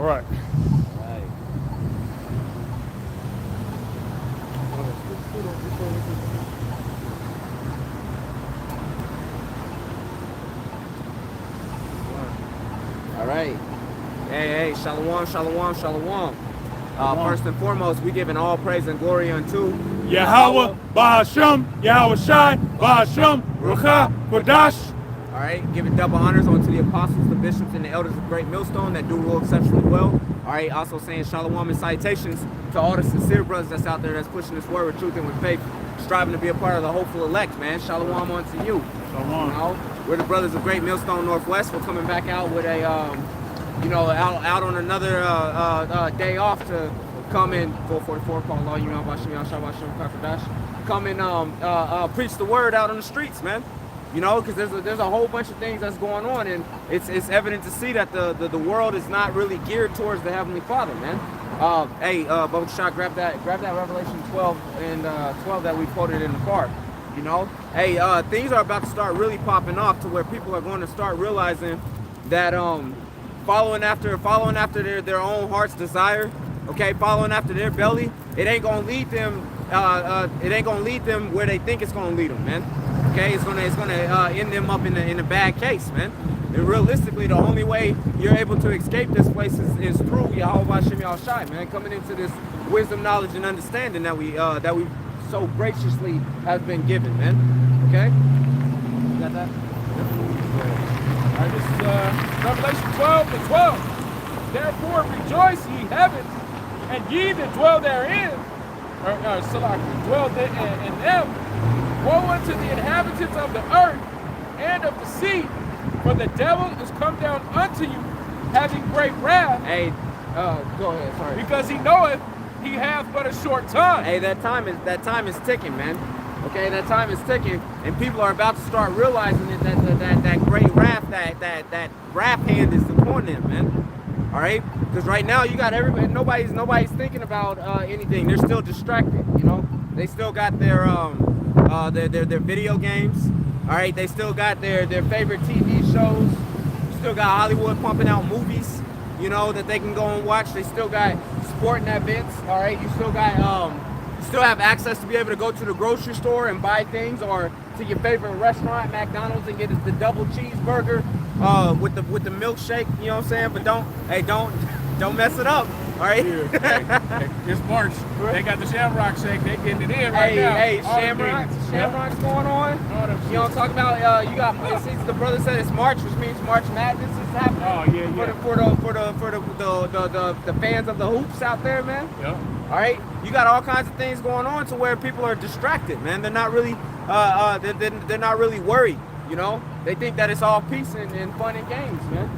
All right. All right. Hey, shalom, shalom, shalom. First and foremost, we giving all praise and glory unto Yahweh, Bahashem, Yahweh Shai, Bahashem, Rucha, Kodash. All right, giving double honors unto the apostles, the bishops, and the elders of Great Millstone that do rule exceptionally well. All right, also saying shalom and citations to all the sincere brothers that's out there that's pushing this word with truth and with faith, striving to be a part of the hopeful elect, man. Shalom unto you. Shalom. You know, we're the brothers of Great Millstone Northwest. We're coming back out with a, out on another day off to come in, 444, call Allah, come and preach the word out on the streets, man. You know, because there's a whole bunch of things that's going on, and it's evident to see that the world is not really geared towards the Heavenly Father, man. Hey, Bubba Shot, grab that Revelation 12 and 12 that we quoted in the car. You know, hey, things are about to start really popping off to where people are going to start realizing that following after their own heart's desire, okay, following after their belly, it ain't gonna lead them where they think it's gonna lead them, man. Okay, it's gonna end them up in a bad case, man. And realistically, the only way you're able to escape this place is through Yahweh Shem Yahushai, man. Coming into this wisdom, knowledge, and understanding that we so graciously have been given, man. Okay, you got that? All right, this is Revelation 12 and 12. Therefore rejoice, ye heavens, and ye that dwell therein, dwell in them. Woe unto the inhabitants of the earth and of the sea, for the devil is come down unto you, having great wrath. Hey, go ahead, sorry. Because he knoweth he hath but a short time. Hey, that time is ticking, man. Okay, that time is ticking, and people are about to start realizing that great wrath, that wrath hand is upon them, man. All right, because right now you got everybody. Nobody's thinking about anything. They're still distracted. You know, they still got their video games. All right, they still got their favorite TV shows. Still got Hollywood pumping out movies, you know, that they can go and watch. They still got sporting events. All right, you still got you still have access to be able to go to the grocery store and buy things, or to your favorite restaurant, McDonald's, and get the double cheeseburger with the milkshake. You know what I'm saying? But don't mess it up. All right. Hey, it's March. They got the Shamrock Shake. They getting it in right now. Hey, Shamrock's going on. You know what I'm talking about? You got, since the brother said it's March, which means March Madness is happening. Oh yeah. For the fans of the hoops out there, man. Yep. All right. You got all kinds of things going on to where people are distracted, man. They're not really they're not really worried. You know, they think that it's all peace and fun and games, man.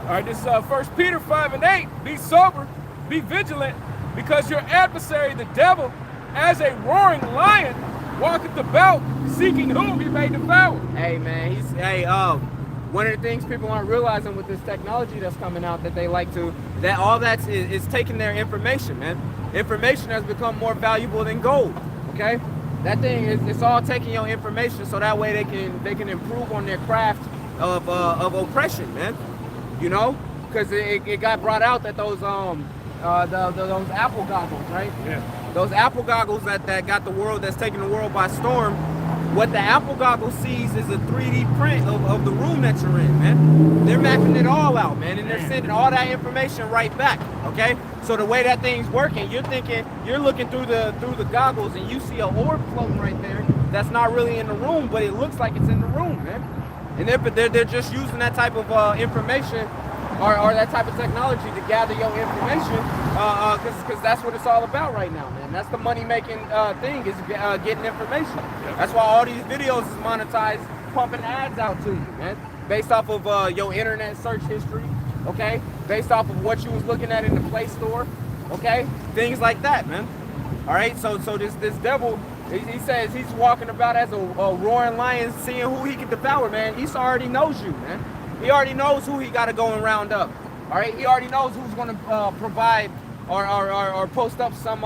All right, this is 1 Peter 5 and 8. Be sober, be vigilant, because your adversary, the devil, as a roaring lion, walketh about, seeking whom he may devour. Hey, man, one of the things people aren't realizing with this technology that's coming out, that they like to, that all that is taking their information, man. Information has become more valuable than gold, okay? That thing it's all taking your information, so that way they can improve on their craft of oppression, man. You know, because it got brought out that those those Apple goggles, right? Yeah. Those Apple goggles that got the world, that's taking the world by storm. What the Apple goggle sees is a 3D print of the room that you're in, man. They're mapping it all out, man, and they're sending all that information right back. Okay, so the way that thing's working, you're looking through the goggles, and you see an orb floating right there that's not really in the room, but it looks like it's in the room, man. And they're just using that type of information or that type of technology to gather your information, because that's what it's all about right now, man. That's the money-making thing, is getting information. Yep. That's why all these videos is monetized, pumping ads out to you, man, based off of your internet search history, okay? Based off of what you was looking at in the Play Store, okay? Things like that, man. All right, so this devil, he says he's walking about as a roaring lion, seeing who he can devour, man. He already knows you, man. He already knows who he got to go and round up. All right, he already knows who's going to provide or post up some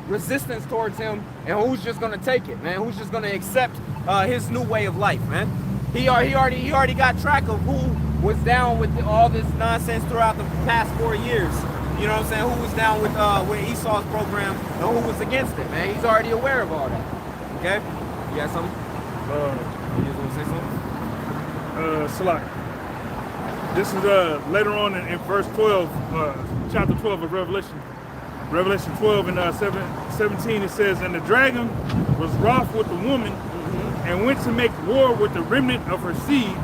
resistance towards him, and who's just going to take it, man. Who's just going to accept his new way of life, man. He already got track of was down with all this nonsense throughout the past 4 years. You know what I'm saying? Who was down with Esau's program and who was against it, man? He's already aware of all that. Okay? You got something? You just want to say something? Salak. This is later on in verse 12, chapter 12 of Revelation. Revelation 12 and 17, it says, "And the dragon was wroth with the woman, and went to make war with the remnant of her seed,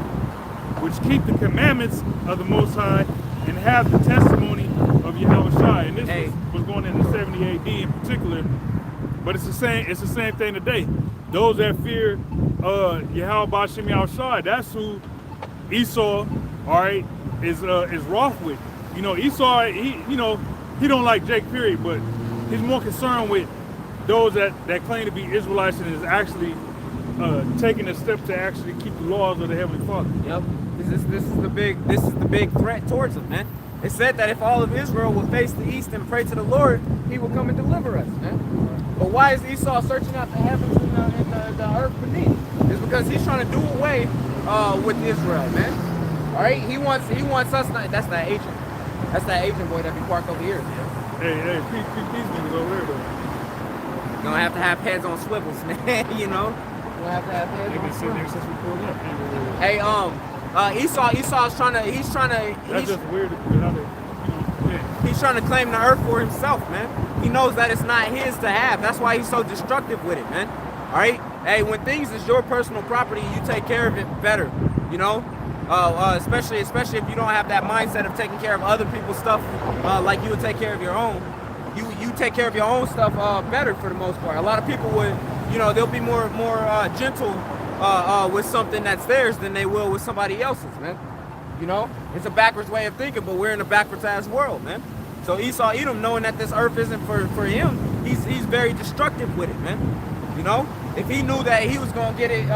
which keep the commandments of the Most High, and have the testimony of Yahushua." And this was going into 70 AD in particular, but it's the same thing today. Those that fear Yahweh Ba'Shem Yahushua, that's who Esau, all right, is wroth with. You know, Esau, he don't like Jake, period, but he's more concerned with those that claim to be Israelites and is actually taking a step to actually keep the laws of the Heavenly Father. Yep. This is the big threat towards them, man. It said that if all of Israel would face the east and pray to the Lord, he would come and deliver us, man. But why is Esau searching out the heavens and the earth beneath? It's because he's trying to do away with Israel, man. All right, he wants us. That's that agent. That's that agent boy that be parked over here. Hey, these niggas over there, though. You're gonna have to have heads on swivels, man. You know, you're gonna have to have heads on swivels. Since we pulled up. Hey, Esau's trying to. He's just weird. He's trying to claim the earth for himself, man. He knows that it's not his to have. That's why he's so destructive with it, man. All right. Hey, when things is your personal property, you take care of it better. You know. Especially if you don't have that mindset of taking care of other people's stuff like you would take care of your own. You take care of your own stuff better for the most part. A lot of people would, they'll be more gentle with something that's theirs than they will with somebody else's, man. You know, it's a backwards way of thinking, but we're in a backwards ass world, man. So Esau Edom, knowing that this earth isn't for him, he's very destructive with it, man. You know, if he knew that he was gonna get it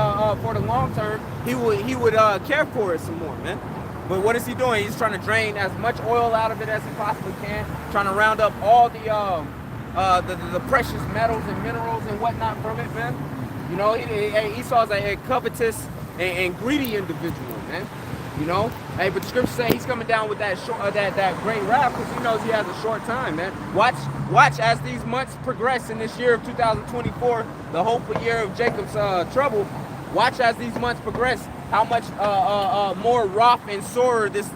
for the long term, he would care for it some more, man. But what is he doing? He's trying to drain as much oil out of it as he possibly can, trying to round up all the precious metals and minerals and whatnot from it, man. You know, Esau's a covetous and greedy individual, man. You know, hey, but the scripture say he's coming down with that great wrath because he knows he has a short time, man. Watch as these months progress in this year of 2024, the hopeful year of Jacob's trouble. Watch as these months progress, how much more rough and sore this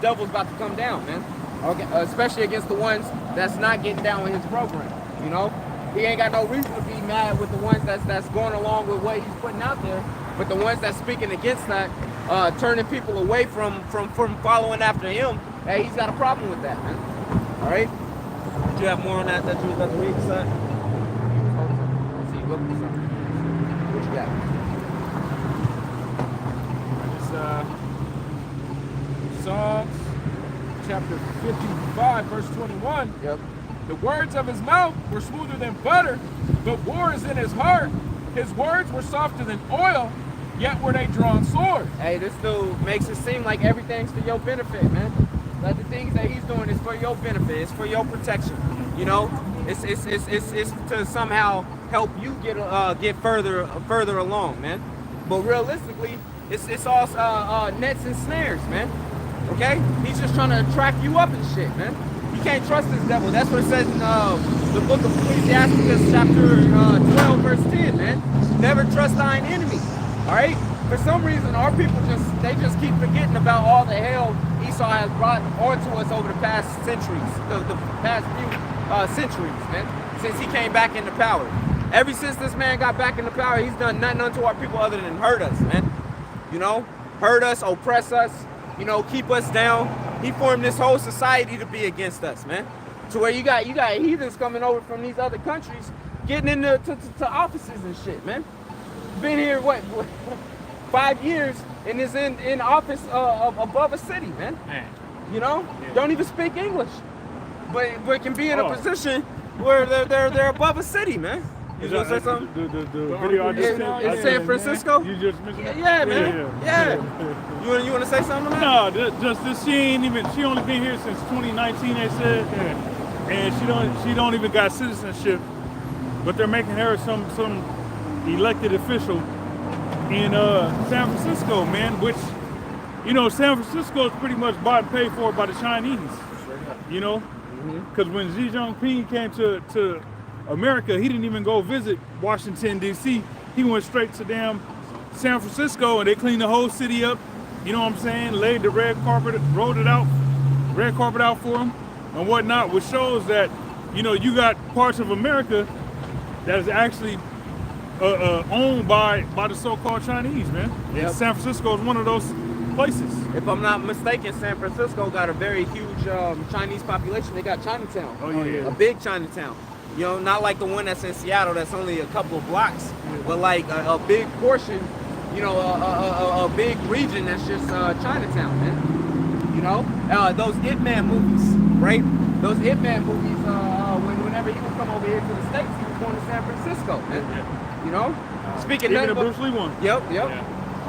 devil's about to come down, man. Okay, especially against the ones that's not getting down with his program. You know, he ain't got no reason to be mad with the ones that's going along with what he's putting out there, but the ones that's speaking against that. Turning people away from following after him, hey, he's got a problem with that, man. All right? Did you have more on that you was about to read, son? Let's see, what you got? It's Psalms chapter 55, verse 21. Yep. The words of his mouth were smoother than butter, but war is in his heart. His words were softer than oil, yet were they drawn swords. Hey, this dude makes it seem like everything's for your benefit, man. Like the things that he's doing is for your benefit. It's for your protection. You know, it's to somehow help you get further along, man. But realistically, it's all nets and snares, man. Okay? He's just trying to trap you up and shit, man. You can't trust this devil. That's what it says in the book of Ecclesiastes, chapter 12, verse 10, man. Never trust thine enemy. All right? For some reason, our people just keep forgetting about all the hell Esau has brought onto us over the past centuries, the past few centuries, man, since he came back into power. Ever since this man got back into power, he's done nothing unto our people other than hurt us, man. You know, hurt us, oppress us, you know, keep us down. He formed this whole society to be against us, man. To where you got heathens coming over from these other countries, getting into to offices and shit, man. Been here, what 5 years, and is in office above a city, man. You know, don't even speak English, but can be in a position where they're above a city, man. You gonna say something? The video I just sent in San Francisco. You just mentioned that? Yeah, man. Yeah. You want to say something about that? No, just she only been here since 2019. They said, and she don't even got citizenship, but they're making her some elected official in San Francisco, man, which you know, San Francisco is pretty much bought and paid for by the Chinese. You know, because when Xi Jinping came to America, he didn't even go visit Washington D.C. He went straight to damn San Francisco, and they cleaned the whole city up. You know what I'm saying? Laid the red carpet, rolled it out, red carpet out for him, and whatnot, which shows that, you know, you got parts of America that is actually owned by the so-called Chinese, man. Yep. And San Francisco is one of those places. If I'm not mistaken, San Francisco got a very huge Chinese population. They got Chinatown. Oh, yeah. A big Chinatown. You know, not like the one that's in Seattle that's only a couple of blocks, but like a big portion, you know, a big region that's just Chinatown, man. You know, those Ip Man movies, right? Those Ip Man movies, whenever he would come over here to the States, he was going to San Francisco, man. Yeah. You know? Speaking Even of the Bruce Lee one. Yep. Yeah,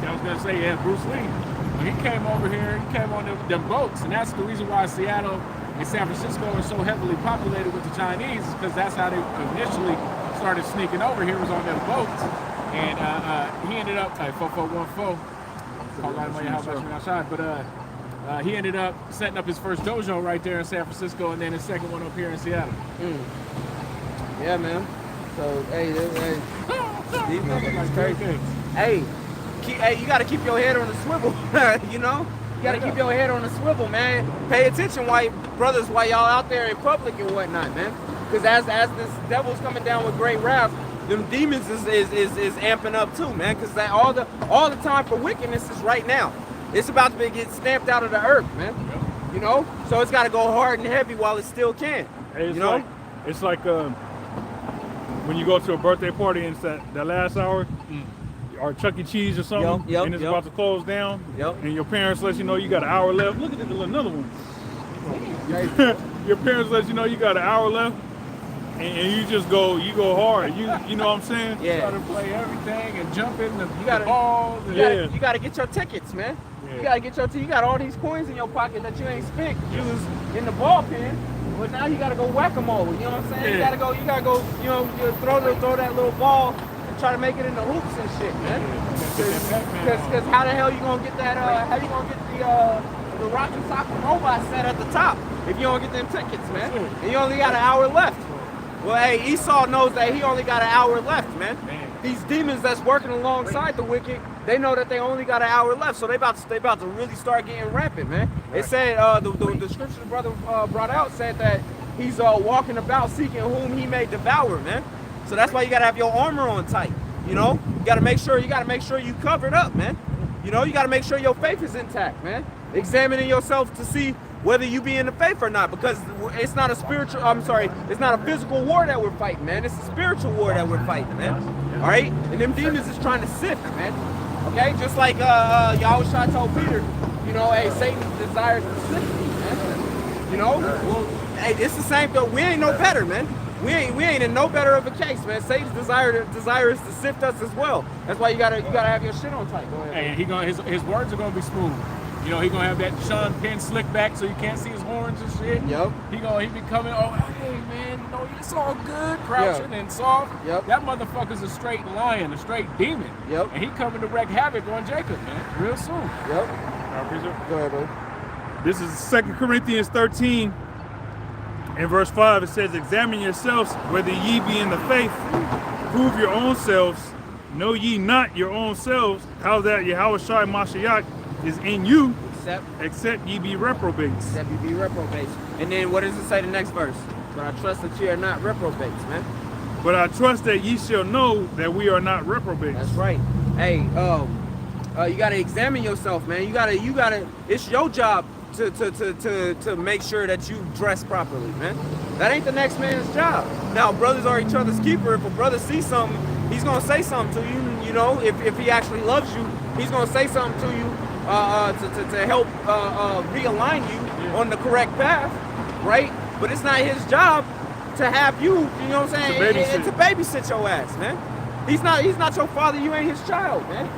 I was gonna say, yeah, Bruce Lee. When he came over here, he came on them boats, and that's the reason why Seattle and San Francisco are so heavily populated with the Chinese, because that's how they initially started sneaking over here, was on them boats. And he ended up 4414. Call out my house outside, but he ended up setting up his first dojo right there in San Francisco, and then his second one up here in Seattle. Yeah, man. So hey, these motherfuckers crazy. Hey, you gotta keep your head on the swivel. You know, you gotta keep your head on the swivel, man. Pay attention, while y'all out there in public and whatnot, man. Because as this devil's coming down with great wrath, them demons is amping up too, man. Because all the time for wickedness is right now. It's about to get stamped out of the earth, man. You know, so it's got to go hard and heavy while it still can. Hey, it's you know, it's like when you go to a birthday party and it's that last hour, or Chuck E. Cheese or something, Yep, and it's about to close down, and your parents let you know you got an hour left. Look at another one. Your parents let you know you got an hour left, and you just go hard. You know what I'm saying? Yeah. Try to play everything and jump in the gotta- balls. you gotta get your tickets, man. Yeah. You gotta get you got all these coins in your pocket that you ain't spent. You was in the ball pen, but now you gotta go whack-a-mole. You know what I'm saying? Yeah. You gotta go, you know, you throw that little ball and try to make it in the hoops and shit, man. Because how the hell you gonna get that? How you gonna get the Rocky Soccer robot set at the top if you don't get them tickets, man? And you only got an hour left. Well, hey, Esau knows that he only got an hour left, man. These demons that's working alongside the wicked, they know that they only got an hour left, so they about to really start getting rampant, man. It said the scripture the brother brought out said that he's walking about seeking whom he may devour, man. So that's why you gotta have your armor on tight. You know, you gotta make sure you covered up, man. You know, you gotta make sure your faith is intact, man. Examining yourself to see whether you be in the faith or not, because it's not it's not a physical war that we're fighting, man. It's a spiritual war that we're fighting, man. All right? And them demons is trying to sift, man. Okay? Just like Yahushua told Peter, you know, hey, Satan desires to sift me, man. You know? Well, hey, it's the same though. We ain't no better, man. We ain't in no better of a case, man. Satan's desire is to sift us as well. That's why you gotta have your shit on tight. Go ahead. Hey, his words are gonna be smooth. You know, he gonna have that Sean Penn slick back so you can't see his horns and shit. Yep. He be coming, oh, hey man, you know, it's all good, crouching and soft. Yep. That motherfucker's a straight lion, a straight demon. Yep. And he coming to wreak havoc on Jacob, man, real soon. Yep. I appreciate it. Go ahead, bro. This is 2 Corinthians 13. In verse 5, it says, examine yourselves whether ye be in the faith. Prove your own selves. Know ye not your own selves, how that Yahushua Mashiach is in you, except ye be reprobates. Except ye be reprobates. And then what does it say the next verse? But I trust that ye are not reprobates, man. But I trust that ye shall know that we are not reprobates. That's right. Hey, you gotta examine yourself, man. You gotta. It's your job to make sure that you dress properly, man. That ain't the next man's job. Now, brothers are each other's keeper. If a brother sees something, he's gonna say something to you. You know, if he actually loves you, he's gonna say something to you to help realign you on the correct path, right? But it's not his job to have you. You know what I'm saying? To babysit your ass, man. He's not your father. You ain't his child, man.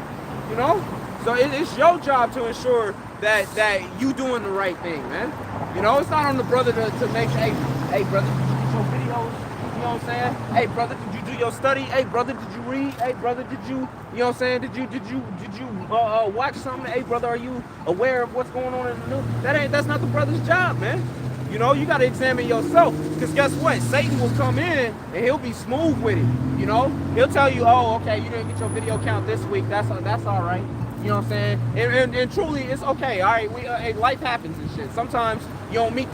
You know. So it's your job to ensure that you doing the right thing, man. You know, it's not on the brother to make hey brother, did you get your videos? You know what I'm saying? Hey brother, did you do your study? Hey brother, did you read? Hey, brother, did you know what I'm saying? Did you watch something? Hey, brother, are you aware of what's going on in the news? That's not the brother's job, man. You know, you got to examine yourself. Because guess what? Satan will come in and he'll be smooth with it. You know, he'll tell you, oh, okay, you didn't get your video count this week. That's all right. You know what I'm saying? And truly, it's okay. All right, hey, life happens and shit. Sometimes you don't meet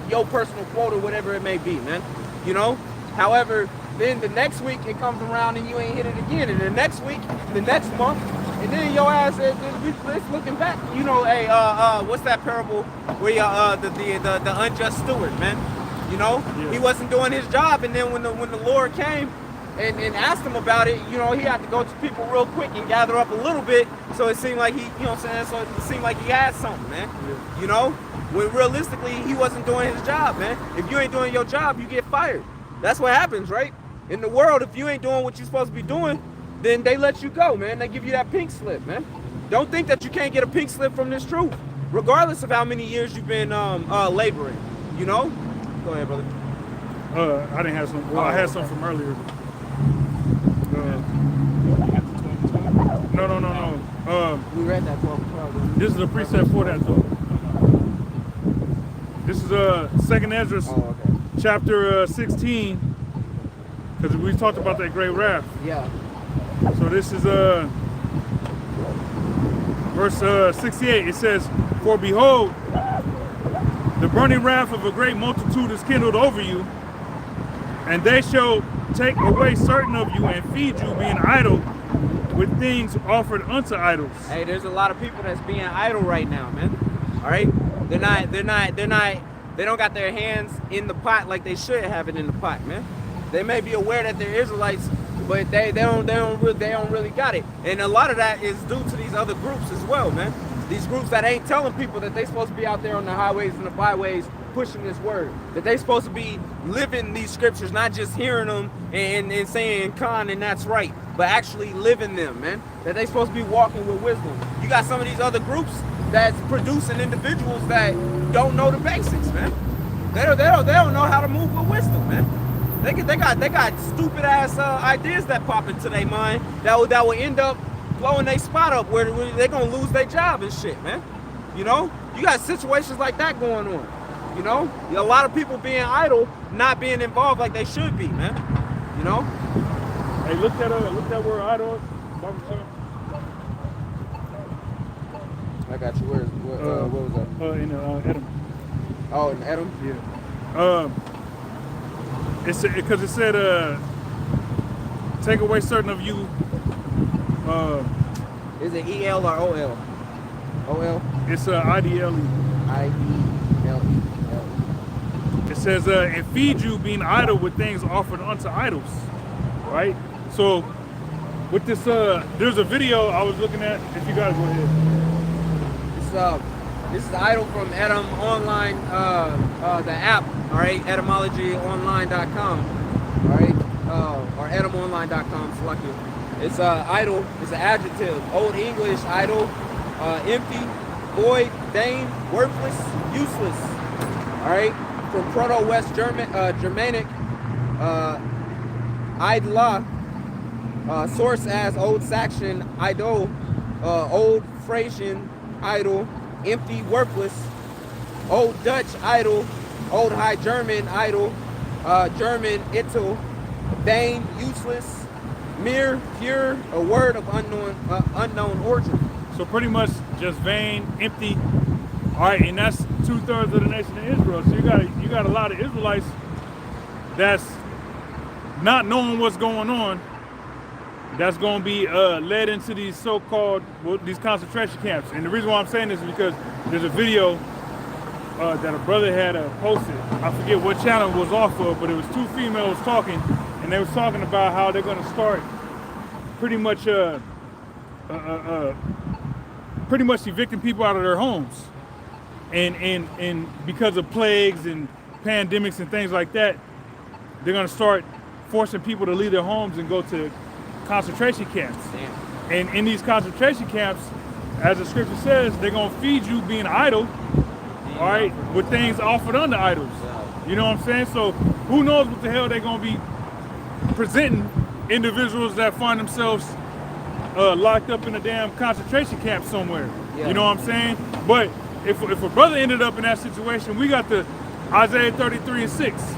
your personal quota, whatever it may be, man. You know. However, then the next week it comes around and you ain't hit it again, and the next week, the next month, and then your ass is looking back. You know, hey, what's that parable where the unjust steward, man? You know, he wasn't doing his job, and then when the Lord came and asked him about it, you know, he had to go to people real quick and gather up a little bit, so it seemed like he, you know what I'm saying, so it seemed like he had something, man. You know, when realistically he wasn't doing his job, man. If you ain't doing your job, you get fired. That's what happens, right? In the world, if you ain't doing what you're supposed to be doing, then they let you go, man. They give you that pink slip, man. Don't think that you can't get a pink slip from this truth, regardless of how many years you've been laboring, you know? Go ahead, brother. I didn't have some. Well, I had some from earlier. No. We read that 12. This is a precept for that, though. This is 2nd Ezra, chapter 16, because we talked about that great wrath. Yeah. So this is verse 68. It says, "For behold, the burning wrath of a great multitude is kindled over you, and they shall take away certain of you and feed you, being idle with things offered unto idols." Hey, there's a lot of people that's being idle right now, man. All right, they don't got their hands in the pot like they should have it in the pot, man. They may be aware that they're Israelites, but they don't really got it. And a lot of that is due to these other groups as well, man. These groups that ain't telling people that they supposed to be out there on the highways and the byways pushing this word, that they supposed to be living these scriptures, not just hearing them and saying con and that's right, but actually living them, man. That they supposed to be walking with wisdom. You got some of these other groups that's producing individuals that don't know the basics, man. They don't know how to move with wisdom, man. They got stupid ass ideas that pop into their mind that will end up blowing their spot up where they're gonna lose their job and shit, man. You know, you got situations like that going on. You know, a lot of people being idle, not being involved like they should be, man. You know. Hey, look that word idle. I got you. What was that? In Edom. Oh, in Edom? Yeah. Because it said, take away certain of you. Is it EL or OL? OL? It's IDLE. IDLE. It says, and feed you, being idle with things offered unto idols. Right? So, with this, there's a video I was looking at. If you guys go ahead. This is the idol from Edom Online, the app, all right, etymologyonline.com, all right, or edomonline.com, select it. It's idle, it's an adjective, Old English, idle, empty, void, vain, worthless, useless, all right, from Proto-West Germanic, idla, source as Old Saxon, idol, Old Frisian, idle, empty, worthless, Old Dutch, idle, Old High German, idle, German, ital, vain, useless, mere, pure, a word of unknown origin. So pretty much just vain, empty. All right, and that's 2/3 of the nation of Israel. So you got a lot of Israelites that's not knowing what's going on. That's going to be led into these so-called, these concentration camps. And the reason why I'm saying this is because there's a video that a brother had posted. I forget what channel it was off of, but it was two females talking, and they was talking about how they're going to start pretty much evicting people out of their homes. And because of plagues and pandemics and things like that, they're going to start forcing people to leave their homes and go to concentration camps. Damn. And in these concentration camps, as the scripture says, they're going to feed you being idle, all right, with things offered unto idols. You know what I'm saying? So who knows what the hell they're going to be presenting individuals that find themselves locked up in a damn concentration camp somewhere. Yeah. You know what I'm saying? But if a brother ended up in that situation, we got the Isaiah 33:6.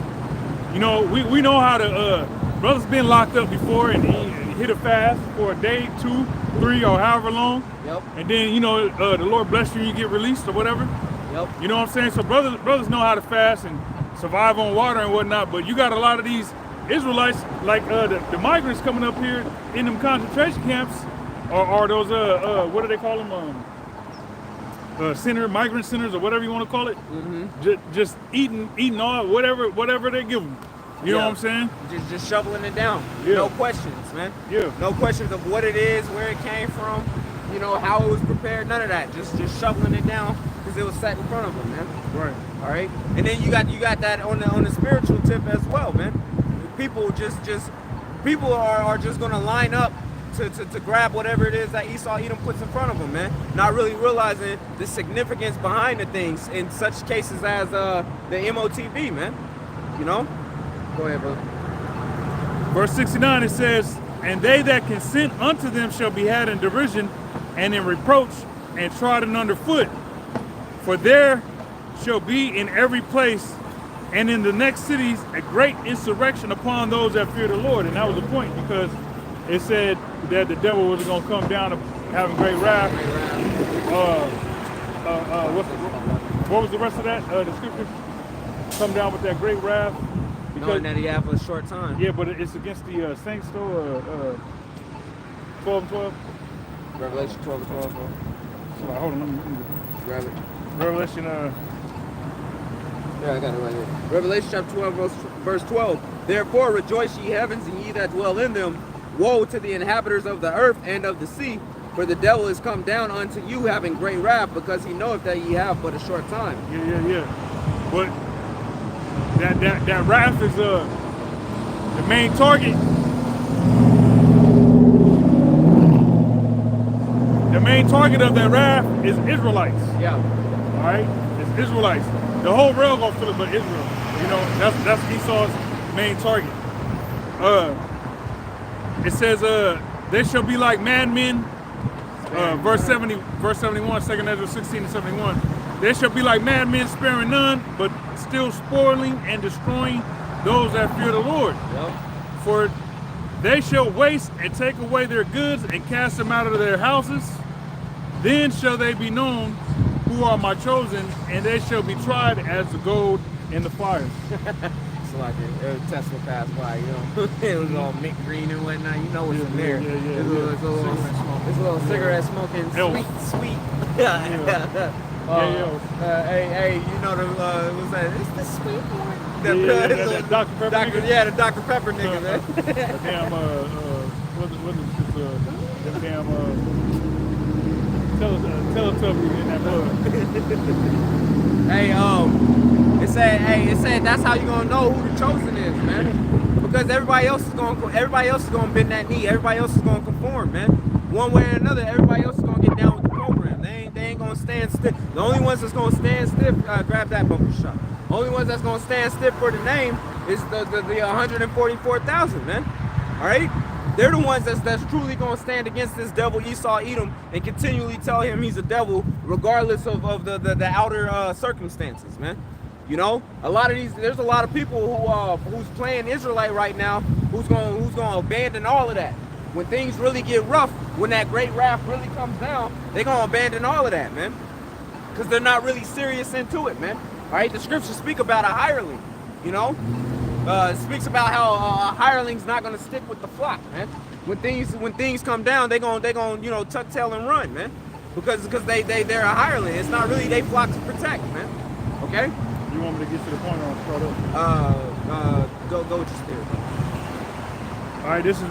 You know, we know how to, brother's been locked up before and he hit a fast for a day, 2, 3, or however long. Yep. And then, you know, the Lord bless you, you get released or whatever. Yep. You know what I'm saying? So brothers know how to fast and survive on water and whatnot, but you got a lot of these Israelites, like the migrants coming up here in them concentration camps, or those, what do they call them? Migrant centers, or whatever you want to call it. Just eating all, whatever they give them. You know what I'm saying? Just shoveling it down. Yeah. No questions, man. Yeah. No questions of what it is, where it came from, you know, how it was prepared, none of that. Just shoveling it down because it was set in front of them, man. Right. All right. And then you got that on the spiritual tip as well, man. People are just gonna line up to grab whatever it is that Esau Edom puts in front of them, man. Not really realizing the significance behind the things in such cases as the MOTB, man. You know? Go ahead, brother. Verse 69, it says, "And they that consent unto them shall be had in derision and in reproach and trodden underfoot. For there shall be in every place and in the next cities a great insurrection upon those that fear the Lord." And that was the point, because it said that the devil was going to come down having great wrath. What was the rest of that? The scripture? Come down with that great wrath. Knowing that he have a short time. Yeah, but it's against the saints though. 12 and 12. Revelation 12 and 12. So, hold on, let me Grab it. Revelation. Yeah, I got it right here. Revelation chapter 12, verse 12. "Therefore rejoice, ye heavens, and ye that dwell in them. Woe to the inhabitants of the earth and of the sea, for the devil is come down unto you having great wrath, because he knoweth that ye have but a short time." Yeah. But that wrath is the main target. The main target of that wrath is Israelites. Yeah. All right, it's Israelites. The whole world gonna feel it, but Israel. You know, that's Esau's main target. It says, "They shall be like madmen." Verse 71, 2 Ezra 16 and 71. "They shall be like madmen, sparing none, but still spoiling and destroying those that fear the Lord. Yep. For they shall waste and take away their goods and cast them out of their houses. Then shall they be known who are my chosen, and they shall be tried as the gold in the fire." It's like a Tesla passed by, you know. It was all mint green and whatnot. You know what's in there. It's a little cigarette smoking, sweet. Hey, you know what's that? It's the sweet one. That Dr. Pepper nigga. Yeah, the Dr. Pepper nigga, man. That damn, what is this, them damn, Teletubby in that blood. It said that's how you gonna know who the chosen is, man. Because everybody else is gonna bend that knee. Everybody else is gonna conform, man. One way or another, everybody else is gonna get down with the program. They ain't gonna stand stiff. The only ones that's gonna stand stiff, grab that bumper shot. Only ones that's gonna stand stiff for the name is the 144,000, man. All right. They're the ones that's truly going to stand against this devil Esau Edom and continually tell him he's a devil, regardless of the outer circumstances, man. You know, there's a lot of people who's playing Israelite right now, who's going to abandon all of that. When things really get rough, when that great wrath really comes down, they're going to abandon all of that, man, because they're not really serious into it, man. All right, the scriptures speak about a hireling, you know. It speaks about how a hireling's not gonna stick with the flock, man. When things come down, they gonna tuck tail and run, man, because they're a hireling. It's not really they flock to protect, man. Okay. You want me to get to the point or start up? Go with your spirit. All right, this is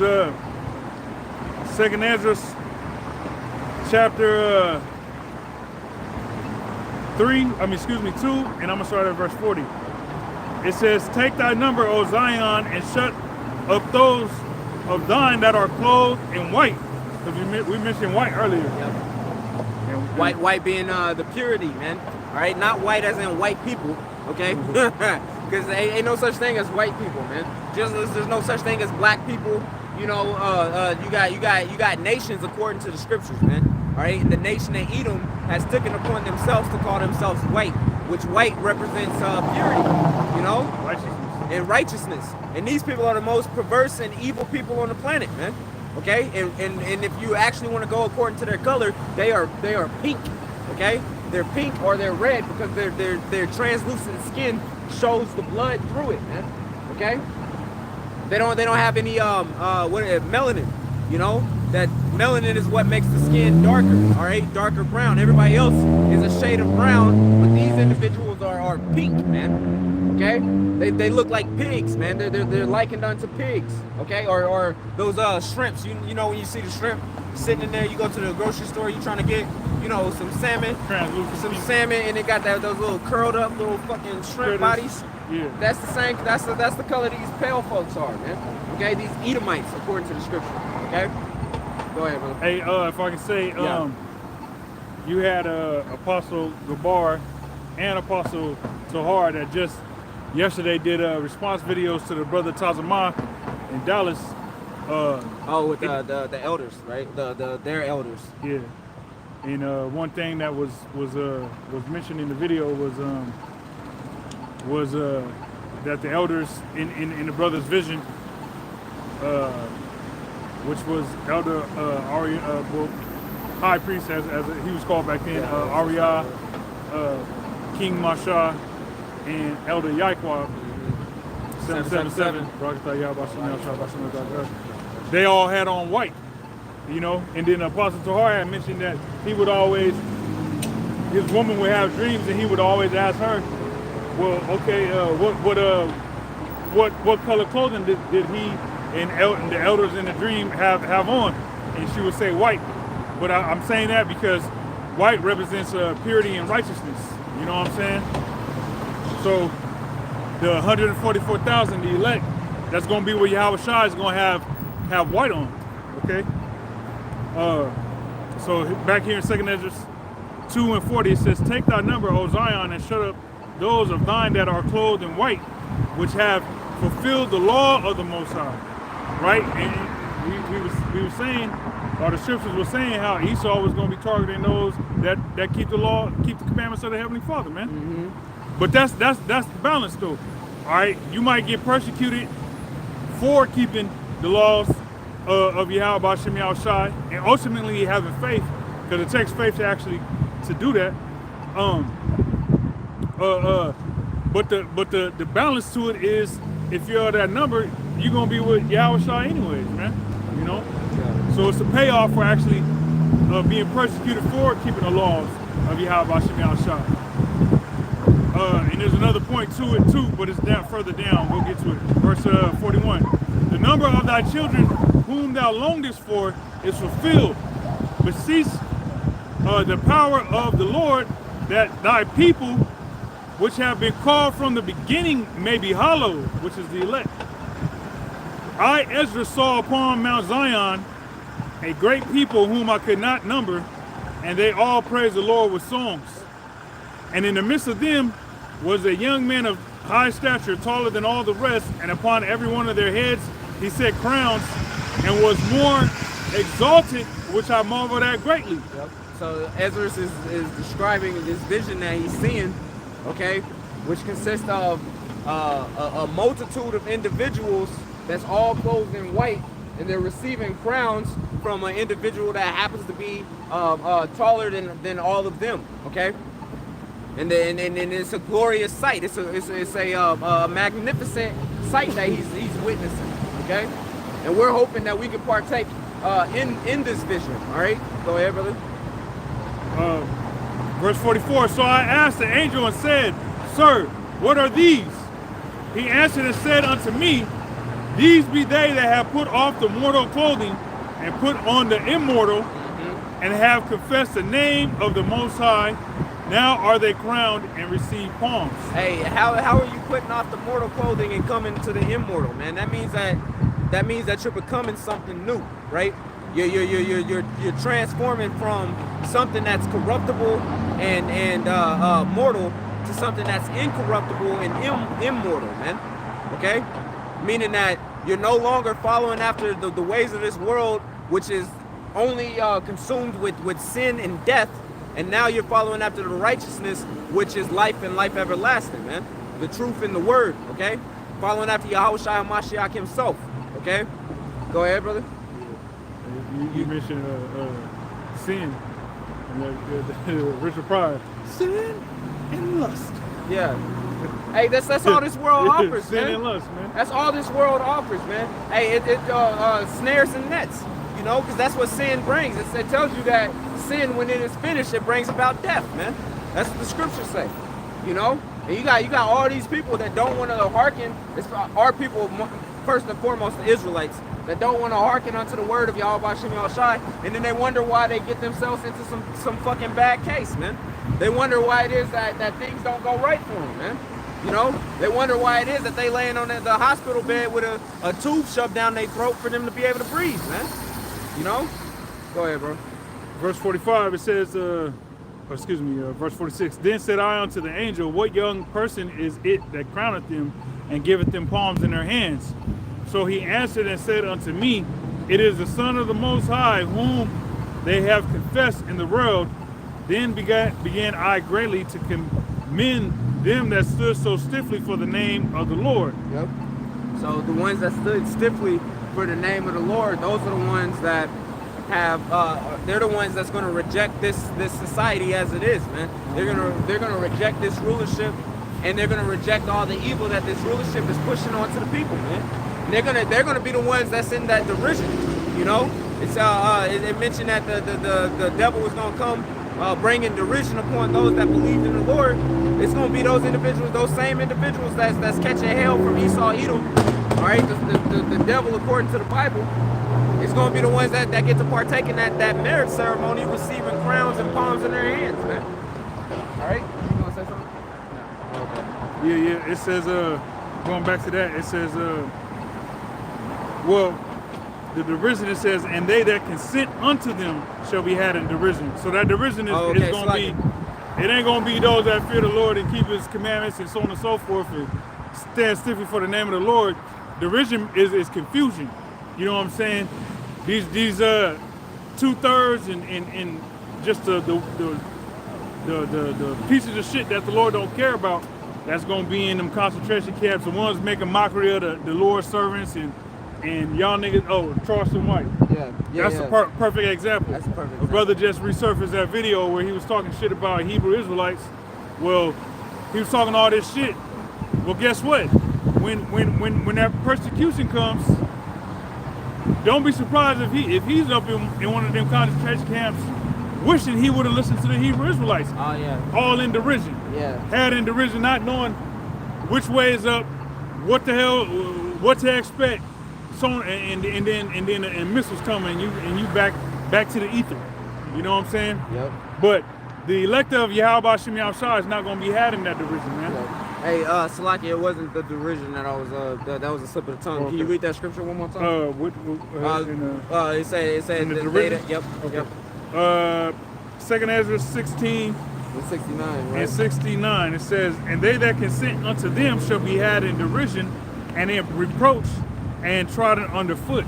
2 Ezra chapter 2, and I'm gonna start at verse 40. It says, "Take thy number, O Zion, and shut up those of thine that are clothed in white." Because we mentioned white earlier. Yep. White being the purity, man. All right, not white as in white people, okay? Because ain't no such thing as white people, man. Just as there's no such thing as black people, you know, you got nations according to the scriptures, man. All right, and the nation of Edom has taken upon themselves to call themselves white, which white represents purity, you know, Righteousness. and righteousness. And these people are the most perverse and evil people on the planet, man. Okay, and if you actually want to go according to their color, they are pink. Okay, they're pink or they're red because their translucent skin shows the blood through it, man. Okay, they don't have any melanin, you know. That melanin is what makes the skin darker, all right, darker brown. Everybody else is a shade of brown, but these individuals are pink, man. Okay, they look like pigs, man. They're likened unto pigs, okay, or those shrimps. You know when you see the shrimp sitting in there, you go to the grocery store, you trying to get, you know, some salmon, and they got those little curled up little fucking shrimp bodies. Yeah. That's the same. That's the color these pale folks are, man. Okay, these Edomites according to the scripture. Okay. Go ahead, brother. Hey, if I can say, you had Apostle Gabar and Apostle Tahar that just yesterday did response videos to the brother Tazama in Dallas. With the elders, right? Their elders. Yeah. And one thing that was mentioned in the video was that the elders in the brother's vision, which was Elder High Priest, as he was called back then, Arya, King Masha, and Elder Yaqua, 777. They all had on white, you know. And then Apostle Tahar had mentioned that he would always, his woman would have dreams, and he would always ask her, well, okay, what color clothing did he and the elders in the dream have on? And she would say white. But I'm saying that because white represents purity and righteousness. You know what I'm saying? So the 144,000, the elect, that's going to be where Yahweh Shai is going to have white on. Okay? So back here in 2 Ezra 2:40, it says, take thy number, O Zion, and shut up those of thine that are clothed in white, which have fulfilled the law of the Most High. Right? And we were saying, or the scriptures were saying how Esau was going to be targeting those that keep the law, keep the commandments of the Heavenly Father, man. Mm-hmm. But that's the balance, though. All right, you might get persecuted for keeping the laws of Yahweh B'Shem Yahweh Shai, and ultimately having faith, because it takes faith to do that. But the balance to it is, if you're that number, you're gonna be with Yahweh Shai anyways, man. You know. Yeah. So it's a payoff for actually being persecuted for keeping the laws of Yahweh B'Shem Yahweh Shai. And there's another point to it too, but it's down further down. We'll get to it. Verse 41. The number of thy children whom thou longest for is fulfilled. Beseech the power of the Lord, that thy people, which have been called from the beginning, may be hallowed, which is the elect. I, Ezra, saw upon Mount Zion a great people whom I could not number, and they all praised the Lord with songs. And in the midst of them was a young man of high stature, taller than all the rest, and upon every one of their heads he set crowns, and was more exalted, which I marveled at greatly. Yep. So Ezra is describing this vision that he's seeing, okay, which consists of a multitude of individuals that's all clothed in white, and they're receiving crowns from an individual that happens to be taller than all of them, okay? And it's a glorious sight. It's a magnificent sight that he's witnessing, okay? And we're hoping that we can partake in this vision. All right, go ahead, brother. Verse 44. So I asked the angel and said, Sir, what are these? He answered and said unto me, These be they that have put off the mortal clothing and put on the immortal, and have confessed the name of the Most High. Now are they crowned and receive palms. Hey, how are you putting off the mortal clothing and coming to the immortal, man? That means that you're becoming something new, right? You're transforming from something that's corruptible and mortal to something that's incorruptible and immortal, man. Okay, meaning that You're no longer following after the ways of this world, which is only consumed with sin and death, and now you're following after the righteousness, which is life and life everlasting, man. The truth in the word, okay? Following after Yahushua HaMashiach himself, okay? Go ahead, brother. You mentioned sin and the Richard Pryor. Sin and lust. Yeah. Hey, that's all this world offers, sin man. and lust, man. That's all this world offers, man. Hey, it snares and nets, you know, because that's what sin brings. It tells you that sin, when it is finished, it brings about death, man. That's what the scriptures say, you know. And you got all these people that don't want to hearken. It's our people, first and foremost, the Israelites, that don't want to hearken unto the word of Yahweh Shem Yahushai, and then they wonder why they get themselves into some fucking bad case, man. They wonder why it is that things don't go right for them, man. You know, they wonder why it is that they laying on the hospital bed with a tube shoved down their throat for them to be able to breathe, man. You know? Go ahead, bro. Verse 45, it says, verse 46, then said I unto the angel, what young person is it that crowneth them and giveth them palms in their hands? So he answered and said unto me, it is the Son of the Most High, whom they have confessed in the world. Then began I greatly to commend them that stood so stiffly for the name of the Lord. Yep. So the ones that stood stiffly for the name of the Lord, those are the ones that have they're the ones that's going to reject this society as it is, man. They're gonna reject this rulership, and they're gonna reject all the evil that this rulership is pushing onto the people, man. And they're gonna be the ones that's in that derision, you know. It's it mentioned that the devil was gonna come bringing derision upon those that believed in the Lord. It's gonna be those individuals, those same individuals that's catching hell from Esau, Edom. All right, the devil, according to the Bible, is going to be the ones that get to partake in that marriage ceremony, receiving crowns and palms in their hands, man. All right, you going to say something? No. Okay. Yeah. It says, going back to that, it says, the derision, it says, and they that consent unto them shall be had in derision. So that derision is going to be, it ain't going to be those that fear the Lord and keep his commandments and so on and so forth and stand stiffly for the name of the Lord. Derision is confusion. You know what I'm saying? These 2/3 and just the pieces of shit that the Lord don't care about, that's gonna be in them concentration camps. The ones making mockery of the Lord's servants and y'all niggas, Charleston White. Yeah. That's a perfect example. That's a perfect example. A brother just resurfaced that video where he was talking shit about Hebrew Israelites. Well, he was talking all this shit. Well, guess what? When that persecution comes, don't be surprised if he's up in one of them concentration camps wishing he would have listened to the Hebrew Israelites. Oh yeah. All in derision. Yeah. Had in derision, not knowing which way is up, what the hell, what to expect. So and then missiles coming and you back to the ether. You know what I'm saying? Yep. But the elect of Yahweh Shem Yahushua is not going to be had in that derision, man. Yep. Hey, Salaki, it wasn't the derision that I was that was a slip of the tongue. Okay. Can you read that scripture one more time? It said in the the derision? Yep. Okay. Yep. 2nd Ezra 16 And 69, right? and 69, it says, and they that consent unto them shall be had in derision and in reproach and trodden underfoot.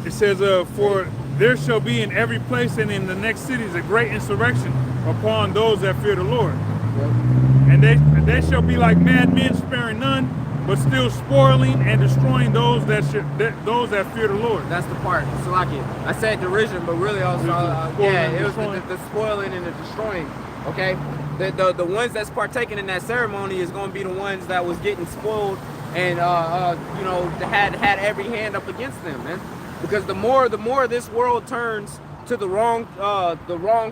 It says, for there shall be in every place and in the next cities a great insurrection upon those that fear the Lord. Yep. And they shall be like madmen, sparing none, but still spoiling and destroying those that fear the Lord. That's the part, Salaki. I said derision, but really also, it was the spoiling and the destroying. Okay, the ones that's partaking in that ceremony is going to be the ones that was getting spoiled and had every hand up against them, man. Because the more this world turns to the wrong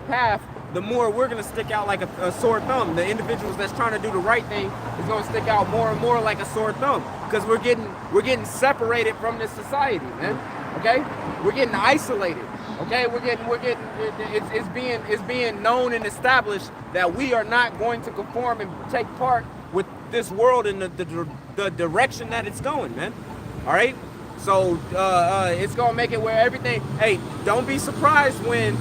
path, the more we're gonna stick out like a sore thumb. The individuals that's trying to do the right thing is gonna stick out more and more like a sore thumb. Because we're getting separated from this society, man. Okay, we're getting isolated. Okay, it's being known and established that we are not going to conform and take part with this world in the direction that it's going, man. All right. So it's gonna make it where everything. Hey, don't be surprised when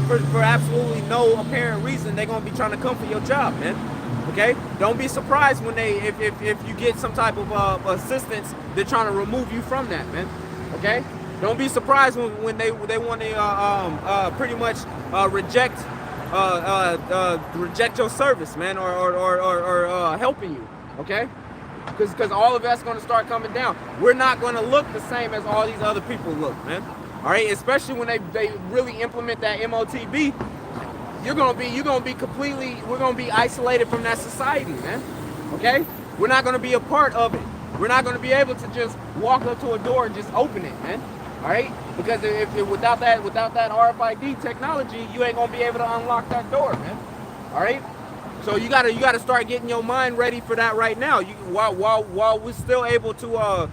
for absolutely no apparent reason they're gonna be trying to come for your job, man. Okay, don't be surprised when if you get some type of assistance, they're trying to remove you from that, man. Okay, don't be surprised when they want to pretty much reject your service, man, or helping you. Okay, because all of that's going to start coming down. We're not going to look the same as all these other people look, man. All right, especially when they really implement that MOTB. We're gonna be isolated from that society, man. Okay? We're not gonna be a part of it. We're not gonna be able to just walk up to a door and just open it, man. All right? Because if without that RFID technology, you ain't gonna be able to unlock that door, man. All right? So you gotta start getting your mind ready for that right now. While we're still able to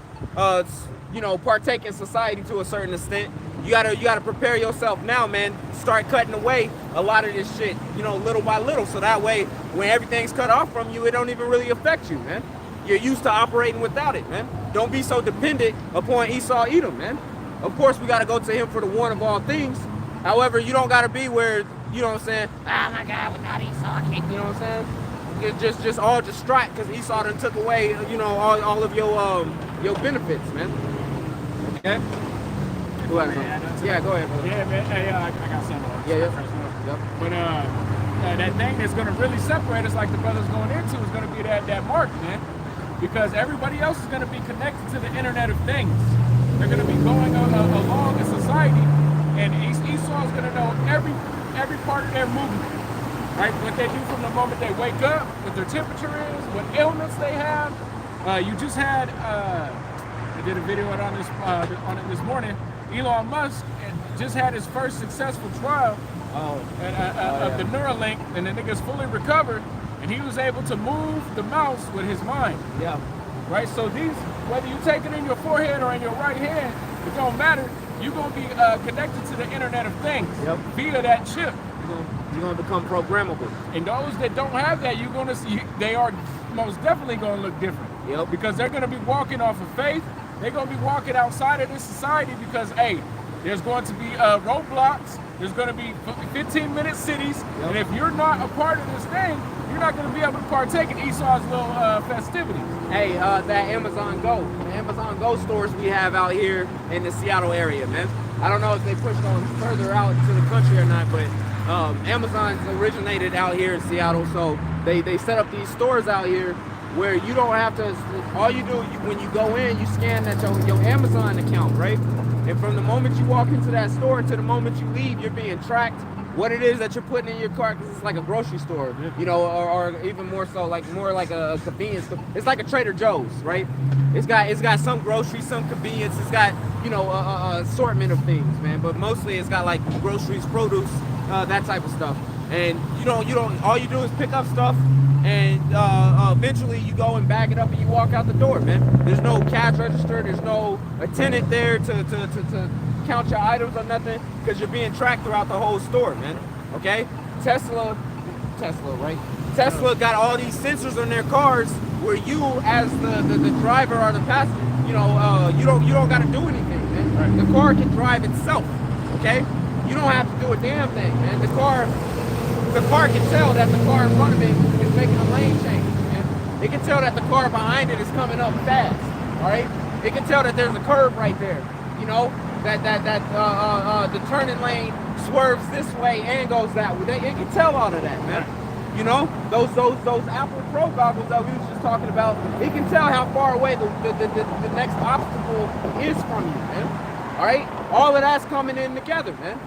partake in society to a certain extent. You gotta prepare yourself now, man. Start cutting away a lot of this shit, little by little. So that way, when everything's cut off from you, it don't even really affect you, man. You're used to operating without it, man. Don't be so dependent upon Esau Edom, man. Of course, we gotta go to him for the one of all things. However, you don't gotta be where, you know what I'm saying? Oh my God, without Esau, I can't, you know what I'm saying? You're just all distraught because Esau done took away, all of your benefits, man. Okay. Go ahead, yeah, go ahead, brother. Yeah, man. Hey, I got something. Yeah. Yep. But that thing that's going to really separate us, like the brother's going into, is going to be that mark, man. Because everybody else is going to be connected to the Internet of Things. They're going to be going along in society, and Esau is going to know every part of their movement, right? What they do from the moment they wake up, what their temperature is, what ailments they have. You just had, I did a video on it this morning. Elon Musk just had his first successful trial of the Neuralink, and the nigga's fully recovered, and he was able to move the mouse with his mind. Yeah. Right? So whether you take it in your forehead or in your right hand, it don't matter. You're going to be connected to the Internet of Things via that chip. You're going to become programmable. And those that don't have that, you're going to see, they are most definitely going to look different. Yep. Because they're going to be walking off of faith. They're going to be walking outside of this society because, hey, there's going to be roadblocks. There's going to be 15-minute cities. Yep. And if you're not a part of this thing, you're not going to be able to partake in Esau's little festivities. Hey, that Amazon Go. The Amazon Go stores we have out here in the Seattle area, man. I don't know if they pushed on further out to the country or not, but Amazon's originated out here in Seattle, so they set up these stores out here where you don't have to, all you do when you go in, you scan that your Amazon account, right? And from the moment you walk into that store to the moment you leave, you're being tracked. What it is that you're putting in your cart, because it's like a grocery store, or even more so, more like a convenience store. It's like a Trader Joe's, right? It's got some groceries, some convenience. It's got a assortment of things, man. But mostly it's got like groceries, produce, that type of stuff. And all you do is pick up stuff, and eventually you go and bag it up and you walk out the door, man. There's no cash register. There's no attendant there to count your items or nothing, because you're being tracked throughout the whole store, man. Okay? Tesla, right? Tesla got all these sensors on their cars where you, as the driver or the passenger, you don't got to do anything, man. Right. The car can drive itself. Okay? You don't have to do a damn thing, man. The car can tell that the car in front of it is making a lane change, man. It can tell that the car behind it is coming up fast. All right? It can tell that there's a curve right there. That the turning lane swerves this way and goes that way. It can tell all of that, man. Those Apple Pro goggles that we was just talking about, it can tell how far away the next obstacle is from you, man. All right? All of that's coming in together, man.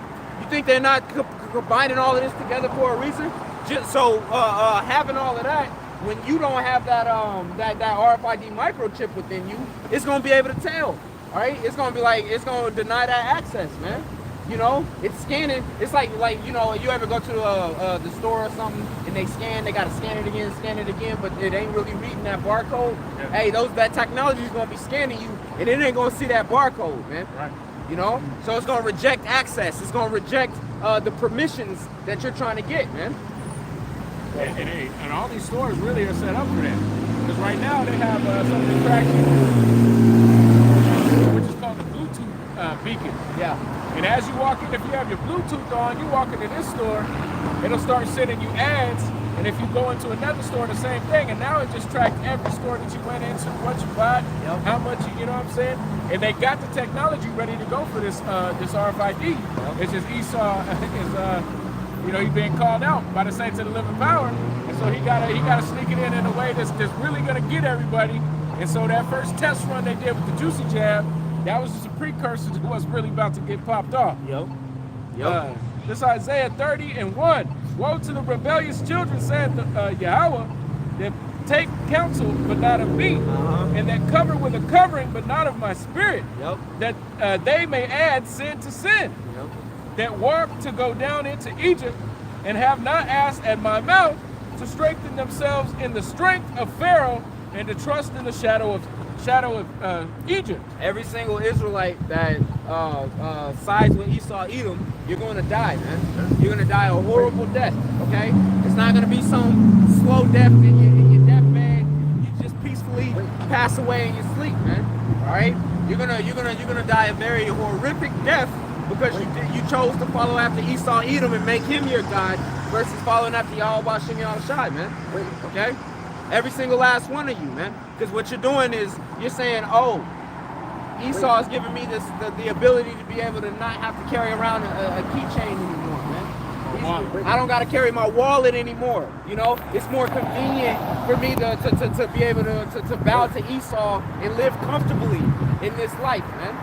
You think they're not combining all of this together for a reason? Just so having all of that, when you don't have that RFID microchip within you, it's gonna be able to tell. All right, it's gonna deny that access, man. It's scanning. It's like you ever go to the store or something and they gotta scan it again, but it ain't really reading that barcode. Yeah. Hey, that technology is gonna be scanning you, and it ain't gonna see that barcode, man. Right. So it's gonna reject access. It's gonna reject the permissions that you're trying to get, man. And all these stores really are set up for that, because right now they have something tracking, which is called the Bluetooth beacon. Yeah. And as you walk in, if you have your Bluetooth on, you walk into this store, it'll start sending you ads And if you go into another store, the same thing. And now it just tracked every store that you went into, what you bought, how much you know what I'm saying? And they got the technology ready to go for this this RFID. It's just Esau is you know, he's being called out by the saints of the living power. And so he gotta sneak it in a way that's really gonna get everybody. And so that first test run they did with the juicy jab, that was just a precursor to what's really about to get popped off. This Isaiah 30:1. Woe to the rebellious children, saith Yahweh, that take counsel, but not of me, and that cover with a covering, but not of my spirit, that they may add sin to sin, that walk to go down into Egypt, and have not asked at my mouth to strengthen themselves in the strength of Pharaoh, and to trust in the shadow of Egypt. Every single Israelite that sides with Esau, Edom, you're going to die, man. You're going to die a horrible death. Okay, it's not going to be some slow death in your deathbed. You just peacefully pass away in your sleep, man. All right, you're gonna die a very horrific death because you chose to follow after Esau, Edom, and make him your god versus following after Yahweh Shem Yahushai, man. Okay. Every single last one of you, man. Because what you're doing is you're saying, oh, Esau is giving me the ability to be able to not have to carry around a keychain anymore, man. I don't got to carry my wallet anymore. You know, it's more convenient for me to be able to bow to Esau and live comfortably in this life, man.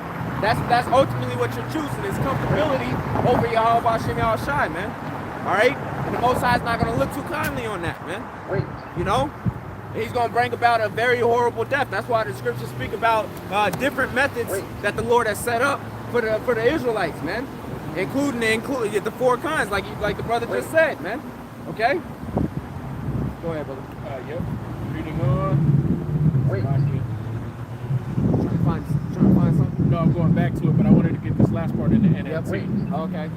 That's ultimately what you're choosing is comfortability over Yahweh Shem Yahushai, man. All right? And the Most High is not going to look too kindly on that, man. You know? He's going to bring about a very horrible death. That's why the scriptures speak about different methods that the Lord has set up for the Israelites, man. Including the four kinds, like the brother just said, man. Okay? Go ahead, brother. Yep. Reading on. Trying to find something? No, I'm going back to it, but I wanted to get this last part in the NLT. Okay.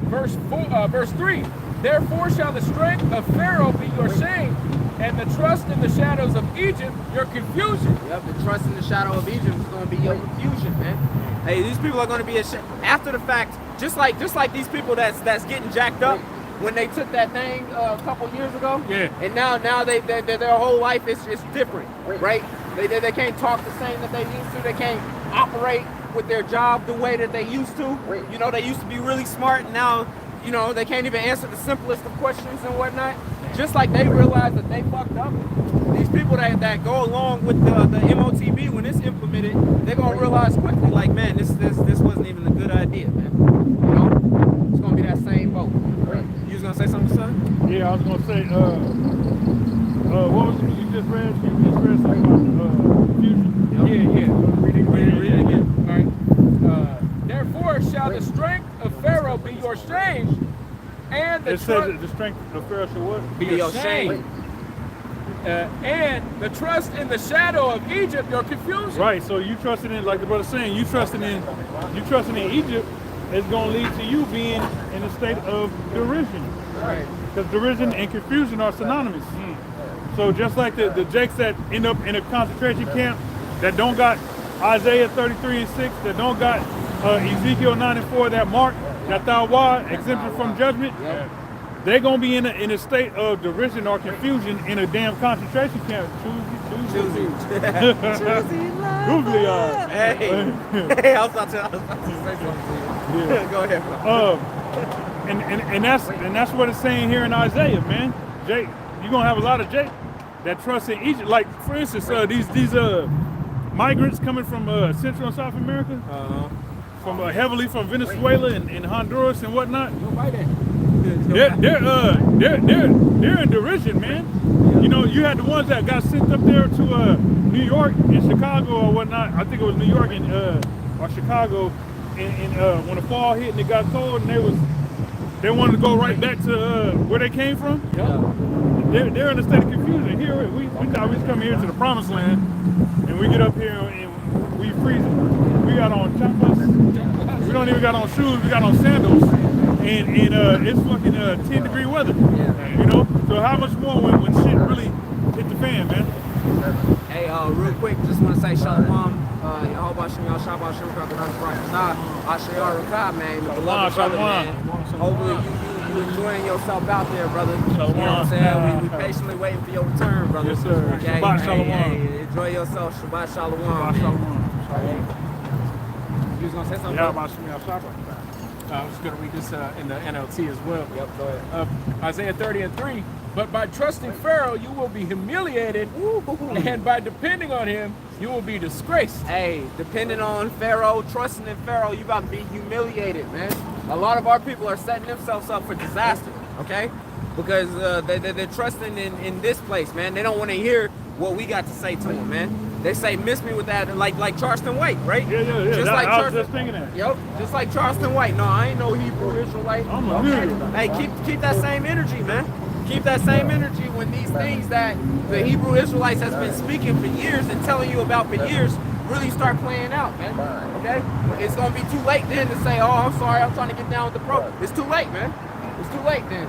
Verse 3. Therefore shall the strength of Pharaoh be your shame, and the trust in the shadows of Egypt your confusion. Yep, the trust in the shadow of Egypt is going to be your confusion, man. Hey, these people are going to be after the fact, just like these people that's getting jacked up when they took that thing a couple years ago. Yeah. And now their whole life is different, right? They can't talk the same that they used to. They can't operate with their job the way that they used to. You know, they used to be really smart, and now, you know, they can't even answer the simplest of questions and whatnot. Just like they realize that they fucked up. These people that go along with the MOTB when it's implemented, they're gonna realize quickly, like, man, this wasn't even a good idea, man. You know, it's gonna be that same boat. You was gonna say something, son? Yeah, I was gonna say, what was it you just read? You just read something about fusion. Yeah. Read it again. All right. Therefore shall the strength of Pharaoh be your shame, and It says that the strength of Pharaoh shall what? Be your shame. And the trust in the shadow of Egypt your confusion. Right. So you trusting in, like the brother saying, you trusting in Egypt is going to lead to you being in a state of derision. Right. Because derision and confusion are synonymous. So just like the jakes that end up in a concentration camp that don't got Isaiah 33:6, that don't got Ezekiel 9:4, that mark that thou art exempted from judgment, they're gonna be in a state of derision or confusion in a damn concentration camp. Choosy. Googly eyes. Hey, I was about to say something to you. Yeah. Go ahead, bro. And that's what it's saying here in Isaiah, man. Jake, you're gonna have a lot of Jake that trust in Egypt. Like for instance, these migrants coming from Central and South America, from heavily from Venezuela and Honduras and whatnot. They're in derision, man. You know, you had the ones that got sent up there to New York and Chicago or whatnot. I think it was New York and or Chicago, and when the fall hit and it got cold, and they wanted to go right back to where they came from. They're in a state of confusion. Here we thought we was coming here to the promised land, and we get up here and we freezing. We got on chapas. We don't even got on shoes. We got on sandals, and it's fucking 10-degree weather. You know. So how much more when shit really hit the fan, man? Hey, real quick, just want to say shalom. Yahweh Shem Yahshua Shem Krakodah Barakatah Ashayar Rakah, man. The beloved brother, man. Hopefully you enjoying yourself out there, brother. Shalom. You know what I'm saying? We patiently waiting for your return, brother. Yes, sir. Okay? Shabbat Hey, shalom. hey, enjoy yourself. Shabbat shalom. Shabbat man. shalom. You was gonna say something? Yeah, bro? about Shemiah Shabbat. I was going to read this in the NLT as well. Yep, go ahead. Isaiah 30:3. But by trusting Pharaoh, you will be humiliated, and by depending on him, you will be disgraced. Hey, depending on Pharaoh, trusting in Pharaoh, you about to be humiliated, man. A lot of our people are setting themselves up for disaster, okay? Because they're trusting in this place, man. They don't want to hear what we got to say to them, man. They say, miss me with that, like Charleston White, right? Yeah. Just like I was just thinking that. Yep, just like Charleston White. No, I ain't no Hebrew Israelite. I'm a Hebrew. Hey, keep that same energy, man. Keep that same energy when these things that the Hebrew Israelites has been speaking for years and telling you about for years really start playing out, man. Okay? It's gonna be too late then to say, oh, I'm sorry, I'm trying to get down with the pro. It's too late, man. It's too late then.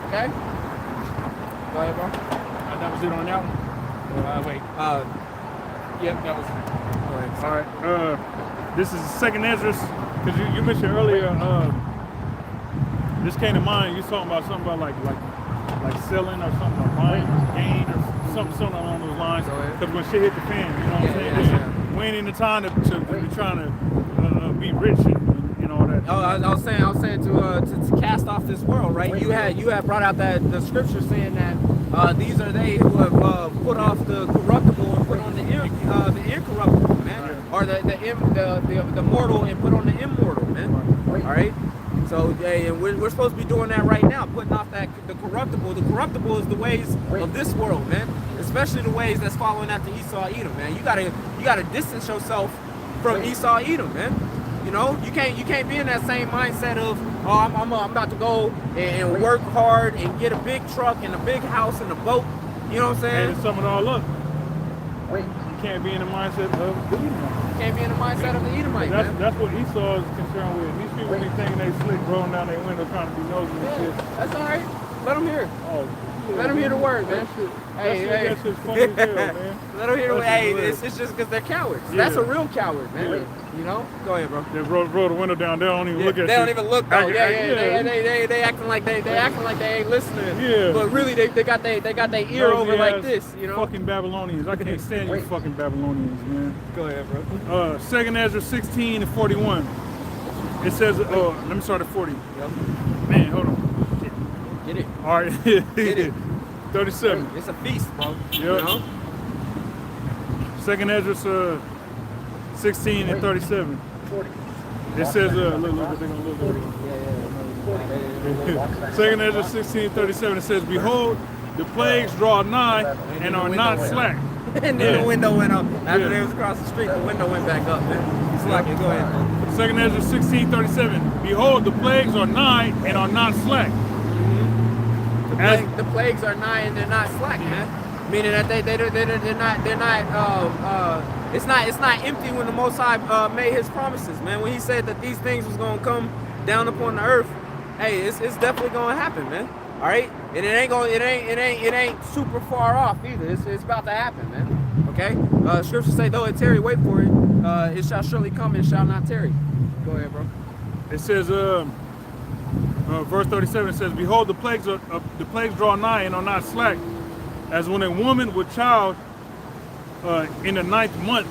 Okay? Go ahead, bro. That was it on that one. Wait. Yep, that was it. Go ahead. All right. This is the second Ezra, because you mentioned earlier. This came to mind. You talking about something about like selling or something, or buying gain or something along those lines. Because when shit hit the fan, you know what I'm saying? We ain't in the time to be trying to be rich and all that. Oh, I was saying to cast off this world, right? You had brought out that the scripture saying that these are they who have put off the corruptible and put on the incorruptible, man, or the mortal and put on the immortal, man. All right. So yeah, and we're supposed to be doing that right now, putting off the corruptible. The corruptible is the ways of this world, man. Especially the ways that's following after Esau, Edom, man. You gotta distance yourself from Esau, Edom, man. You know, you can't be in that same mindset of, oh, I'm about to go and work hard and get a big truck and a big house and a boat. You know what I'm saying? And to sum it all up, you can't be in the mindset of the Edomite. Can't be in the mindset of the Edomite, man. That's what Esau is concerned with. These people be thinking they slick, rolling down their window trying to be nosy and shit. That's all right. Let them hear it. Oh, Let them hear the word, man. That shit's funny as hell, man. Let them hear the word. That's Hey, hilarious. it's just because they're cowards. Yeah. That's a real coward, man. Yeah. You know? Go ahead, bro. They roll the window down. They don't even look at They you. don't even look though. Yeah. They acting like they acting like they ain't listening. Yeah. But really they got their ear over like this, you know. Fucking Babylonians. I can't stand you fucking Babylonians, man. Go ahead, bro. 2nd Ezra 16 and 41. It says, let me start at 40. Yep. Man, hold on. Get it. All right. Get it. 37. It's a feast, bro. Yep. You know? 2nd Ezra 16 and 37. It says, they're gonna look at it. 2nd Ezra 16 37. It says, behold, the plagues draw nigh and are not slack. And then the window went up. After they was across the street, the window went back up, man. It's like it. Go ahead. 2nd Ezra 16 37. Behold, the plagues are nigh and are not slack. The plagues are nigh and they're not slack, man. Meaning that they're not it's not empty when the Most High made His promises, man. When He said that these things was gonna come down upon the earth, hey, it's definitely gonna happen, man. All right, and it ain't super far off either. It's about to happen, man. Okay, Scripture say though it tarry, wait for it. It shall surely come and shall not tarry. Go ahead, bro. It says, verse 37, it says, behold, the plagues draw nigh and are not slack, as when a woman with child in the 9th month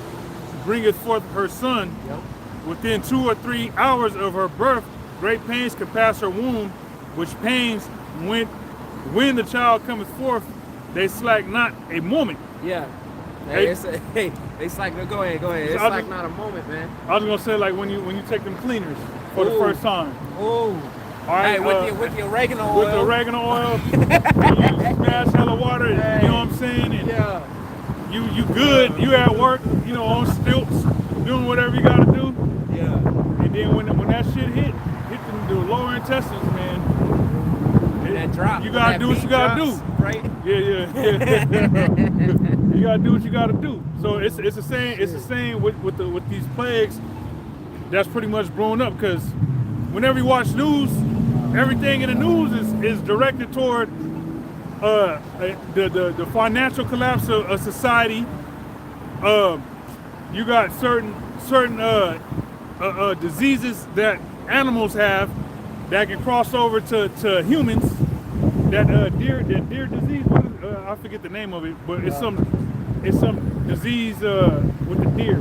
bringeth forth her son. Yep. Within 2 or 3 hours of her birth, great pains can pass her womb, which pains when the child cometh forth, they slack not a moment. Yeah. Hey. They slack. Go ahead. It's So like not a moment, man. I was gonna say, like when you take them cleaners for the first time. Ooh. All right, Hey, with the oregano oil. with the oregano oil, you smash hella water, Hey. you know what I'm saying? And Yeah. you good, you at work, you know, on stilts, doing whatever you gotta do. Yeah. And then when that shit hit the lower intestines, man, That drop. you gotta that do what beat you gotta drops, do. Right? Yeah. You gotta do what you gotta do. So it's the same. It's the same with these plagues. That's pretty much blown up because whenever you watch news, everything in the news is directed toward the financial collapse of society. You got certain diseases that animals have that can cross over to humans. That deer disease. What is, I forget the name of it, but it's some disease with the deer,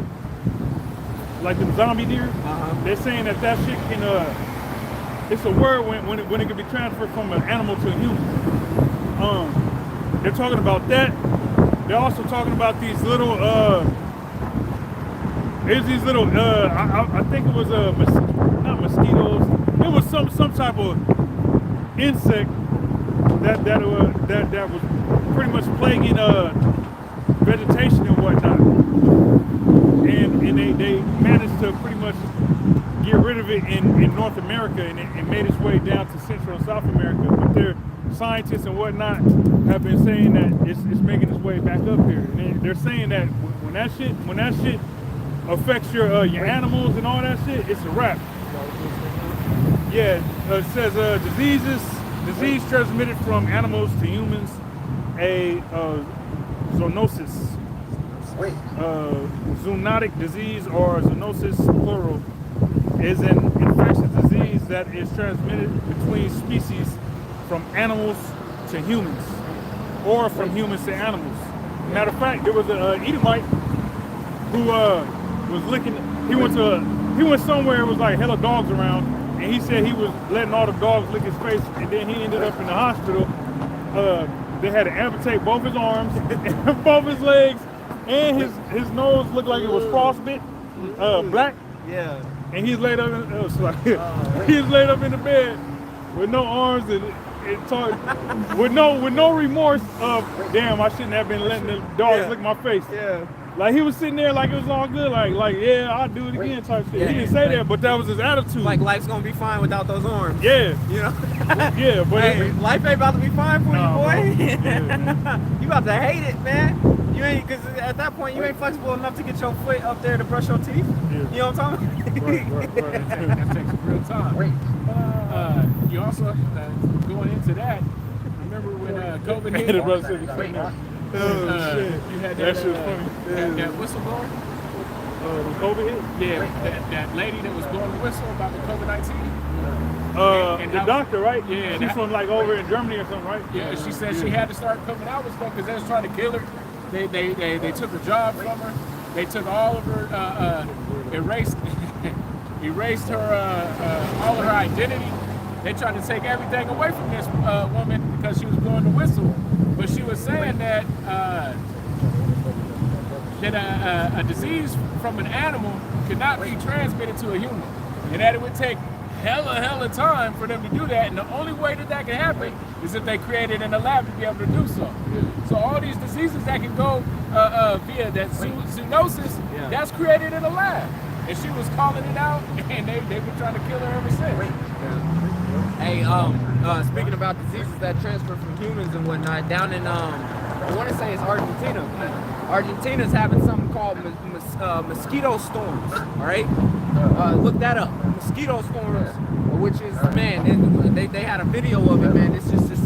like the zombie deer. They're saying that shit can it's a word when it can be transferred from an animal to a human. They're talking about that. They're also talking about these little I think it was not mosquitoes. It was some type of insect that was pretty much plaguing vegetation and whatnot. And they managed to pretty much get rid of it in North America, and it made its way down to Central and South America. But their scientists and whatnot have been saying that it's making its way back up here. And they're saying that when that shit affects your animals and all that shit, it's a wrap. Yeah, it says disease transmitted from animals to humans, a zoonosis. Zoonotic disease, or zoonosis plural, is an infectious disease that is transmitted between species from animals to humans, or from humans to animals. Matter of fact, there was an Edomite who was licking. He went somewhere. It was like hella dogs around, and he said he was letting all the dogs lick his face, and then he ended up in the hospital. They had to amputate both his arms and both his legs, and his nose looked like it was frostbit, black. Yeah. And he's laid up he's laid up in the bed with no arms and with no remorse of, damn, I shouldn't have been letting the dogs lick my face. Yeah. Like he was sitting there like it was all good, like yeah, I'll do it again type shit. He didn't say that, but that was his attitude. Like life's gonna be fine without those arms. Yeah. You know? Yeah, but hey, life ain't about to be fine for you, boy. Yeah. You about to hate it, man. You ain't, because at that point you ain't flexible enough to get your foot up there to brush your teeth. Yeah. You know what I'm talking about? Right. That takes real time. You also, going into that, remember when COVID hit? Oh shit! You had that shit was funny. That whistle blowing? When COVID hit? Yeah, that lady that was blowing the whistle about the COVID-19. The doctor, right? Yeah. She's from like over in Germany or something, right? Yeah, she said she had to start coming out with stuff because they was trying to kill her. They took her job from her. They took all of her, erased her, all of her identity. They tried to take everything away from this woman because she was blowing the whistle. But she was saying that a disease from an animal could not be transmitted to a human, and that it would take hella time for them to do that. And the only way that can happen is if they create it in a lab to be able to do so. So all these diseases that can go via that zoonosis, that's created in a lab. And she was calling it out, and they've been trying to kill her ever since. Hey, speaking about diseases that transfer from humans and whatnot, down in I want to say it's Argentina. Argentina's having something called mosquito storms. All right, look that up. Mosquito storms, which is, man, they had a video of it, man. It's just it's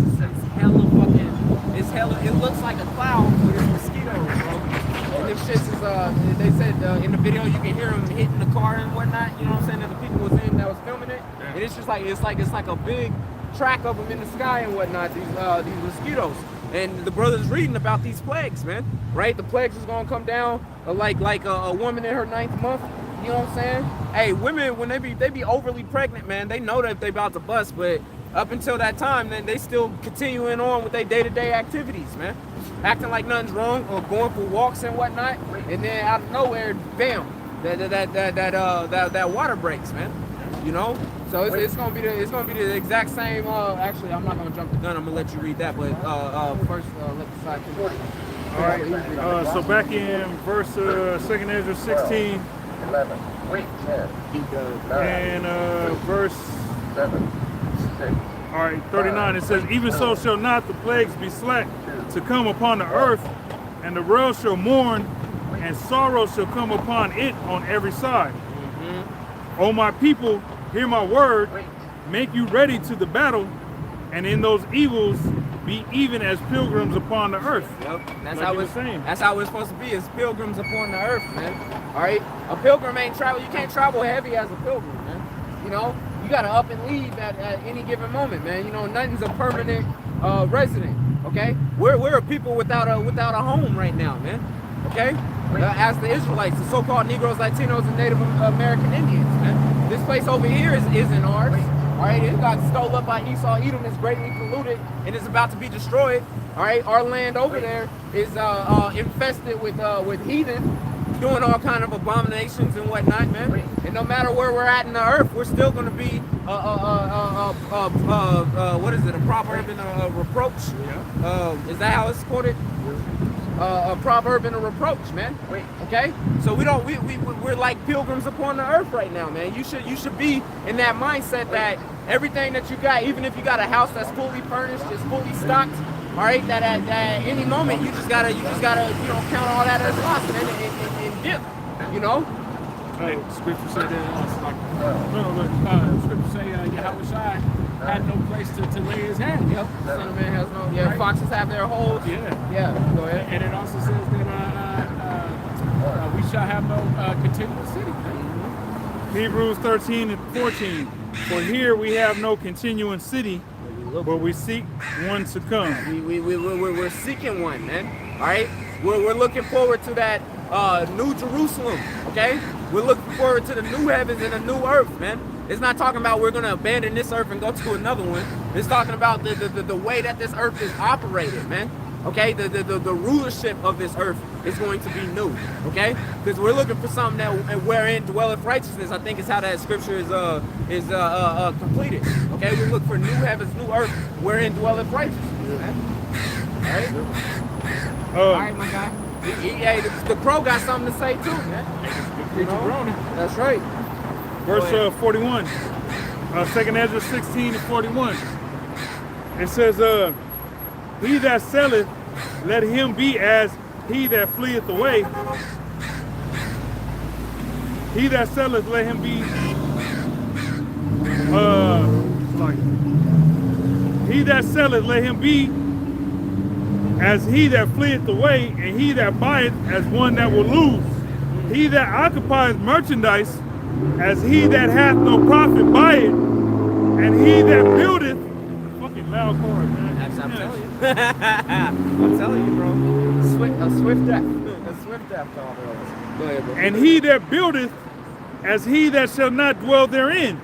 hella fucking. It's hella. It looks like a cloud, but it's mosquitoes, bro. And them shits is they said in the video you can hear them hitting the car and whatnot. You know what I'm saying? That the people was in that was filming it, and it's just like it's like a big track of them in the sky and whatnot. These mosquitoes. And the brother's reading about these plagues, man. Right? The plagues is gonna come down like a woman in her 9th month. You know what I'm saying? Hey, women, when they be overly pregnant, man, they know that they about to bust, but up until that time, then they still continuing on with their day-to-day activities, man. Acting like nothing's wrong, or going for walks and whatnot, and then out of nowhere, bam, that water breaks, man. You know? So it's gonna be the exact same. Actually, I'm not gonna jump the gun. I'm gonna let you read that, but first let the side finish. All right. So back in verse 2nd Ezra 16, 11. Wait, 10. and verse 7. 6. all right 39. It says, "Even so shall not the plagues be slack to come upon the earth, and the world shall mourn, and sorrow shall come upon it on every side. O my people, hear my word, make you ready to the battle, and in those evils be even as pilgrims upon the earth." Yep. That's like how you it's were saying. That's how it's supposed to be. It's pilgrims upon the earth, man. All right. A pilgrim ain't travel. You can't travel heavy as a pilgrim, man. You know. you gotta up and leave at any given moment, man. You know, nothing's a permanent resident. Okay, we're a people without a home right now, man. Okay, as the Israelites, the so-called Negroes, Latinos, and Native American Indians, man. This place over here isn't ours. All right, it got stolen up by Esau. Edom is greatly polluted and is about to be destroyed. All right, our land over there is infested with heathen, doing all kind of abominations and whatnot, man. And no matter where we're at in the earth, we're still going to be what is it? A proverb and a reproach? Yeah. Is that how it's quoted? A proverb and a reproach, man. Okay, so we're like pilgrims upon the earth right now, man. You should be in that mindset that everything that you got, even if you got a house that's fully furnished, is fully stocked, all right, that at any moment you just gotta count all that as lost, man, and dip, you know. Scripture say that scripture say Yahweh Shai had no place to lay his head. Yep. Son of Man has no. Yeah. Right. Foxes have their holes. Yeah. Yeah. Go ahead. And it also says that we shall have no continuous city. Hebrews 13 and 14. For here we have no continuing city, but we seek one to come. We're seeking one, man. All right. We're looking forward to that new Jerusalem. Okay. We're looking forward to the new heavens and the new earth, man. It's not talking about we're going to abandon this earth and go to another one. It's talking about the way that this earth is operated, man. Okay, the rulership of this earth is going to be new. Okay, because we're looking for something that wherein dwelleth righteousness. I think is how that scripture is completed. Okay, we look for new heavens, new earth, wherein dwelleth righteousness. Man. All right, my guy. Hey, the pro got something to say too, man. You know? That's right. Verse 41, 2nd Ezra 16 to 41. It says, he that selleth, let him be as he that fleeth away. He that selleth, let him be, he that selleth, let him be as he that fleeth away, and he that buyeth as one that will lose. He that occupies merchandise, as he that hath no profit by it, and he that buildeth, fucking loud chorus, man. I'm telling you. I'm telling you, bro. A swift death to all those. Go ahead, bro. And he that buildeth, as he that shall not dwell therein.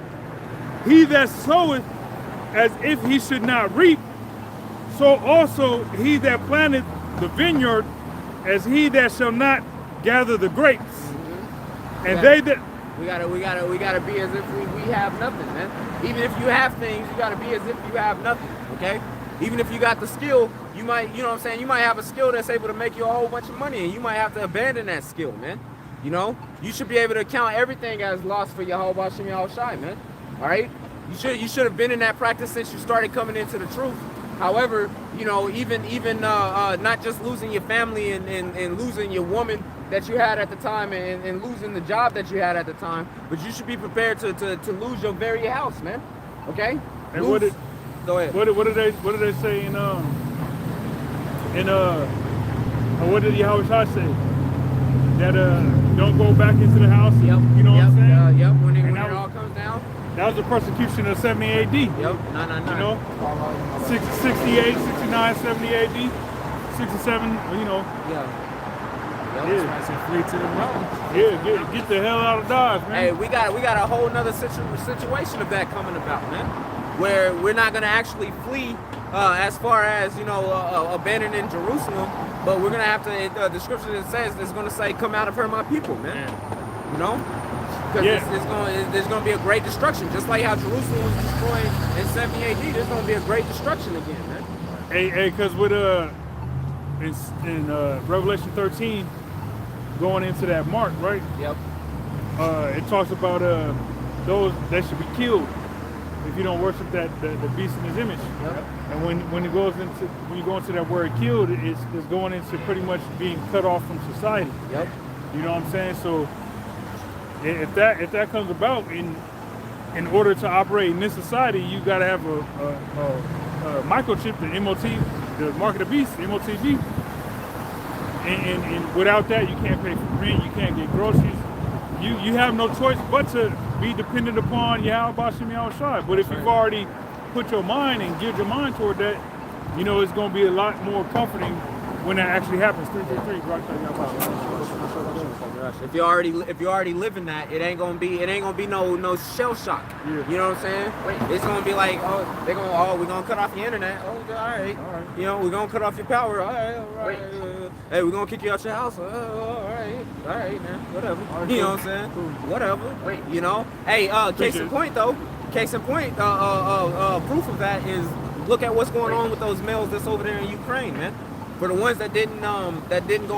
He that soweth, as if he should not reap. So also he that planteth the vineyard, as he that shall not gather the grapes. Mm-hmm. And they that we gotta be as if we have nothing, man. Even if you have things, you gotta be as if you have nothing. Okay? Even if you got the skill, you might, you know what I'm saying, you might have a skill that's able to make you a whole bunch of money, and you might have to abandon that skill, man. You know? You should be able to count everything as lost for Yahweh Shem Yahweh Shai, man. Alright? You should have been in that practice since you started coming into the truth. However, you know, even not just losing your family and losing your woman that you had at the time and losing the job that you had at the time, but you should be prepared to lose your very house, man. Okay? And go ahead. What did they say in what did Yahweh Shai say? That don't go back into the house. Yep. You know what I'm saying? Yep. When it all comes down. That was the persecution of 70 AD. Yep. No. You know? 68, 69, 70 AD, 67, you know. Yeah. Yeah. Flee to the mountains. Yeah, get the hell out of Dodge, man. Hey, we got a whole nother situation of that coming about, man. Where we're not gonna actually flee as far as, you know, abandoning Jerusalem, but we're gonna have to. The scripture that says it's gonna say, "Come out of her, my people," man. You know, because there's gonna be a great destruction, just like how Jerusalem was destroyed in 70 AD. There's gonna be a great destruction again, man. Hey, because with in Revelation 13, going into that mark, right? Yep. It talks about those that should be killed if you don't worship the beast in his image. Yep. And when you go into that word killed, it's going into pretty much being cut off from society. Yep. You know what I'm saying? So if that comes about, in order to operate in this society, you got to have a microchip, the MOT, the mark of the beast, MOTG. And without that, you can't pay for rent, you can't get groceries. You have no choice but to be dependent upon Yahweh Shem Shai. But if you've already put your mind and geared your mind toward that, you know it's going to be a lot more comforting when that actually happens. 333. If you already living that, it ain't gonna be no shell shock. Yeah. You know what I'm saying? It's gonna be like, we're gonna cut off your internet. Oh, all right. You know, we're gonna cut off your power. All right. Hey, we're gonna kick you out your house. All right, man. Whatever. You know what I'm saying? Whatever. You know. Hey, case in point, proof of that is look at what's going on with those males that's over there in Ukraine, man. For the ones that didn't go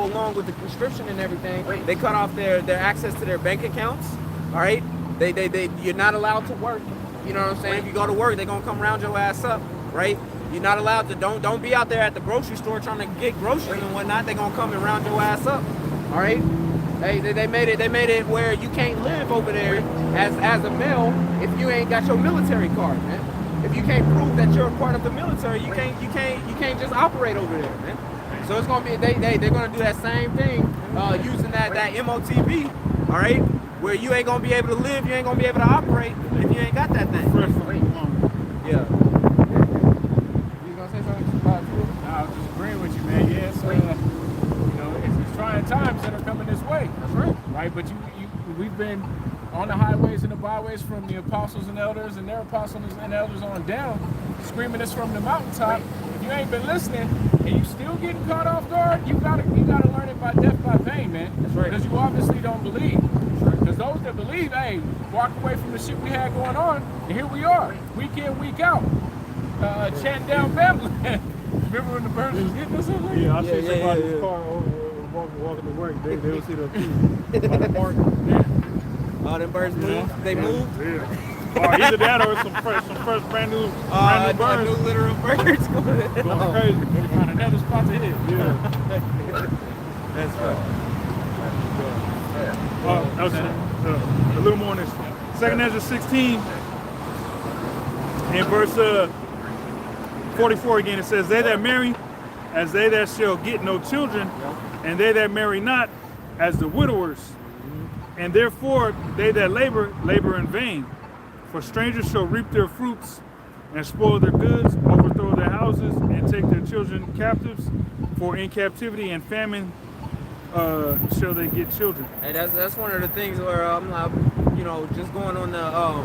along with the conscription and everything, they cut off their access to their bank accounts. All right, you're not allowed to work. You know what I'm saying? If you go to work, they're gonna come round your ass up, right? You're not allowed to don't be out there at the grocery store trying to get groceries and whatnot. They're gonna come and round your ass up. All right. They made it where you can't live over there as a male if you ain't got your military card, man. If you can't prove that you're a part of the military, you can't just operate over there, man. So it's gonna be they're gonna do that same thing using that MOTB, all right, where you ain't gonna be able to live, you ain't gonna be able to operate if you ain't got that thing. Yeah. You gonna say something about it? I was just agreeing with you, man. Yeah, so it's trying times that are coming this way. That's right. Right, but we've been on the highways and the byways from the apostles and elders and their apostles and elders on down, screaming this from the mountaintop. If you ain't been listening and you still getting caught off guard, you gotta learn it by death by pain, man. That's right. Because you obviously don't believe. Because those that believe, hey, walk away from the shit we had going on, and here we are, week in, week out, chanting down Babylon. Remember when the birds was getting us over? Yeah, I see somebody's car walking to work. They don't see the keys by the park. Oh, them birds moved? They moved? Yeah. Or either that or some fresh brand new birds. A new litter of birds going Going crazy. They found another spot to hit. Yeah. That's right. That was a little more on this. 2nd Ezra 16, in verse 44 again, it says, "They that marry, as they that shall get no children, and they that marry not, as the widowers. And therefore they that labor in vain. For strangers shall reap their fruits, and spoil their goods, overthrow their houses, and take their children captives. For in captivity and famine shall they get children." Hey, that's one of the things where I'm not, just going on the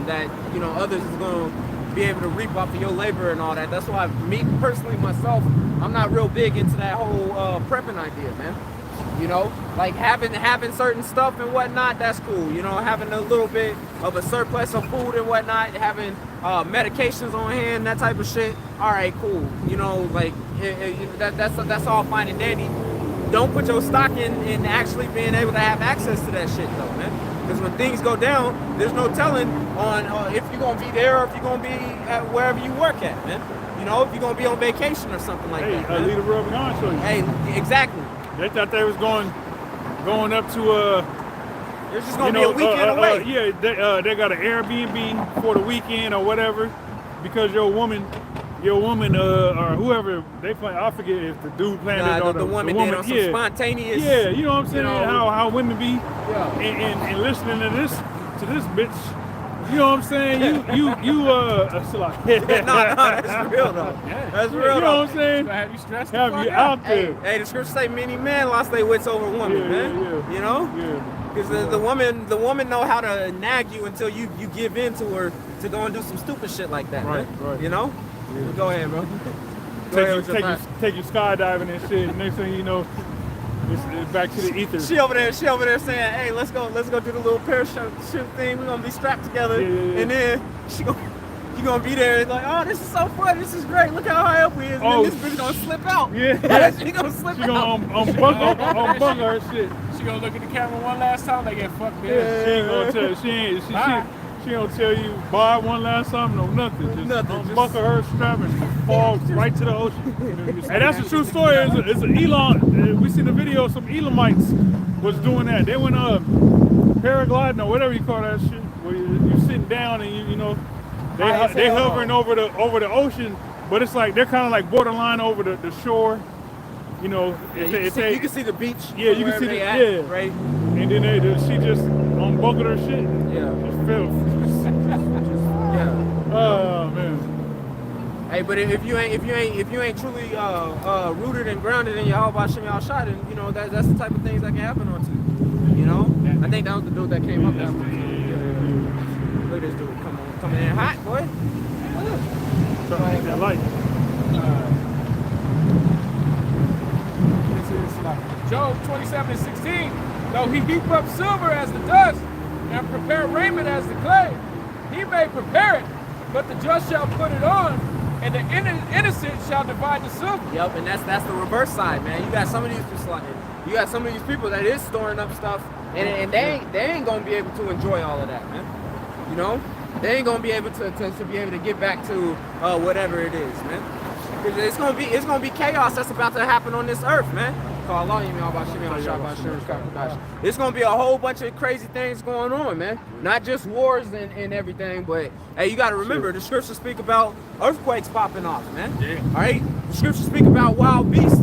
that others is going to be able to reap off of your labor and all that. That's why me personally myself, I'm not real big into that whole prepping idea, man. Like having certain stuff and whatnot, that's cool. Having a little bit of a surplus of food and whatnot, having medications on hand, that type of shit. All right, cool. That's all fine and dandy. Don't put your stock in actually being able to have access to that shit though, man. Because when things go down, there's no telling on if you're gonna be there or if you're gonna be at wherever you work at, man. If you're gonna be on vacation or something like that. Hey, leave the rub on show you. Hey, exactly. They thought they was going up to There's just gonna be a weekend away. They got an Airbnb for the weekend or whatever, because your woman or whoever they play. I forget if the dude planned it or the woman did on some spontaneous. Yeah, you know what I'm saying? How women be, and listening to this bitch. You know what I'm saying? You that's real though. That's real. You know what I'm saying? Have you stressed? Have you out there? Hey, the scripture say many men lost their wits over women, man. Yeah. Because the woman know how to nag you until you give in to her to go and do some stupid shit like that, man. Right. Yeah. Go ahead, bro. Take you skydiving and shit. Next thing you know, it's back to the ether. She over there saying, "Hey, let's go do the little parachute thing. We're gonna be strapped together." Yeah. And then you gonna be there like, "Oh, this is so fun. This is great. Look how high up we is." And then this bitch gonna slip out. Yeah. She gonna slip She out. gonna unbug her shit. She gonna look at the camera one last time, they get fucked in. She ain't gonna tell. She don't tell you bye one last time, no nothing. Just unbuckle her strap and fall right to the ocean. And that's a true story. It's an Elon. We seen the video. Some Elamites was doing that. They went paragliding or whatever you call that shit. Where you're sitting down and they hovering over the ocean, but it's like they're kind of like borderline over the shore. You can see the beach. Yeah, you can see right? And then she just on bulk of their shit. Yeah. Just filth. Yeah. Oh man. Hey, but if you ain't truly rooted and grounded in Yahweh Shem Yahshua, then you know that's the type of things that can happen onto you. You know? I think that was the dude that came up there. Look at this dude coming in hot, boy. Trying to make that light. This is like Job 27:16. Though he heap up silver as the dust and prepare raiment as the clay, he may prepare it, but the just shall put it on, and the innocent shall divide the silver. Yep, and that's the reverse side, man. You got some of these people that is storing up stuff, and they ain't gonna be able to enjoy all of that, man. You know, they ain't gonna be able to be able to get back to whatever it is, man. Because it's gonna be chaos that's about to happen on this earth, man. It's gonna be a whole bunch of crazy things going on, man. Not just wars and everything, but hey, you gotta remember the scriptures speak about earthquakes popping off, man. Yeah. All right, the scriptures speak about wild beasts,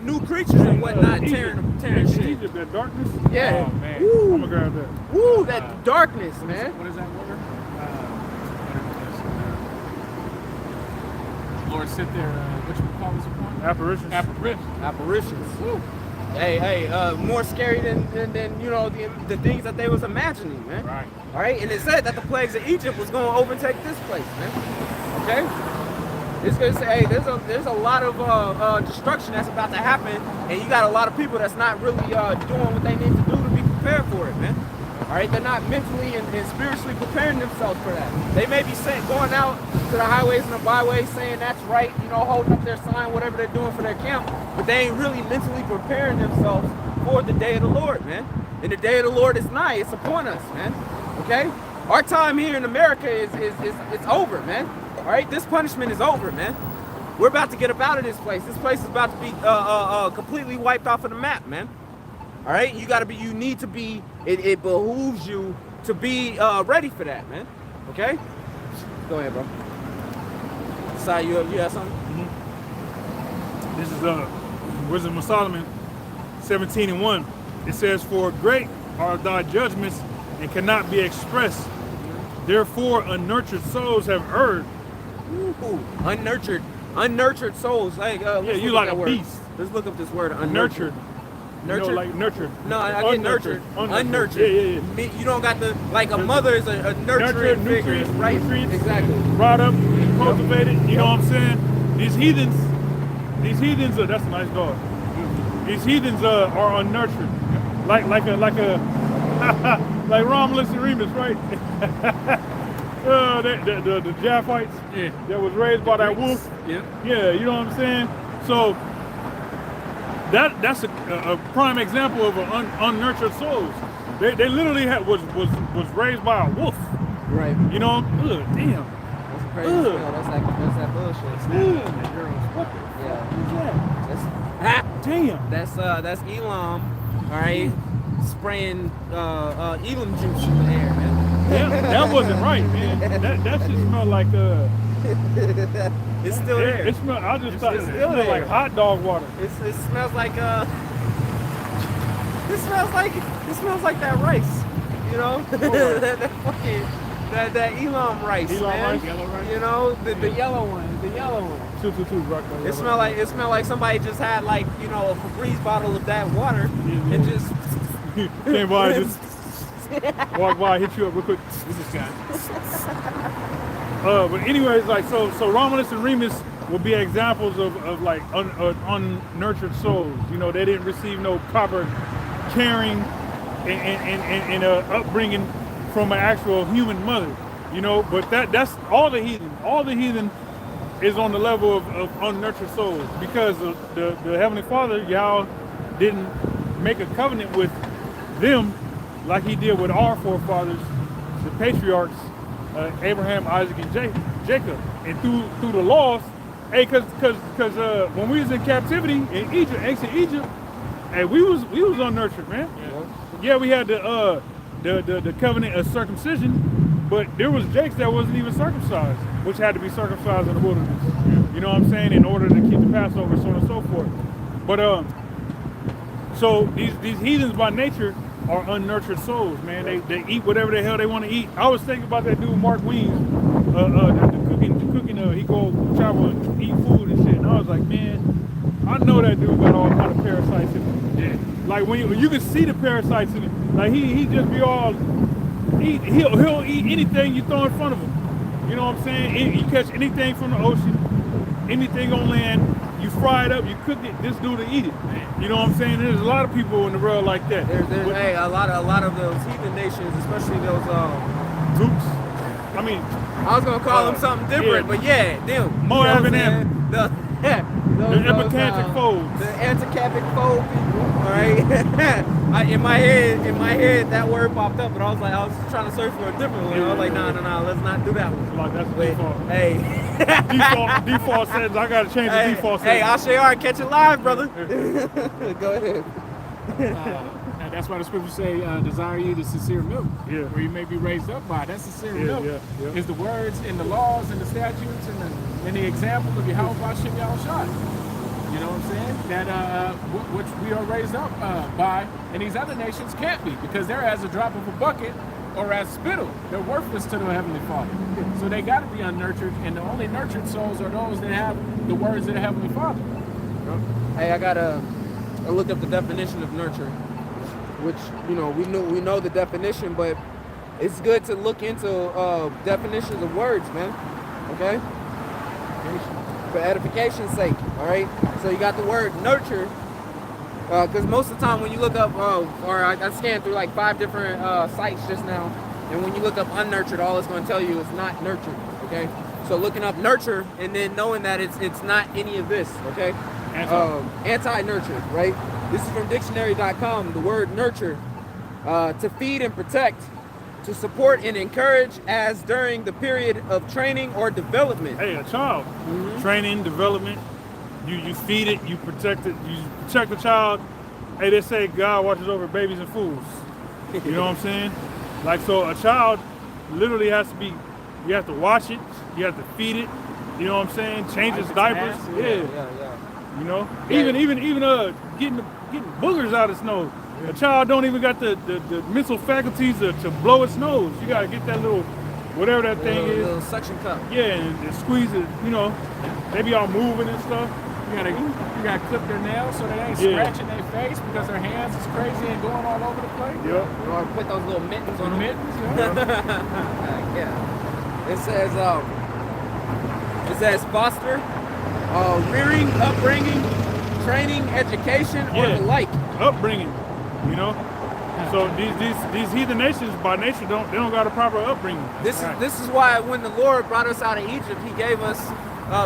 new creatures and whatnot tearing shit. Egypt, that darkness. Yeah. Oh man. Woo. I'm gonna grab that. Woo, that darkness, man. What is that word? Lord, sit there. What you call this one? Apparitions. Apparitions. Woo. Hey, more scary than you know the things that they was imagining, man. Right. All right, and it said that the plagues of Egypt was going to overtake this place, man. Okay. It's gonna say, hey, there's a lot of destruction that's about to happen, and you got a lot of people that's not really doing what they need to do to be prepared for it, man. All right, they're not mentally and spiritually preparing themselves for that. They may be going out to the highways and the byways saying that's right, you know, holding up their sign, whatever they're doing for their camp, but they ain't really mentally preparing themselves for the day of the Lord, man. And the day of the Lord is nigh; it's upon us, man. Okay, our time here in America is over, man. All right, this punishment is over, man. We're about to get up out of this place. This place is about to be completely wiped off of the map, man. All right, you need to be. It behooves you to be ready for that, man. Okay, go ahead, bro. Sai, you have something? Mm-hmm. This is Wisdom of Solomon 17:1. It says, "For great are thy judgments and cannot be expressed. Therefore, unnurtured souls have erred." Ooh, unnurtured souls. Like, you like a beast. Let's look up this word. Nurtured. Nurtured. You know, like nurtured. No, I get nurtured. Unnurtured. Yeah. You don't got the like a mother is a nurturing figure, nutrients, right? nutrients, Exactly. brought up, cultivated. You know what I'm saying? These heathens are. That's a nice dog. These heathens are unnurtured, like like Romulus and Remus, right? The Japhites that was raised by that wolf. Yeah. Yeah, you know what I'm saying? So that's a prime example of an unnurtured souls. They literally was raised by a wolf. Right. You know? Ugh, damn. That's a crazy smell. That's that bullshit. Yeah. Damn. That's Elam. All right. Spraying Elam juice in the air, man. That wasn't right, man. That shit smelled like It's still there. It smelled. I just thought it still smelled there. like hot dog water. It smells like it smells like that rice, you know? that fucking that Elam rice, Elam man. rice? Yellow rice? You know, the yellow one. 222 rock. It smelled like somebody just had like, you know, a Febreze bottle of that water and just came by, just walk by, hit you up real quick. This is guy. But anyways, like so Romulus and Remus would be examples of like unnurtured souls. You know, they didn't receive no proper caring and upbringing from an actual human mother. You know, but that's all the heathen. All the heathen is on the level of unnurtured souls because the Heavenly Father, Yahweh, didn't make a covenant with them like he did with our forefathers, the patriarchs, Abraham, Isaac, and Jacob. And through the laws, hey, cause when we was in captivity in Egypt, ancient Egypt, hey, we was unnurtured, man. Yeah, we had the covenant of circumcision, but there was Jakes that wasn't even circumcised, which had to be circumcised in the wilderness. You know what I'm saying? In order to keep the Passover, so on and so forth. But so these heathens by nature, are unnurtured souls, man. They eat whatever the hell they want to eat. I was thinking about that dude Mark Weems, the cooking. He go travel and eat food and shit. And I was like, man, I know that dude got all kind of parasites in him. Yeah. Like when you can see the parasites in him. Like he just be all he'll eat anything you throw in front of him. You know what I'm saying? You catch anything from the ocean, anything on land. You fry it up, you cook it. This dude to eat it. You know what I'm saying? There's a lot of people in the world like that. There's a lot of those heathen nations, especially those Dukes. I mean, I was gonna call them something different, but yeah, them. Moab and Ammon. The epicantic foes. The anticapic foe people. All right. In my head, that word popped up, but I was trying to search for a different one. I was like, no, let's not do that one. Like that's the default. Hey. default settings. I gotta change the default settings. Hey, Ashayar, catch it live, brother. Go ahead. And that's why the scriptures say, desire ye the sincere milk, where you may be raised up by. That sincere milk is the words and the laws and the statutes and the example of Yahweh Shem Yahushua. You know what I'm saying? That which we are raised up by, and these other nations can't be, because they're as a drop of a bucket or as spittle. They're worthless to the Heavenly Father. So they got to be unnurtured, and the only nurtured souls are those that have the words of the Heavenly Father. Hey, I looked up the definition of nurture, which, you know, we know the definition, but it's good to look into definitions of words, man. Okay? For edification's sake, all right? So you got the word nurture, because most of the time when you look up, or I scanned through like 5 different sites just now, and when you look up unnurtured, all it's going to tell you is not nurtured, okay? So looking up nurture and then knowing that it's not any of this, okay? Anti-nurture, right? This is from dictionary.com. The word nurture, to feed and protect, to support and encourage as during the period of training or development. Hey, a child, training, development, you feed it, you protect it, you protect the child. Hey, they say God watches over babies and fools. You know what I'm saying? Like, so a child literally has to be, you have to wash it, you have to feed it, you know what I'm saying? Change its diapers. Yeah. You know? Even getting boogers out of its nose. A child don't even got the mental faculties to blow its nose. You gotta get that little, whatever that thing is. Little suction cup. Yeah, and squeeze it, you know. They be all moving and stuff. You gotta clip their nails so they ain't scratching their face, because their hands is crazy and going all over the place. Yeah. Or put those little mittens on them. Mittens, Yeah. It says foster, rearing, upbringing, training, education, or the like. Upbringing, you know. So these heathen nations by nature they don't got a proper upbringing. This is why when the Lord brought us out of Egypt, He gave us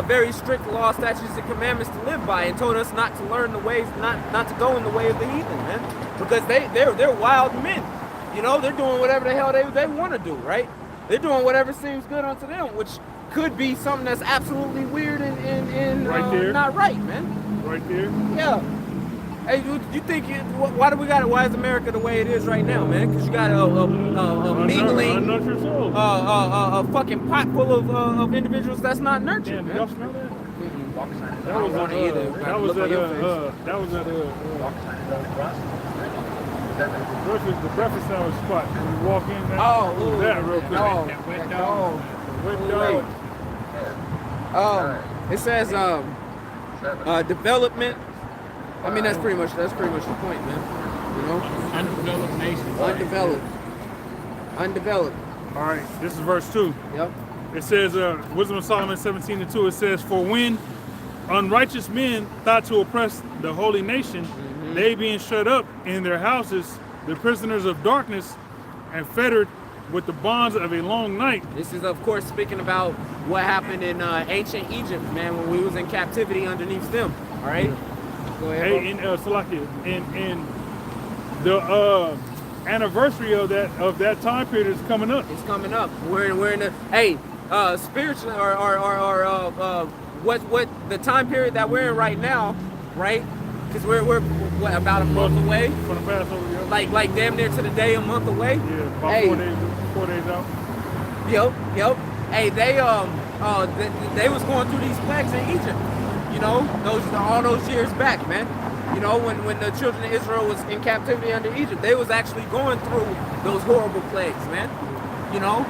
very strict law, statutes, and commandments to live by, and told us not to learn the ways, not to go in the way of the heathen, man. Because they're wild men. You know, they're doing whatever the hell they want to do, right? They're doing whatever seems good unto them, which could be something that's absolutely weird and right there. Not right, man. Right there. Yeah. Hey, you think why is America the way it is right now, man? Because you got a mingling, a fucking pot full of individuals that's not nurtured. Yeah, y'all smell that? That was at the breakfast sandwich spot. When you walk in there. Oh, that real quick. It says development. I mean, that's pretty much the point, man. You know, undeveloped nation. Undeveloped. All right, this is verse 2. Yep. It says, Wisdom of Solomon 17:2. It says, "For when unrighteous men thought to oppress the holy nation, they being shut up in their houses, the prisoners of darkness, and fettered with the bonds of a long night." This is, of course, speaking about what happened in ancient Egypt, man, when we was in captivity underneath them. All right. Yeah. Go ahead. Hey, in Salakia, in the anniversary of that time period is coming up. It's coming up. We're in the spiritual or what the time period that we're in right now, right? Because we're what, about a month away from the Passover. Yeah. Like damn near to the day, a month away. Yeah, about 4 days out. Yep. Hey, they was going through these plagues in Egypt. You know, all those years back, man. You know, when the children of Israel was in captivity under Egypt, they was actually going through those horrible plagues, man. You know.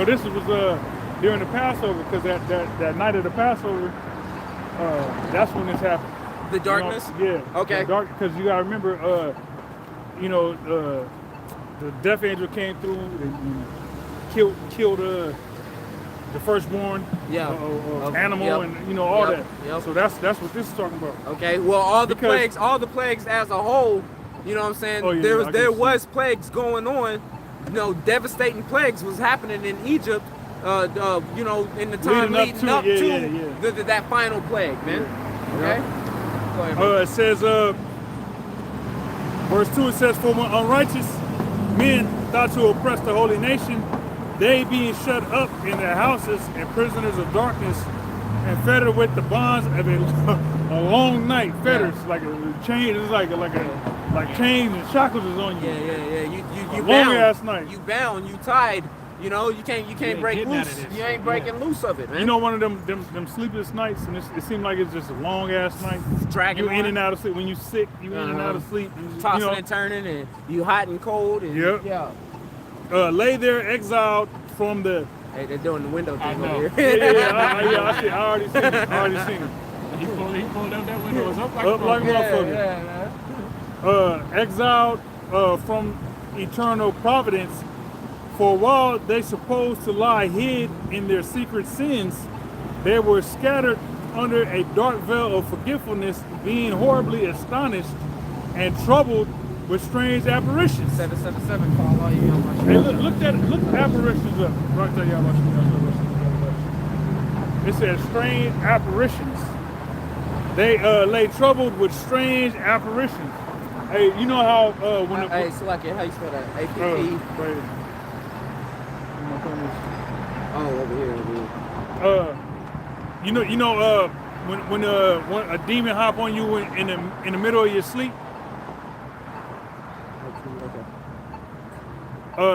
This was during the Passover, because that night of the Passover, that's when this happened. The darkness. You know, yeah. Okay. Because you gotta remember, the death angel came through and killed the firstborn animal, and all that. Yep. So that's what this is talking about. Okay. Well, all the plagues as a whole, you know what I'm saying? Oh, yeah, there was plagues going on. You know, devastating plagues was happening in Egypt. In the time leading up to that final plague, man. Yeah. Okay. Go ahead, It says, verse 2, it says, "For when unrighteous men thought to oppress the holy nation, they being shut up in their houses and prisoners of darkness, and fettered with the bonds of a long night." Fetters, like a chain, it's like chains and shackles is on you. Yeah. You long bound. ass night. You bound. You tied. You know, you can't break loose. You ain't breaking loose of it, man. You know, one of them sleepless nights, and it seemed like it's just a long ass night. Dragging you in on. and out of sleep. When you sick, you in and out of sleep. Tossing and turning, and you hot and cold. And, Yeah. Lay there exiled from the. Hey, they're doing the window I thing know. over here. I already seen it. He pulled up that window. It was up like Up like a motherfucker. man. Exiled from eternal providence. For while they supposed to lie hid in their secret sins, they were scattered under a dark veil of forgetfulness, being horribly astonished and troubled with strange apparitions. 777 call all you young Hey, look apparitions up. Right there, y'all. It says strange apparitions. They lay troubled with strange apparitions. Hey, you know how when the Hey, Select, how you spell that? APP. Oh, over here. When a demon hop on you in the middle of your sleep.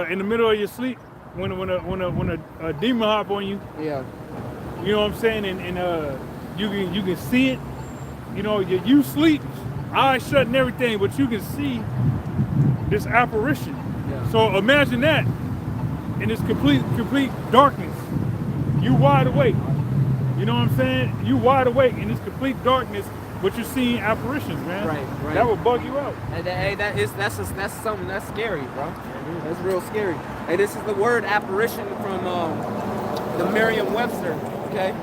In the middle of your sleep, when a demon hop on you. Yeah. You know what I'm saying, and you can see it. You know, you sleep, eyes shut and everything, but you can see this apparition. Yeah. So imagine that in this complete darkness. You wide awake. You know what I'm saying? You wide awake in this complete darkness, but you're seeing apparitions, man. Right. That will bug you out. Hey, that's something that's scary, bro. That's real scary. Hey, this is the word apparition from the Merriam-Webster. Okay,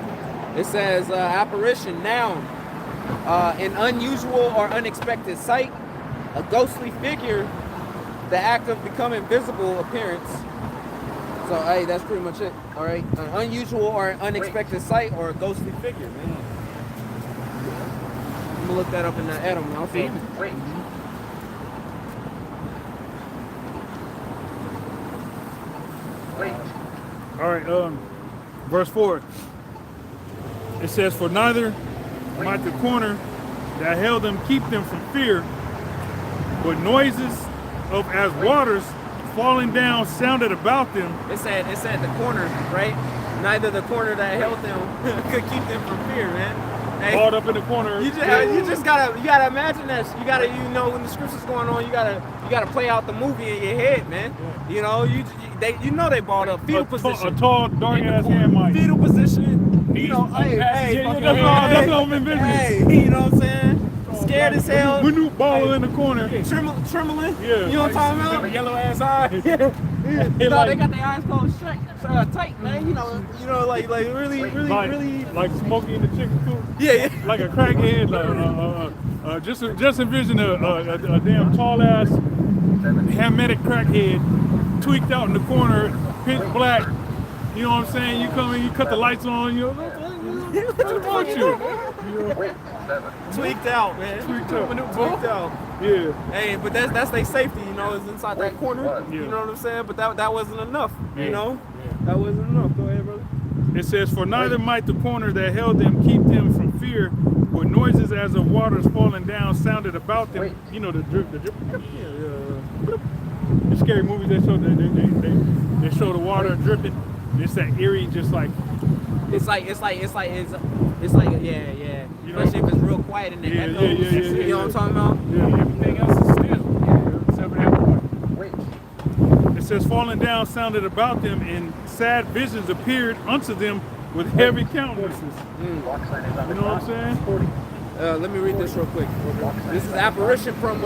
it says apparition, noun, an unusual or unexpected sight, a ghostly figure, the act of becoming visible appearance. So, hey, that's pretty much it. All right, an unusual or unexpected sight or a ghostly figure, man. I'm gonna look that up in the Adam. I'll see. Wait. All right, verse 4. It says, "For neither might the corner that held them keep them from fear, but noises of as waters falling down sounded about them." It said the corner, right? Neither the corner that held them could keep them from fear, man. Hey, All up in the corner. you just gotta imagine that. You gotta, when the scripture's going on, you gotta play out the movie in your head, man. You know, they balled up fetal position. A tall, dark ass hand mic. Fetal position. You know, hey, that's what I'm envisioning. Hey, you know what I'm saying? Scared as hell. When you ball in the corner. Trembling. Yeah. You know what I'm talking about? Yellow ass eyes. They got their eyes closed tight, man. You know, like really. Like Smokey and the Chicken Coop. Yeah. Like a crackhead. Just envision a damn tall ass Hamitic crackhead tweaked out in the corner, pitch black. You know what I'm saying? You come in, you cut the lights on, what want you? Tweaked out, man. Tweaked out. Tweaked out. Yeah. Hey, but that's their safety, is inside that corner. Yeah. You know what I'm saying? But that wasn't enough, Yeah. That wasn't enough. Go ahead, brother. It says, "For neither might the corner that held them keep them from fear, but noises as of waters falling down sounded about them." You know, the drip. The scary movies they show the water dripping. It's that eerie, just like It's It's like, yeah. You know? Especially if it's real quiet in the Yeah, echoes. yeah. You know what I'm talking about? Yeah. Everything else is still. Except for that part. Wait. It says, falling down sounded about them, and sad visions appeared unto them with heavy countenances. Walk sign is on You the know what I'm saying? 40. Let me read this real quick. This is apparition from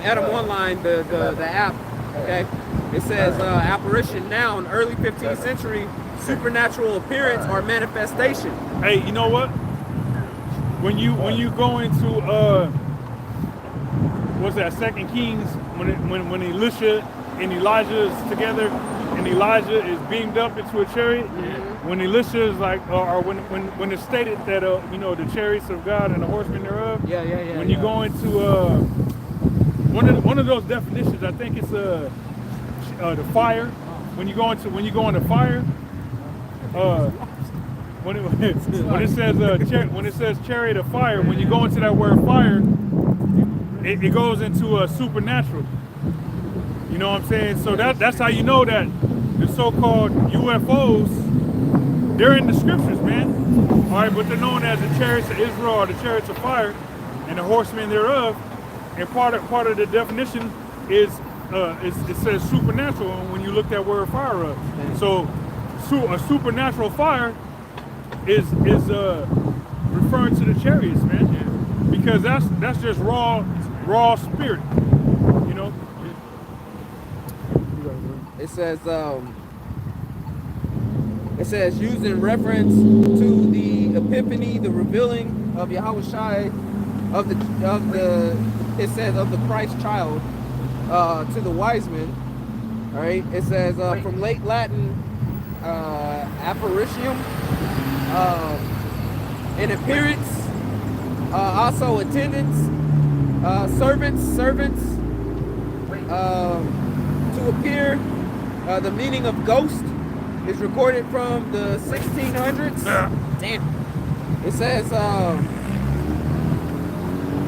Adam Online, the app. Okay, it says apparition noun, early 15th century, supernatural appearance or manifestation. Hey, you know what? When you go into what's that? 2 Kings, when Elisha and Elijah is together, and Elijah is beamed up into a chariot. When Elisha is like, or when it's stated that you know, the chariots of God and the horsemen thereof. Yeah. When you go into one of those definitions, I think it's the fire. When you go into fire, when it says chariot of fire, when you go into that word fire, it goes into a supernatural. You know what I'm saying? So that's how you know that the so-called UFOs, they're in the scriptures, man. All right, but they're known as the chariots of Israel or the chariots of fire and the horsemen thereof. And part of the definition is it says supernatural when you look that word fire up. So a supernatural fire is referring to the chariots, man. Because that's just raw spirit, you know. It says used in reference to the epiphany, the revealing of Yahushua, of the Christ child to the wise men. All right. It says from late Latin apparitium, an appearance, also attendance, servants. To appear. The meaning of ghost is recorded from the 1600s. Damn. It says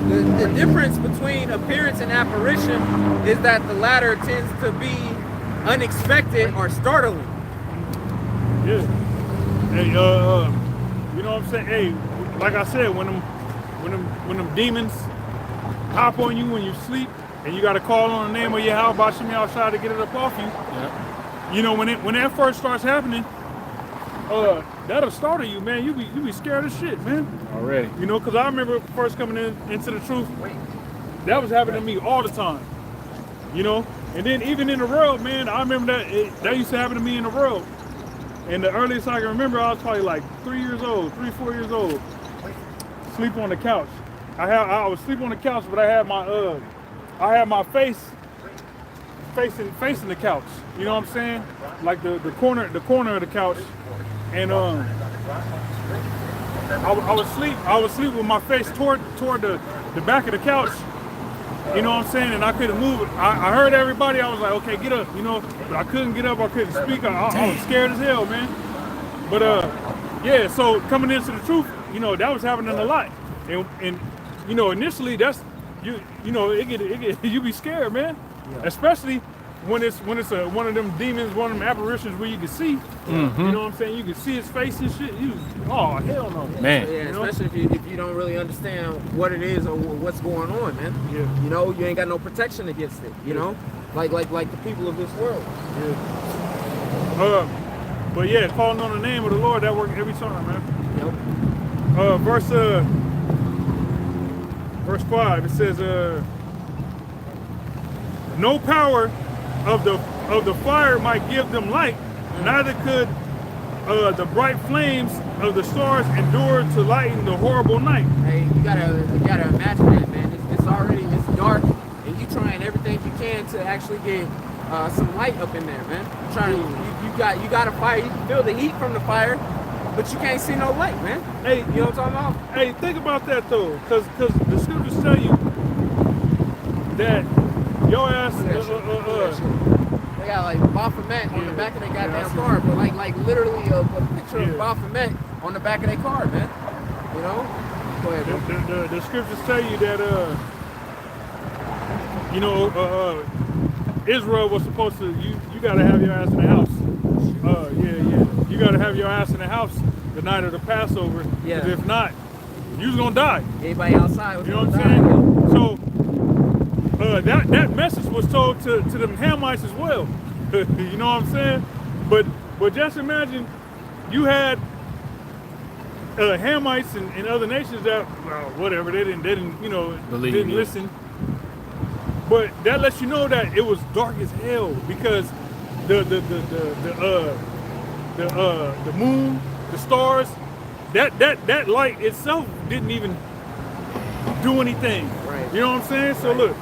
the difference between appearance and apparition is that the latter tends to be unexpected or startling. Yeah. Hey, you know what I'm saying? Hey, like I said, when them demons hop on you when you sleep, and you got to call on the name of Yahweh Bashim Yahushua to get it up off you. Yeah. You know, when that first starts happening, that'll startle you, man. You be scared as shit, man. Already. You know, because I remember first coming into the truth, that was happening to me all the time. You know, and then even in the world, man, I remember that used to happen to me in the world. And the earliest I can remember, I was probably like 4 years old. Sleep on the couch. I was sleep on the couch, but I had my face facing the couch. You know what I'm saying? Like the corner of the couch. And I was sleep with my face toward the back of the couch. You know what I'm saying? And I couldn't move it. I heard everybody. I was like, okay, get up, you know. But I couldn't get up. I couldn't speak. I was scared as hell, man. But yeah. So coming into the truth, you know, that was happening a lot. And you know, initially that's you know, it get you be scared, man. Yeah. Especially when it's one of them demons, one of them apparitions where you can see. Mm-hmm. You know what I'm saying? You can see his face and shit. Oh hell no, man. Yeah, you know? especially if you don't really understand what it is or what's going on, man. Yeah. You know, you ain't got no protection against it. You know, like the people of this world. Yeah. But yeah, calling on the name of the Lord, that worked every time, man. Yep. Verse 5, it says, no power of the fire might give them light, neither could the bright flames of the stars endure to lighten the horrible night. Hey, you gotta imagine that, man. It's dark, and you trying everything you can to actually get some light up in there, man. You got a fire. You can feel the heat from the fire, but you can't see no light, man. Hey, you know what I'm talking about? Hey, think about that though, because the scriptures tell you that your ass. They got like Baphomet on the back of their goddamn car, but like literally a picture of Baphomet on the back of their car, man. You know? Go ahead, bro. The scriptures tell you that you know, Israel was supposed to, you got to have your ass in the house. You got to have your ass in the house the night of the Passover. 'Cause Yeah. if not, you was gonna die. Anybody outside? You know what I'm saying? So that message was told to them Hamites as well. You know what I'm saying? But just imagine you had Hamites and other nations that whatever they didn't didn't listen. But that lets you know that it was dark as hell because the moon, the stars, that light itself didn't even do anything. Right. You know what I'm saying? So look,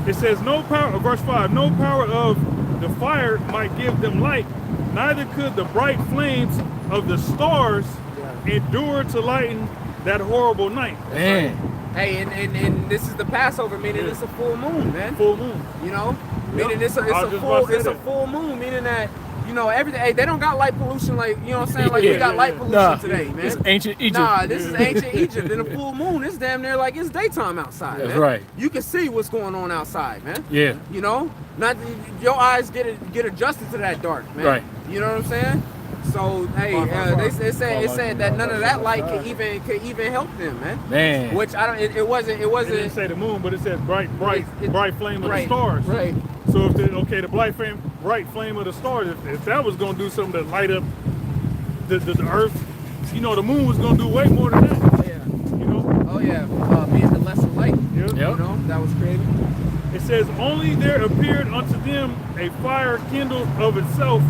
it says no power, verse 5, no power of the fire might give them light, neither could the bright flames of the stars endure to lighten that horrible night. Man. Hey, and this is the Passover, meaning it's a full moon, man. Full moon. You know, Yep. meaning it's I was a just about to say full that. full moon, meaning that everything. Hey, they don't got light pollution like you know what I'm saying. Like we Yeah, got light pollution Nah, today, man. it's ancient Egypt. Nah, this is ancient Egypt. And a full moon, it's damn near like it's daytime outside. That's man. right. You can see what's going on outside, man. Yeah. You know, not your eyes get adjusted to that dark, man. Right. You know what I'm saying? So hey, it said that none of that light could even help them, man. Man. Which I don't. It It wasn't. didn't say the moon, but it said bright flame of right, the stars. Right. So if the bright flame of the stars, if that was gonna do something to light up the earth, you know, the moon was gonna do way more than that. Oh yeah. You know? Oh yeah. Being the lesser light. Yep. Yep. You know that was created. It says, only there appeared unto them a fire kindled of itself,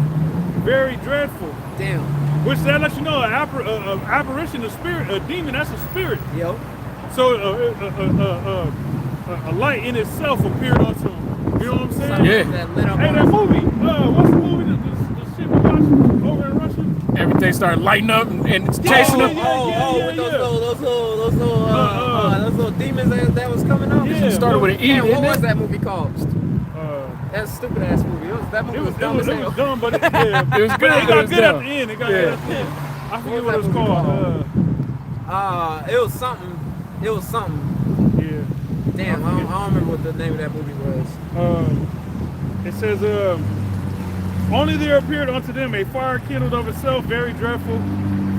very dreadful. Damn. Which that lets you know an apparition, a spirit, a demon, that's a spirit. Yo. So a light in itself appeared unto them. You know what I'm saying? Yeah. That lit up. Hey, that movie, what's the movie, the shit we watched over in Russia? Everything started lighting up and chasing them. With those little demons that was coming out. Yeah. Started with an E, Damn, what didn't was it? that movie called? That stupid ass movie. That movie was dumb as hell. dumb, but it was good. It It got was good at dumb. the end. It got good at the end. I forget what that it was movie called. It was something. It was something. Yeah. Damn, I don't remember what the name of that movie was. It says, only there appeared unto them a fire kindled of itself, very dreadful.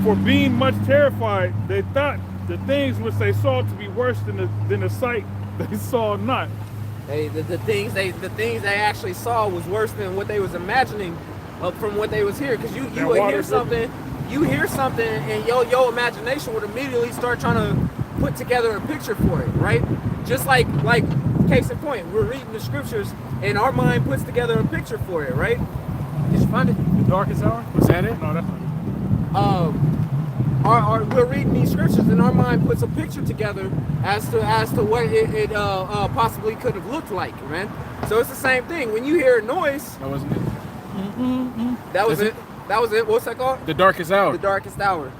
For being much terrified, they thought the things which they saw to be worse than the sight they saw not. Hey, the things they actually saw was worse than what they was imagining from what they was hearing. Because you That would water hear something, and your imagination would immediately start trying to put together a picture for it, right? Just like case in point, we're reading the scriptures, and our mind puts together a picture for it, right? Did you find it? The darkest hour? Was that it? No, that's not it. We're reading these scriptures, and our mind puts a picture together as to what it possibly could have looked like, man. So it's the same thing. When you hear a noise, That wasn't it. that was Is it. That was it. What's that called? The darkest hour. The darkest hour.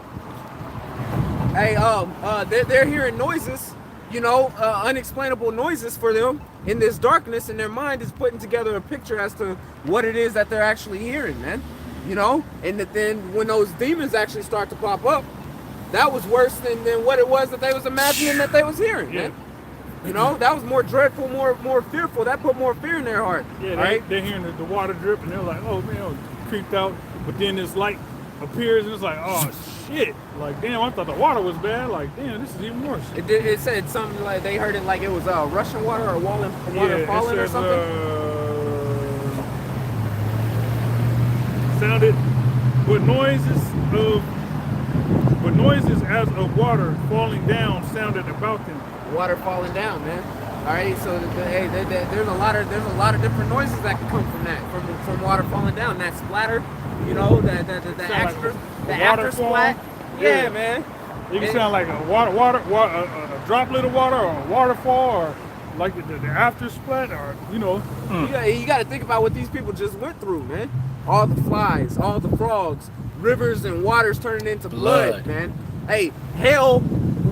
Hey, they're hearing noises, unexplainable noises for them in this darkness, and their mind is putting together a picture as to what it is that they're actually hearing, man. And then when those demons actually start to pop up, that was worse than what it was that they was imagining that they was hearing, man. That was more dreadful, more fearful. That put more fear in their heart. Yeah, right? they're hearing the water drip, and they're like, oh man, I was creeped out. But then this light appears, and it's like, oh shit. Like, damn, I thought the water was bad. Like, damn, this is even worse. It said something like they heard it like it was rushing water or water falling or something. Sounded but noises as of water falling down sounded about them. Water falling down, man. All right, so there's a lot of different noises that can come from that, from water falling down. That splatter, the after splat. Yeah, man. It can sound like a droplet of water, or a waterfall, or like the after splat, or You got to think about what these people just went through, man. All the flies, all the frogs, rivers and waters turning into blood, man. Hey, hell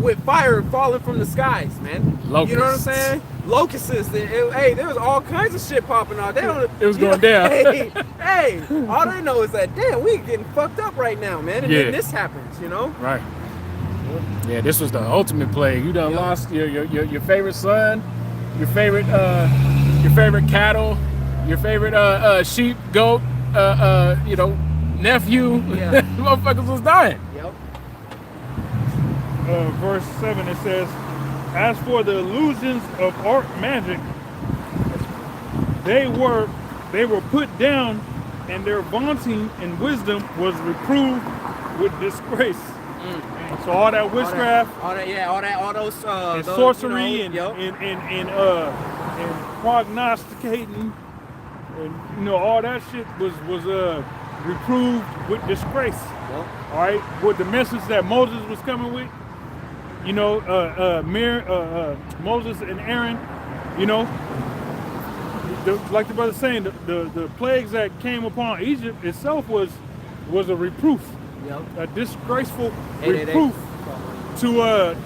with fire falling from the skies, man. Locusts. You know what I'm saying? Locusts. Hey, there was all kinds of shit popping out. It was going down. Hey, all they know is that, damn, we getting fucked up right now, man. And then this happens, Right. Yeah, this was the ultimate plague. You done lost your favorite son, your favorite cattle, your favorite sheep, goat, nephew. Yeah. Motherfuckers was dying. Yep. verse 7, it says, as for the illusions of art magic, they were put down, and their vaunting in wisdom was reproved with disgrace. So all that witchcraft, all those and those, sorcery, you know, and prognosticating, and all that shit was reproved with disgrace. Yep. All right, with the message that Moses was coming with, Moses and Aaron, like the brother saying, the plagues that came upon Egypt itself was a reproof, a disgraceful reproof to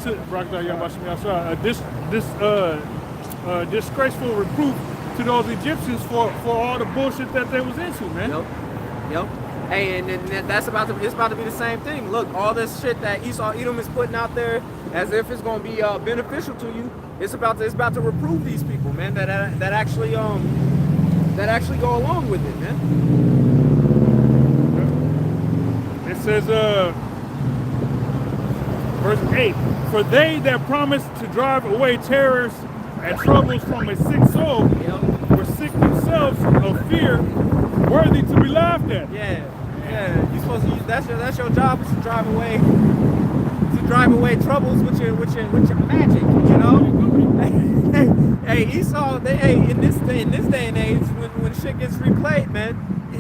disgraceful reproof to those Egyptians for all the bullshit that they was into, man. Yep. Hey, and it's about to be the same thing. Look, all this shit that Esau Edom is putting out there, as if it's going to be beneficial to you, it's about to reprove these people, man. That actually go along with it, man. It says, verse 8, for they that promised to drive away terrors and troubles from a sick soul were sick themselves of fear, worthy to be laughed at. Yeah. You're supposed to use that's your job, is to drive away troubles with your magic, Hey, Esau, in this day and age, when shit gets replayed, man,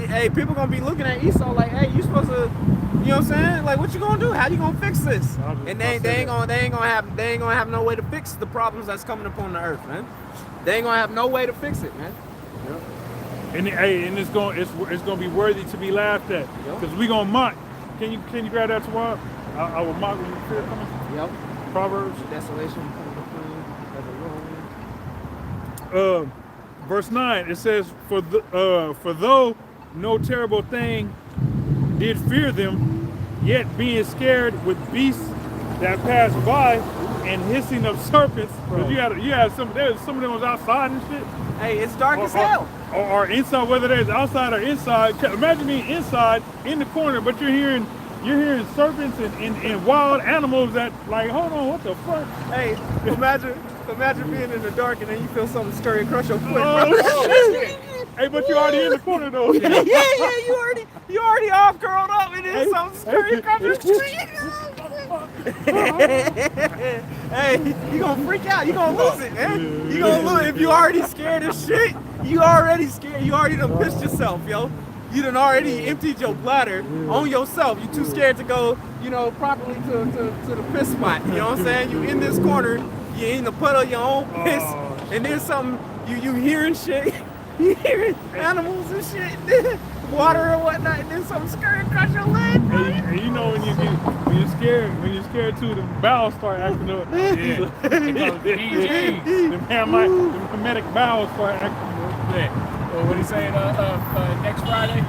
hey, people gonna be looking at Esau like, hey, you supposed to, you know what I'm saying? Like, what you gonna do? How you gonna fix this? And they ain't gonna have no way to fix the problems that's coming upon the earth, man. They ain't gonna have no way to fix it, man. Yep. And it's gonna be worthy to be laughed at, because we gonna mock. Can you grab that tomorrow? I will mock when you feel it coming. Yep. Proverbs. Desolation. Verse 9, it says, for though no terrible thing did fear them, yet being scared with beasts that pass by and hissing of serpents. Because you had some of them was outside and shit. Hey, it's dark as hell. Or inside, whether it's outside or inside. Imagine being inside in the corner, but you're hearing serpents and wild animals that, like, hold on, what the fuck? Hey, imagine being in the dark and then you feel something scurry across your foot. Hey, but you already in the corner though. Yeah, you already all curled up and then something scurry across your street. Hey, you gonna freak out. You gonna lose it, man. You gonna lose it. If you already scared of shit, you already scared. You already done pissed yourself, yo. You done already emptied your bladder on yourself. You too scared to go, properly to the piss spot. You know what I'm saying? You in this corner, you in the puddle of your own piss, and then something, you hearing shit. You hearing animals and shit, water or whatnot, and then something scurrying across your leg. And when you're scared too, the bowels start acting up. Yeah. The hermetic bowels start acting up. Yeah. What he saying? Next Friday. He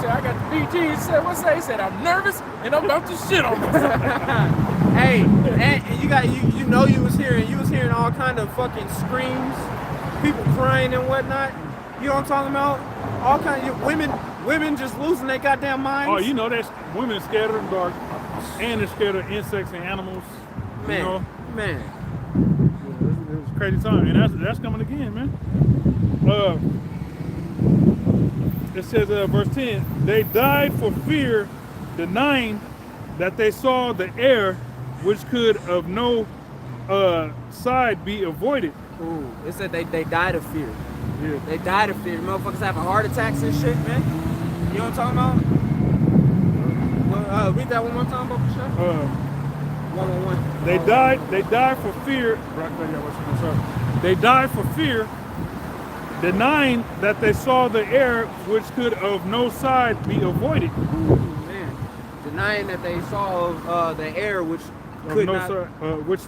said, I got the BG. He said, what's that? He said, I'm nervous and I'm about to shit on myself. Hey, and you was hearing all kind of fucking screams, people crying and whatnot. You know what I'm talking about? All kind of women just losing their goddamn minds. Oh, that women are scared of the dark, and they're scared of insects and animals. Man. It was a crazy time, and that's coming again, man. It says, verse 10, they died for fear, denying that they saw the air, which could of no side be avoided. Ooh, it said they died of fear. Yeah. They died of fear. Motherfuckers having heart attacks and shit, man. You know what I'm talking about? Well, read that one more time, Bubba Shot. 111. They died for fear. They died for fear, denying that they saw the air which could of no side be avoided. Ooh, man. Denying that they saw the air which could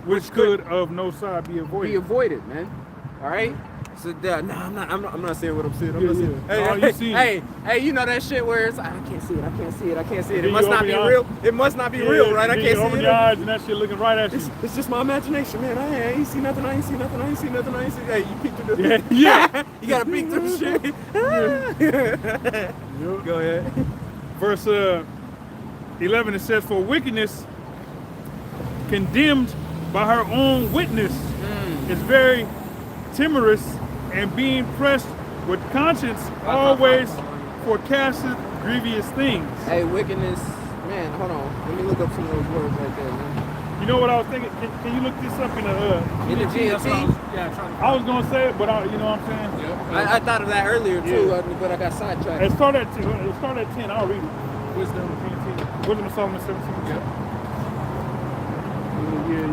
which could of no side be avoided. Be avoided, man. All right. So I'm not saying what I'm saying. Hey, you know that shit where it's I can't see it. It must not be real. It must not be real, right? I can't see it. Open your eyes and that shit looking right at you. It's just my imagination, man. I ain't see nothing. Hey, you peek through the Yeah. You gotta peek through the shit. Go ahead. Verse 11, it says, for wickedness condemned by her own witness, is very timorous, and being pressed with conscience always forecasteth grievous things. Hey, wickedness, man, hold on. Let me look up some of those words right there, man. You know what I was thinking? Can you look this up in the In the That's what I was, GNT? yeah, trying to. I was gonna say it, but you know what I'm saying? Yep. I thought of that earlier too, Yeah. but I got sidetracked. It started at 10. I'll read it. Wisdom. Wisdom of Solomon 17. Yep.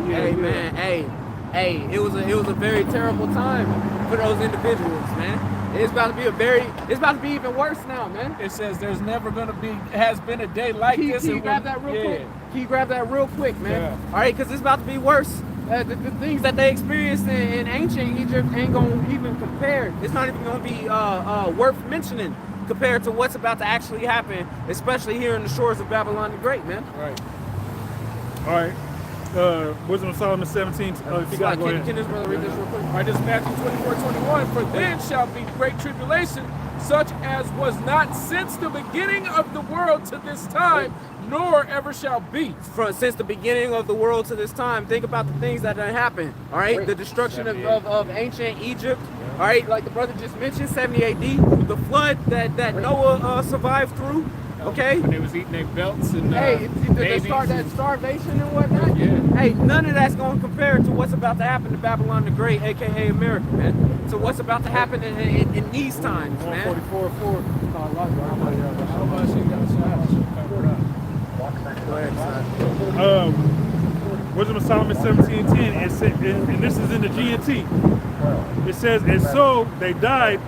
Hey man, hey, it was a very terrible time for those individuals, man. It's about to be even worse now, man. It says there's never gonna be, has been a day like Can this. you and grab when- that real yeah. quick? Can you grab that real quick, man? Yeah. All right, because it's about to be worse. The things that they experienced in ancient Egypt ain't gonna even compare. It's not even gonna be worth mentioning compared to what's about to actually happen, especially here in the shores of Babylon the Great, man. Right. All right. Wisdom of Solomon 17. If you got go ahead. Can this brother read this real quick? All right, this is Matthew 24:21. For then shall be great tribulation, such as was not since the beginning of the world to this time, nor ever shall be. Since the beginning of the world to this time, think about the things that done happened. All right, the destruction of ancient Egypt. All right, like the brother just mentioned, 70 AD, the flood that Noah survived through. Okay. When they was eating their belts and Hey, babies that and- starvation and whatnot. Yeah. Hey, none of that's going to compare to what's about to happen to Babylon the Great, aka America, man. So what's about to happen in these times, man? 144:4. How much you got shot? Go ahead, son. Wisdom of Solomon 17:10. And this is in the GNT. It says, and so they died,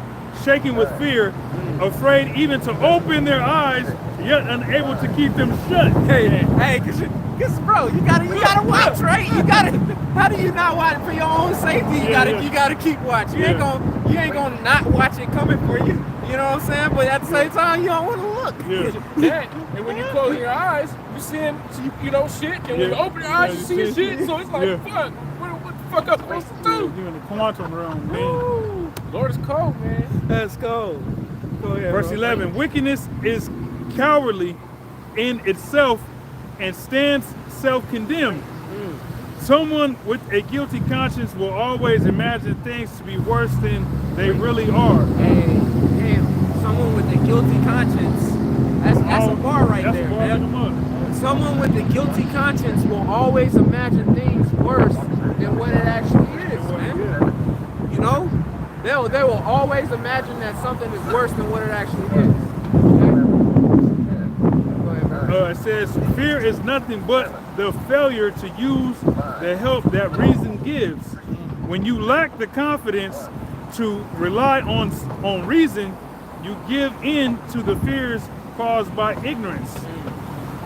shaking with fear, afraid even to open their eyes, yet unable to keep them shut. Hey, cause bro, you gotta watch, right? How do you not watch for your own safety? You gotta keep watching. You ain't gonna not watch it coming for you. You know what I'm saying? But at the same time, you don't want to look. Yeah. And when you close your eyes, you seeing, you know, shit. And when you open your eyes, you see shit. So it's like, fuck, what the fuck I'm supposed to do? You're in the quantum realm, man. Woo. Lord is cold, man. Let's go. Go ahead. Verse 11. Wickedness is cowardly in itself and stands self-condemned. Someone with a guilty conscience will always imagine things to be worse than they really are. Hey, damn. Someone with a guilty conscience. That's a bar right That's there, a bar man. in the mud. Someone with a guilty conscience will always imagine things worse than what it actually is, man. You know? They will always imagine that something is worse than what it actually is. It says, fear is nothing but the failure to use the help that reason gives. When you lack the confidence to rely on reason, you give in to the fears caused by ignorance.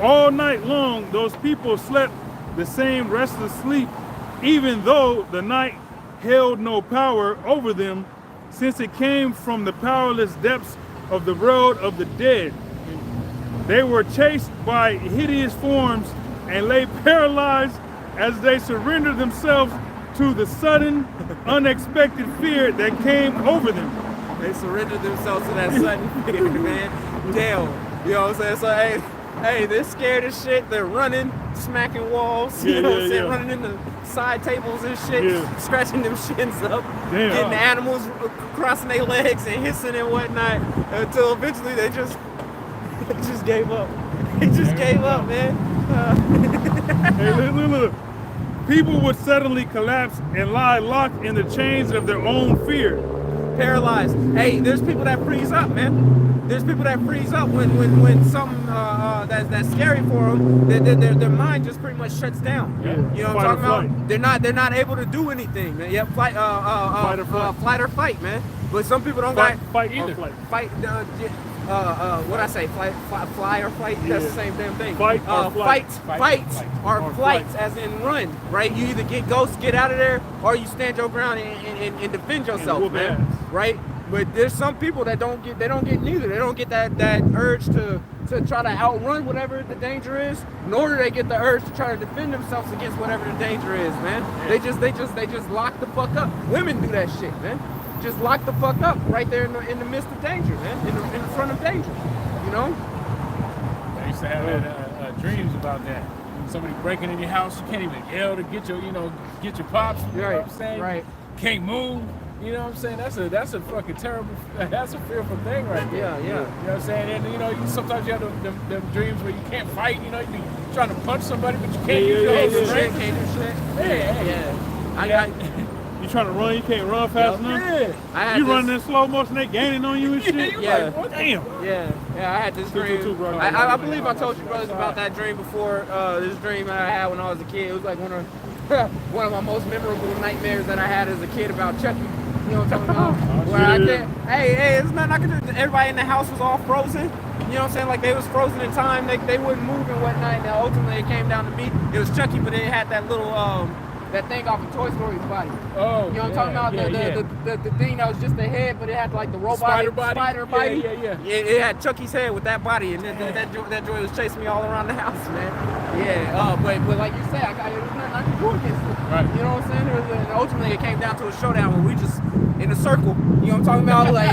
All night long, those people slept the same restless sleep, even though the night held no power over them, since it came from the powerless depths of the world of the dead. They were chased by hideous forms and lay paralyzed as they surrendered themselves to the sudden, unexpected fear that came over them. They surrendered themselves to that sudden fear, man. Damn. You know what I'm saying? So, hey, they're scared as shit. They're running, smacking walls, you know what I'm saying? Running into side tables and shit, scratching them shins up, getting the animals crossing their legs and hissing and whatnot, until eventually they just gave up. They just gave up, man. Hey, look. People would suddenly collapse and lie locked in the chains of their own fear. Paralyzed. Hey, there's people that freeze up, man. There's people that freeze up when something that's scary for them. Their mind just pretty much shuts down. Yeah. You know what I'm talking about? They're not able to do anything, man. Yep, flight or fight, man. But some people don't got fight either. Fight. What I say? Fly or fight? That's the same damn thing. Fight or flight. Fight or flight, as in run, right? You either get out of there, or you stand your ground and defend yourself, man. Right? But there's some people that don't get neither. They don't get that urge to try to outrun whatever the danger is, nor do they get the urge to try to defend themselves against whatever the danger is, man. They just lock the fuck up. Women do that shit, man. Just lock the fuck up right there in the midst of danger, man. In front of danger, you know. I used to have dreams about that. somebody breaking in your house, you can't even yell to get your, get your pops. You know what I'm saying? Right. Can't move. You know what I'm saying? That's a fucking terrible, that's a fearful thing right there. Yeah. You know what I'm saying? And sometimes you have them dreams where you can't fight. You be trying to punch somebody, but you can't use your whole strength. Can't do shit. You trying to run, you can't run fast enough. Yeah. You running in slow motion, they gaining on you and shit. Like, what? Damn. Yeah, I had this dream. I believe I told you brothers about that dream before. This dream I had when I was a kid. It was like one of my most memorable nightmares that I had as a kid about Chucky. You know what I'm talking about? Where I can't. Hey, it's nothing I could do. Everybody in the house was all frozen. You know what I'm saying? Like they was frozen in time. They wouldn't move and whatnot. And ultimately it came down to me. It was Chucky, but it had that little that thing off of Toy Story's body. Oh, you know what I'm talking about? The thing that was just the head, but it had like the robot spider body. Yeah. It had Chucky's head with that body, and that joy was chasing me all around the house, man. Yeah. But like you said, there was nothing I could do against it. Right. You know what I'm saying? And ultimately, it came down to a showdown where we just in a circle. You know what I'm talking about? Like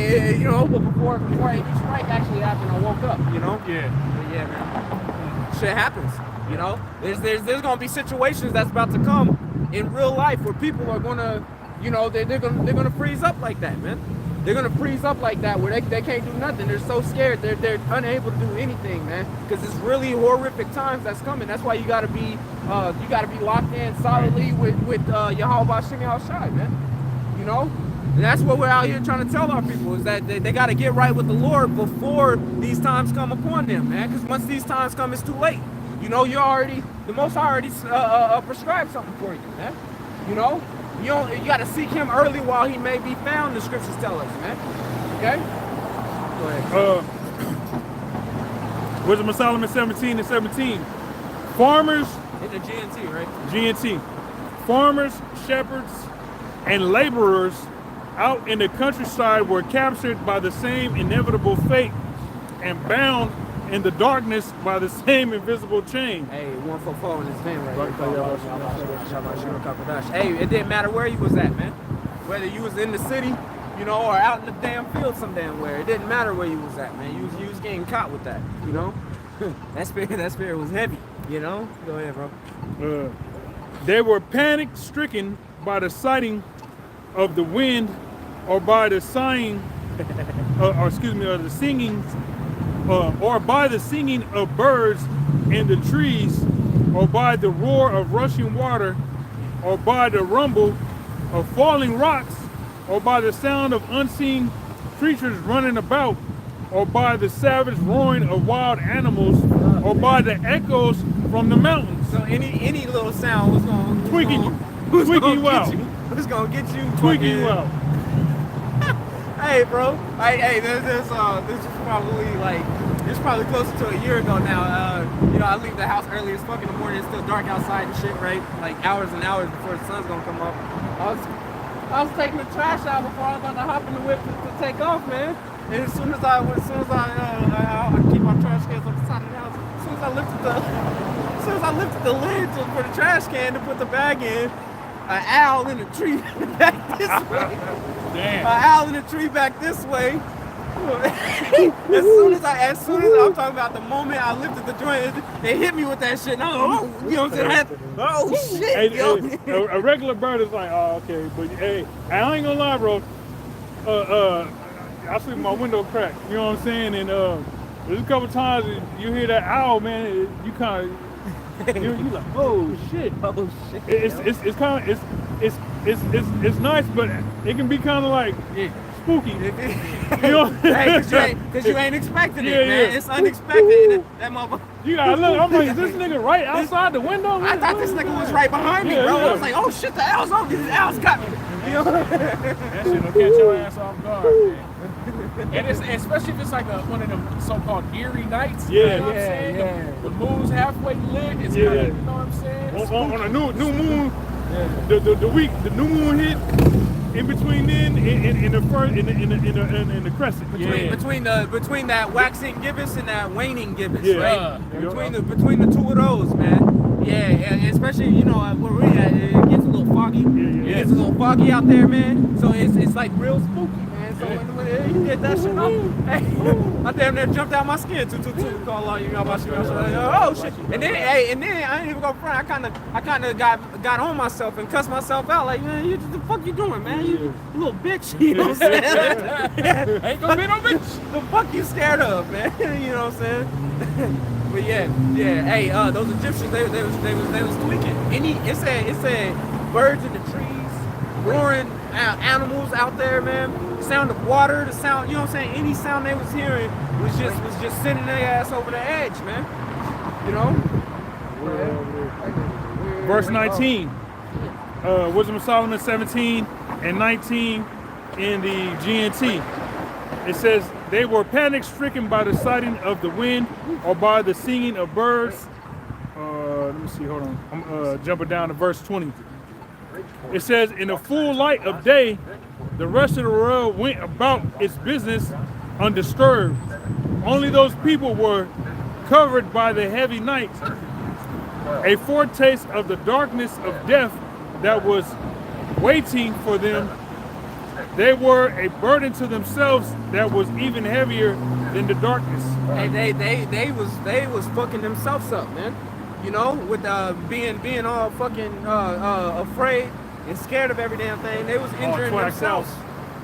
but before any strike actually happened, I woke up. You know? Yeah. But yeah, man. Shit happens. There's gonna be situations that's about to come in real life where people are gonna, they're gonna freeze up like that, man. They're gonna freeze up like that where they can't do nothing. They're so scared. They're unable to do anything, man. Because it's really horrific times that's coming. That's why you gotta be locked in solidly with Yahweh Shem Shai, man. And that's what we're out here trying to tell our people is that they got to get right with the Lord before these times come upon them, man. Because once these times come, it's too late. The Most High already prescribed something for you, man. You got to seek Him early while He may be found. The scriptures tell us, man. Okay. Go ahead. Wisdom of Solomon 17:17. Farmers. In the GNT, right? GNT. Farmers, shepherds, and laborers out in the countryside were captured by the same inevitable fate and bound in the darkness by the same invisible chain. Hey, 144 in this thing right here. Hey, it didn't matter where you was at, man. Whether you was in the city, or out in the damn field some damn where. It didn't matter where you was at, man. You was getting caught with that, That spirit was heavy, Go ahead, bro. They were panic-stricken by the sighting of the wind or by the sighing, or the singing, or by the singing of birds in the trees, or by the roar of rushing water, or by the rumble of falling rocks, or by the sound of unseen creatures running about, or by the savage roaring of wild animals, or by the echoes from the mountains. So any little sound was going to tweaking you out. Who's gonna get you tweaking you out. Hey, bro. Hey, this is probably closer to a year ago now. I leave the house early as fuck in the morning. It's still dark outside and shit, right? Like hours and hours before the sun's gonna come up. I was taking the trash out before I was about to hop in the whip to take off, man. And as soon as I keep my trash cans on the side of the house. As soon as I lifted the lid for the trash can to put the bag in, an owl in a tree back this way. Damn. An owl in a tree back this way. as soon as I'm talking about the moment I lifted the joint, it hit me with that shit. And you know what I'm saying? Oh shit, yo. A regular bird is like, oh okay, but hey, I ain't gonna lie, bro. I sleep with my window cracked. You know what I'm saying? And there's a couple times you hear that owl, man. You kind of. You're like, oh shit! Oh shit! It's kind of it's nice, but it can be kind of like spooky. Because you ain't expecting it, man. It's unexpected. That motherfucker. You gotta look. I'm like, is this nigga right outside the window? I thought this nigga was right behind me, bro. I was like, oh shit, the owl's on me. The owl's got me. That shit will catch your ass off guard, man. And especially if it's like one of them so-called eerie nights. Yeah, you know what I'm saying? The moon's halfway lit. It's kind of, you know what I'm saying? On a new moon, the new moon hit in between then in the crescent. Between that waxing gibbous and that waning gibbous, yeah. Right? Between the two of those, man. Yeah, especially where we're at, it gets a little foggy. It gets a little foggy out there, man. So it's like real spooky, man. So when Yeah, you did that shit. Hey, I damn near jumped out my skin. 222. Call out you know about shit. Oh shit. And then I ain't even gonna front. I kinda got on myself and cussed myself out. Like, man, what the fuck you doing, man? You little bitch. You know what I'm saying? Ain't gonna be no bitch. The fuck you scared of, man? You know what I'm saying? But yeah. Hey, those Egyptians, they was tweaking. It said birds in the trees, roaring animals out there, man. The sound of water, the sound, you know what I'm saying? Any sound they was hearing was just sending their ass over the edge, man. You know? Verse 19. Wisdom of Solomon 17 and 19 in the GNT. It says, they were panic-stricken by the sighting of the wind or by the singing of birds. Let me see, hold on. I'm jumping down to verse 20. It says, in the full light of day, the rest of the world went about its business undisturbed. Only those people were covered by the heavy night, a foretaste of the darkness of death that was waiting for them. They were a burden to themselves that was even heavier than the darkness. And they was fucking themselves up, man. You know, with being all fucking afraid and scared of every damn thing. They was injuring themselves.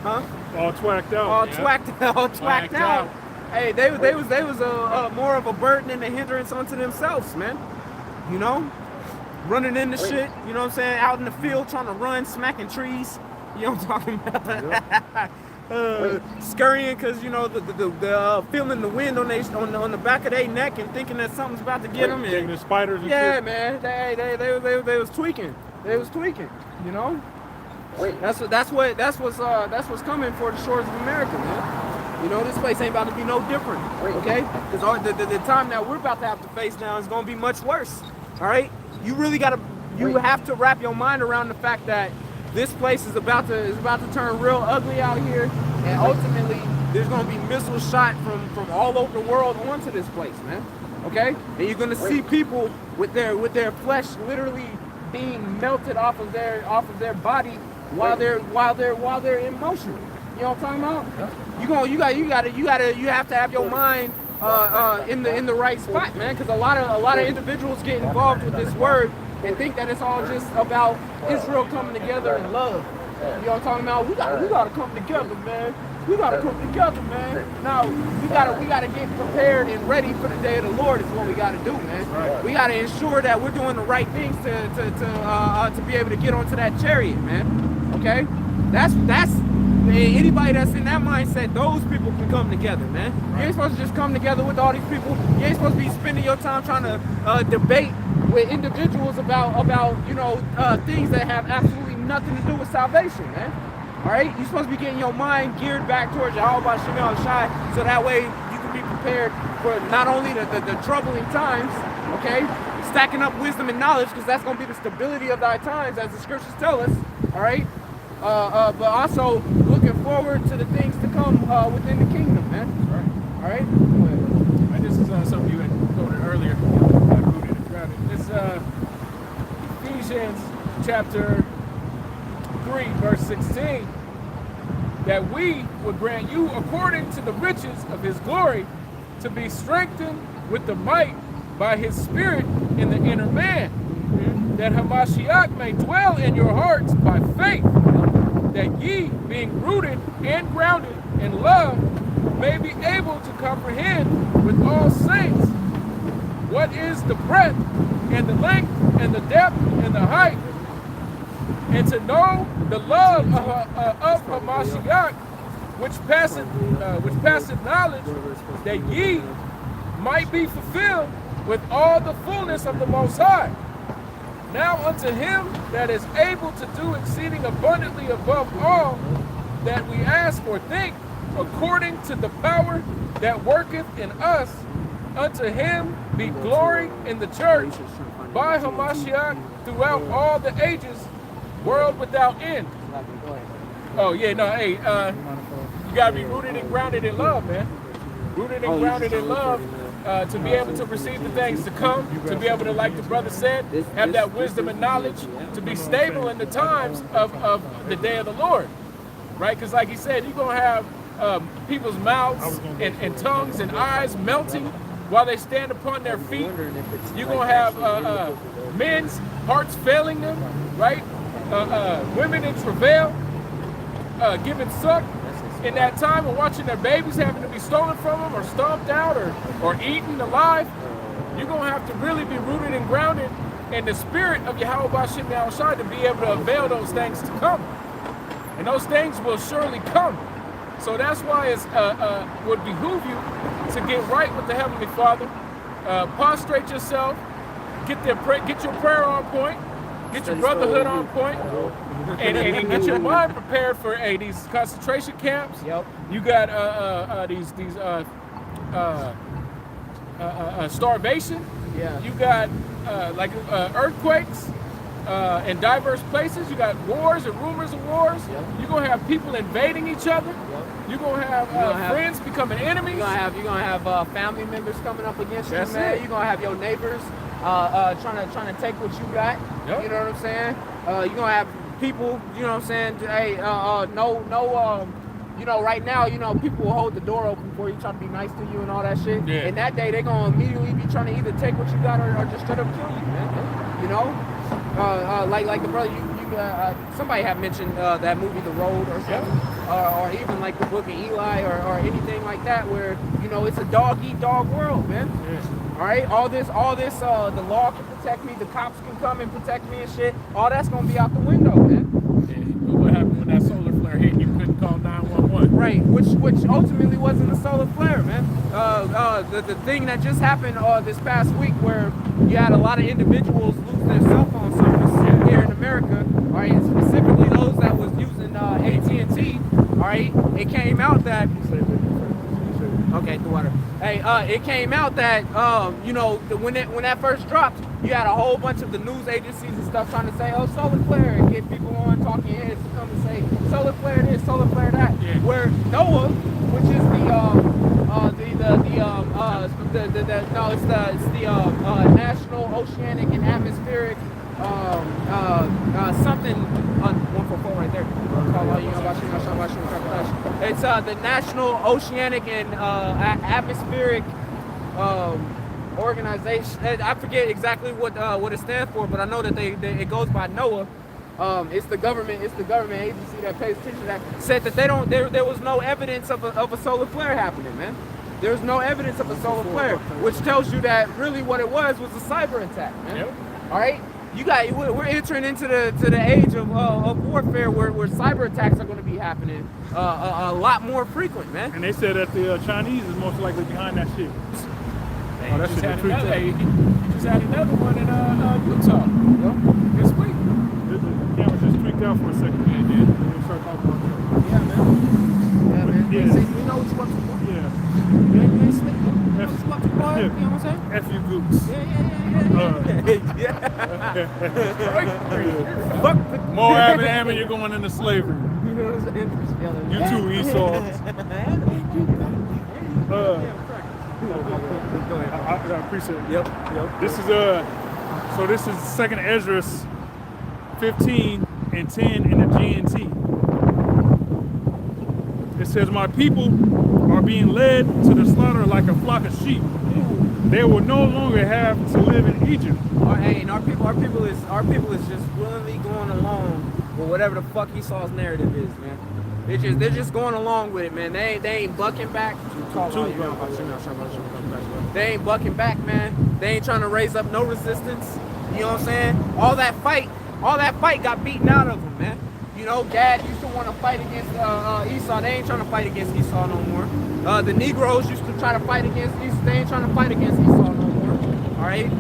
Huh? All twacked out. All twacked out. Hey, they was more of a burden and a hindrance onto themselves, man. You know? Running into shit, you know what I'm saying? Out in the field trying to run, smacking trees. You know what I'm talking about? Scurrying because, you know, the feeling the wind on the back of their neck and thinking that something's about to get them. Taking the spiders and yeah, shit. man. They was tweaking. They was tweaking. You know. That's what's coming for the shores of America, man. You know, this place ain't about to be no different. Okay? Because the time that we're about to have to face now is going to be much worse. All right. You have to wrap your mind around the fact that this place is about to turn real ugly out here, and ultimately there's gonna be missiles shot from all over the world onto this place, man. Okay? And you're gonna see people with their flesh literally being melted off of their body while they're in motion. You know what I'm talking about? You have to have your mind in the right spot, man, because a lot of individuals get involved with this word and think that it's all just about Israel coming together in love. You know what I'm talking about? We gotta come together, man. We gotta come together, man. Now we gotta get prepared and ready for the day of the Lord is what we gotta do, man. Right. We gotta ensure that we're doing the right things to be able to get onto that chariot, man. Okay? That's anybody that's in that mindset, those people can come together, man. You ain't supposed to just come together with all these people. You ain't supposed to be spending your time trying to debate with individuals about you know things that have absolutely nothing to do with salvation, man. All right, you're supposed to be getting your mind geared back towards Yahweh Shem Shai, so that way you can be prepared for not only the troubling times, okay, stacking up wisdom and knowledge, because that's going to be the stability of thy times, as the scriptures tell us. All right, but also looking forward to the things to come within the kingdom, man. All right. And this is something you had quoted earlier. It's Ephesians chapter 3, verse 16, that we would grant you according to the riches of his glory to be strengthened with the might by his spirit in the inner man, that Hamashiach may dwell in your hearts by faith, that ye, being rooted and grounded in love, may be able to comprehend with all saints what is the breadth and the length and the depth and the height, and to know the love of Hamashiach, which passeth knowledge, that ye might be fulfilled with all the fullness of the Most High. Now unto him that is able to do exceeding abundantly above all that we ask or think, according to the power that worketh in us, unto him be glory in the church by Hamashiach throughout all the ages, world without end. Oh yeah, no, hey, you gotta be rooted and grounded in love, man. Rooted and grounded in love to be able to receive the things to come, to be able to, like the brother said, have that wisdom and knowledge, to be stable in the times of the day of the Lord, right? Because like he said, you're gonna have people's mouths and tongues and eyes melting while they stand upon their feet. You're going to have men's hearts failing them, right? Women in travail, giving suck in that time and watching their babies having to be stolen from them or stomped out or eaten alive. You're going to have to really be rooted and grounded in the spirit of Yahweh B'Shem Yahushua to be able to avail those things to come. And those things will surely come. So that's why it would behoove you to get right with the Heavenly Father. Prostrate yourself, get your prayer on point, get your brotherhood on point, and get your mind prepared for these concentration camps. Yep. You got these starvation. Yeah. You got earthquakes in diverse places. You got wars and rumors of wars. Yep. You're gonna have people invading each other. Yep. You're gonna have friends becoming enemies. You're gonna have family members coming up against That's you, man. it. You're gonna have your neighbors trying to take what you got. Yep. You know what I'm saying? You're gonna have people. You know what I'm saying? Hey, right now, people will hold the door open for you, trying to be nice to you and all that shit. Yeah. And that day, they're gonna immediately be trying to either take what you got or just straight up kill you, man. You know? Like the brother, somebody had mentioned that movie, The Road, or something, or even like the Book of Eli, or anything like that, where it's a dog-eat-dog world, man. Yeah. All right, all this, the law can protect me, the cops can come and protect me and shit. All that's gonna be out the window, man. Yeah. But what happened when that solar flare hit? You couldn't call 911. Right, which ultimately wasn't a solar flare, man. The thing that just happened this past week, where you had a lot of individuals lose their cell phone service here in America. All right, and specifically those that was using AT&T. All right, it came out that. Okay, the water. Hey, it came out that when that first dropped, you had a whole bunch of the news agencies and stuff trying to say, oh, solar flare, and get people on talking heads to come and say solar flare this, solar flare that. Yeah. Where NOAA, which is the National Oceanic and Atmospheric something 144 right there. It's the National Oceanic and Atmospheric organization. I forget exactly what it stands for, but I know that it goes by NOAA. It's the government agency that pays attention to that. Said that there was no evidence of a solar flare happening, man. There's no evidence of a solar flare, which tells you that really what it was a cyber attack, man. Yep. All right. We're entering into the age of warfare where cyber attacks are going to be happening a lot more frequent, man. And they said that the Chinese is most likely behind that shit. Hey, that you shit just the had truth. you just had another one in Utah this week. The camera just tweaked out for a second. Yeah, it did. We'll start talking about that. Yeah, man. Yeah. See, we know what you're about to do. Yeah. You ain't slick. You know what you're about to do. Yeah. You know what I'm saying? F you goops. Fuck the More Abraham, you're going into slavery. You know what I'm saying? You too, Esau. Go ahead. I appreciate it. Yep. This is so this is 2nd Ezra 15 and 10 in the GNT. It says, my people are being led to the slaughter like a flock of sheep. They will no longer have to live in Egypt. Hey, and our people is just willingly going along with whatever the fuck Esau's narrative is, man. They're just going along with it, man. They ain't bucking back. They ain't bucking back, man. They ain't trying to raise up no resistance. You know what I'm saying? All that fight got beaten out of them, man. You know, Gad used to want to fight against Esau. They ain't trying to fight against Esau no more. The Negroes used to try to fight against Esau. They ain't trying to fight against Esau no more. All right.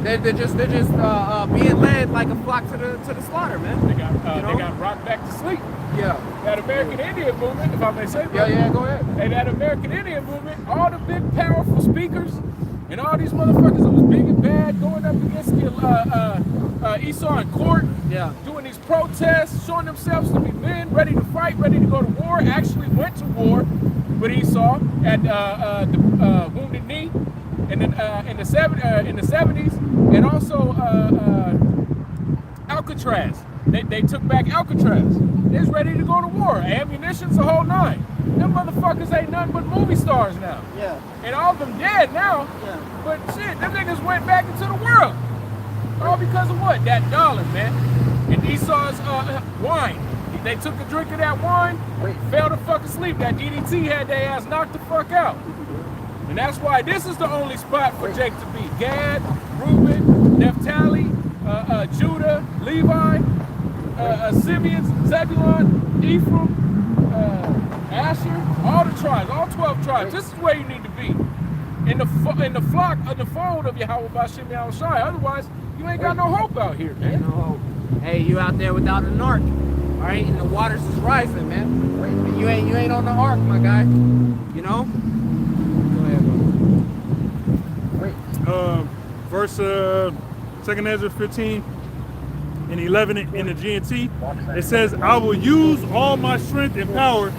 They're just being led like a flock to the slaughter, man. They got rocked back to sleep. Yeah. That American Indian movement, if I may say, brother. Yeah, go ahead. Hey, that American Indian movement, all the big powerful speakers and all these motherfuckers that was big and bad going up against the Esau in court, doing these protests, showing themselves to be men, ready to fight, ready to go to war, actually went to war with Esau at the Wounded Knee and then in the 70s, and also Alcatraz. They took back Alcatraz. They was ready to go to war. Ammunition's the whole nine. Them motherfuckers ain't nothing but movie stars now. Yeah. And all of them dead now. Yeah. But shit, them niggas went back into the world. All because of what? That dollar, man. And Esau's wine. They took a drink of that wine, fell the fuck asleep. That DDT had their ass knocked the fuck out. And that's why this is the only spot for Jake to be. Gad, Reuben, Naphtali, Judah, Levi, Simeon, Zebulun, Ephraim, Asher, all the tribes, all 12 tribes. This is where you need to be. In the flock, of the fold of Yahweh Bashim Yahushai. Otherwise, you ain't got no hope out here, man. No hope. Hey, you out there without an ark, all right? And the waters is rising, man. And you ain't on the ark, my guy. You know? Go ahead, bro. Verse 2 Ezra 15 and 11 in the GNT, it says, I will use all my strength and power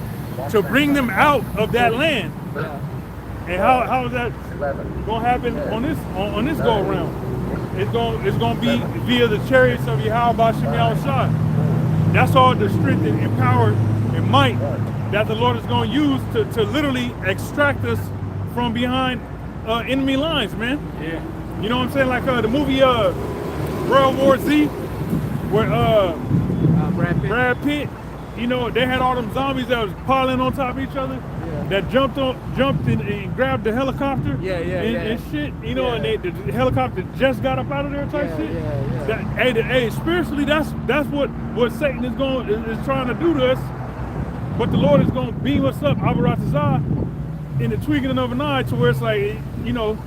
to bring them out of that land. Yeah. And how is that gonna happen on this go around? It's gonna be via the chariots of Yahweh Bashim Yahushai. That's all the strength and power and might that the Lord is gonna use to literally extract us from behind enemy lines, man. Yeah. You know what I'm saying? Like the movie World War Z, where Brad Pitt, you know, they had all them zombies that was piling on top of each other, that jumped and grabbed the helicopter, and shit, you know, and the helicopter just got up out of there type shit. Hey, spiritually, that's what Satan is trying to do to us, but the Lord is gonna beam us up, Abaratazah, in the twinkling of an eye, to where it's like, you know,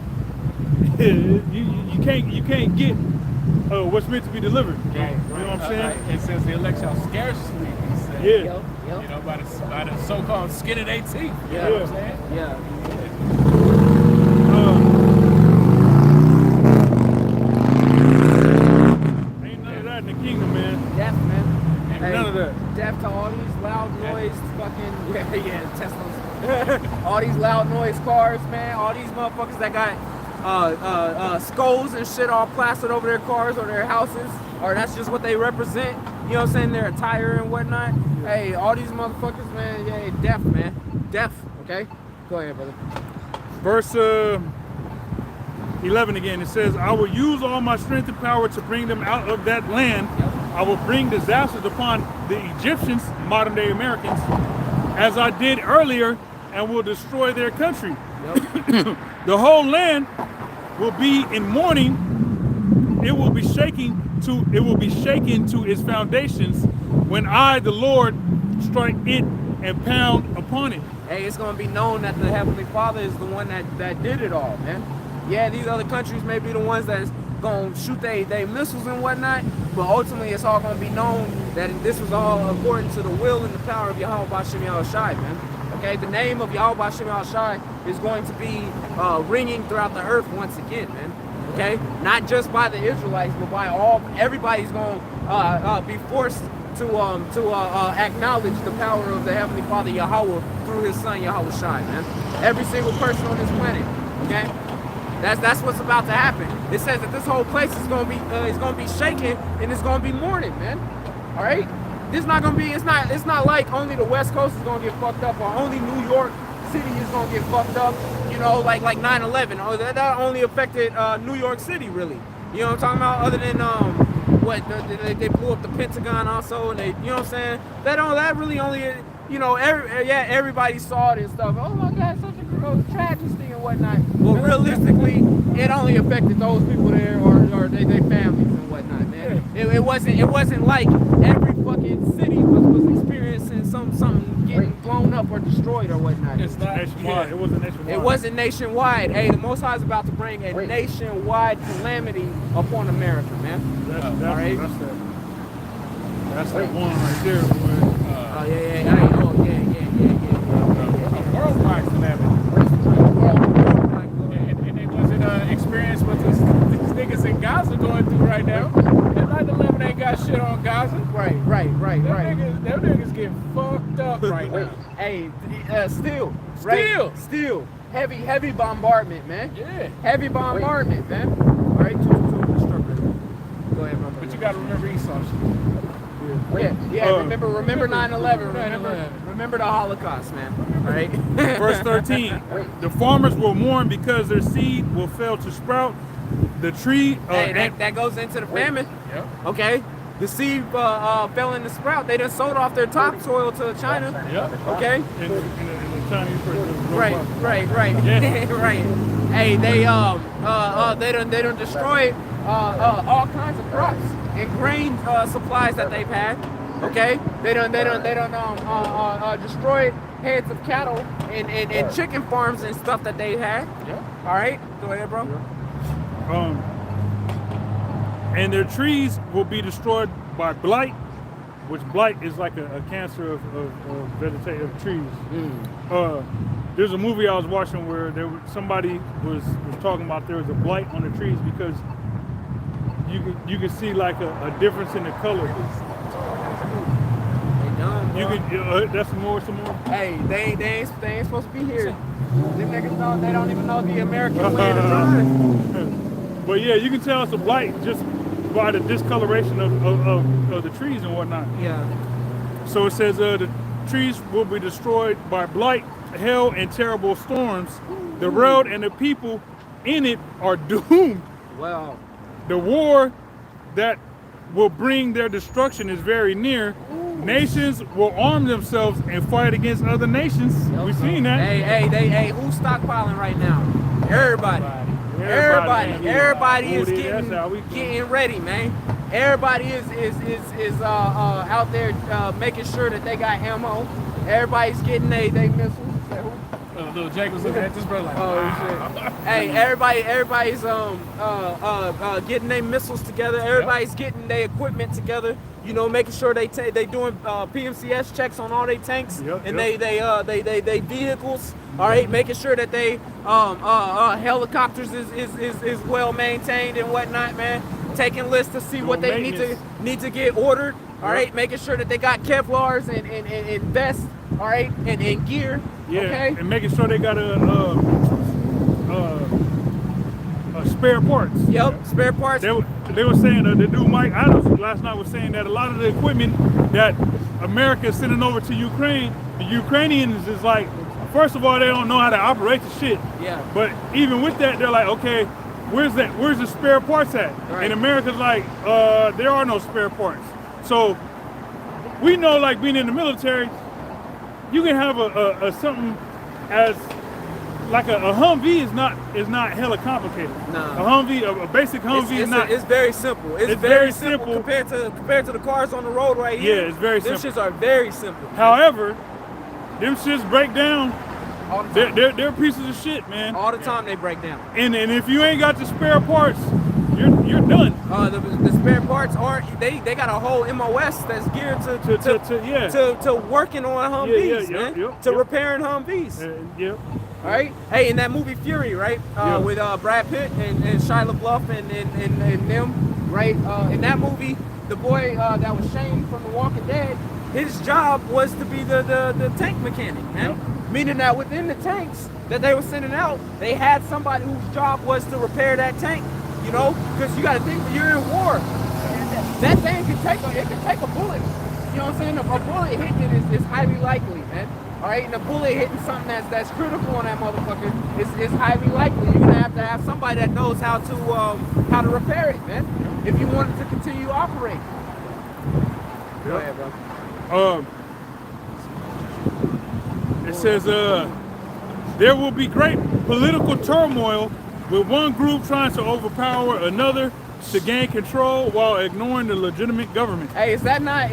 you can't get what's meant to be delivered. Right. You know what I'm saying? It says the elect shall scarcely be saved. Yeah. You know, by the so-called skin of their teeth. You Yeah. know what I'm saying? Yeah. Ain't none of that in the kingdom, man. Death, man. Ain't none of that. Death to all these loud noise fucking, Teslas. All these loud noise cars, man. All these motherfuckers that got skulls and shit all plastered over their cars or their houses, or that's just what they represent. You know what I'm saying? Their attire and whatnot. Hey, all these motherfuckers, man. Yeah, death, man. Death. Okay. Go ahead, brother. Verse 11 again, it says, I will use all my strength and power to bring them out of that land. I will bring disasters upon the Egyptians, modern day Americans, as I did earlier, and will destroy their country. The whole land will be in mourning. It will be shaken to its foundations when I, the Lord, strike it and pound upon it. Hey, it's gonna be known that the Heavenly Father is the one that did it all, man. Yeah, these other countries may be the ones that's gonna shoot they missiles and whatnot, but ultimately it's all gonna be known that this was all according to the will and the power of Yahweh Bashim Yahushai, man. Okay, the name of Yahweh Bashim Yahushai is going to be ringing throughout the earth once again, man. Okay, not just by the Israelites, but by everybody's gonna be forced to acknowledge the power of the Heavenly Father Yahweh through His Son Yahweh Shai, man. Every single person on this planet, okay. That's what's about to happen. It says that this whole place is gonna be shaken and it's gonna be mourning, man. All right. This not gonna be. It's not like only the West Coast is gonna get fucked up, or only New York City is gonna get fucked up. You know, like 9/11. Oh, that only affected New York City, really. You know what I'm talking about? Other than they blew up the Pentagon also, and they, you know what I'm saying? That really only, you know, everybody saw it and stuff. Oh my God, such a gross tragedy and whatnot. Well, realistically, it only affected those people there or their families and whatnot, man. It wasn't like every fucking city was experiencing something getting blown up or destroyed or whatnot. It's not nationwide. It wasn't nationwide. It wasn't nationwide. Hey, the Most High is about to bring a nationwide calamity upon America, man. That's right. That's that one right there, boy. Worldwide calamity. And it wasn't experienced what these niggas in Gaza going through right now. And 9/11 ain't got shit on Gaza. Right. Them niggas get fucked up right now. Hey, still. Heavy bombardment, man. Yeah. Heavy bombardment, man. All right, two instructor. Go ahead, brother. But you gotta remember Esau shit. hey, remember 9/11. Remember the Holocaust, man. Right? Verse 13. The farmers will mourn because their seed will fail to sprout. The tree. Hey, that goes into the famine. Yep. Okay. The seed fell in the sprout. They done sold off their topsoil to China. Yep. Okay. in the Chinese person. Right. Yeah. Right. Hey, they done destroyed all kinds of crops and grain supplies that they've had. Okay. They done destroyed heads of cattle and chicken farms and stuff that they had. Yep. All right. Go ahead, bro. And their trees will be destroyed by blight, which blight is like a cancer of vegetative trees. There's a movie I was watching where somebody was talking about there was a blight on the trees because you could see like a difference in the color. You could that's some more. Hey, they ain't supposed to be here. Them niggas know they don't even know the American way to drive. But yeah, you can tell it's a blight just by the discoloration of the trees and whatnot. Yeah. So it says the trees will be destroyed by blight, hail, and terrible storms. The road and the people in it are doomed. Well, The war that will bring their destruction is very near. Nations will arm themselves and fight against other nations. We've seen that. Hey, who's stockpiling right now? Everybody is getting ready, man. Everybody is out there making sure that they got ammo. Everybody's getting they missiles. Little Jake was looking at this brother like, shit. Hey, everybody's getting their missiles together. Everybody's getting their equipment together. You know, making sure they doing PMCS checks on all their tanks and they vehicles. All right, making sure that they helicopters is well maintained and whatnot, man. Taking lists to see what they need to get ordered. All right, making sure that they got Kevlars and vests. All right, and gear. Yeah, okay? and making sure they got spare parts. Yep, spare parts. They were saying the dude Mike Adams last night was saying that a lot of the equipment that America is sending over to Ukraine, the Ukrainians is like, first of all, they don't know how to operate the shit. Yeah. But even with that, they're like, okay, where's the spare parts at? Right. And America's like, there are no spare parts. So we know, like being in the military, you can have a something as like a Humvee is not hella complicated. Nah. A Humvee, a basic Humvee is not. It's very simple. It's very simple compared to the cars on the road right here. Yeah, it's very simple. Them shits are very simple. However, them shits break down. All the time. They're pieces of shit, man. All the time they break down. And if you ain't got the spare parts, you're done. The spare parts aren't. They got a whole MOS that's geared to working on Humvees, man. To repairing Humvees. Yep. All right. Hey, in that movie Fury, right? With Brad Pitt and Shia LaBeouf and them, right? In that movie, the boy that was Shane from The Walking Dead, his job was to be the tank mechanic, man. Yep. Meaning that within the tanks that they were sending out, they had somebody whose job was to repair that tank. You know, because you got to think when you're in war, that thing can take a bullet. You know what I'm saying? A bullet hitting it is highly likely, man. All right, and a bullet hitting something that's critical on that motherfucker is highly likely. You're gonna have somebody that knows how to repair it, man. If you want it to continue operating. Go ahead, bro. It says there will be great political turmoil with one group trying to overpower another to gain control while ignoring the legitimate government. Hey, is that not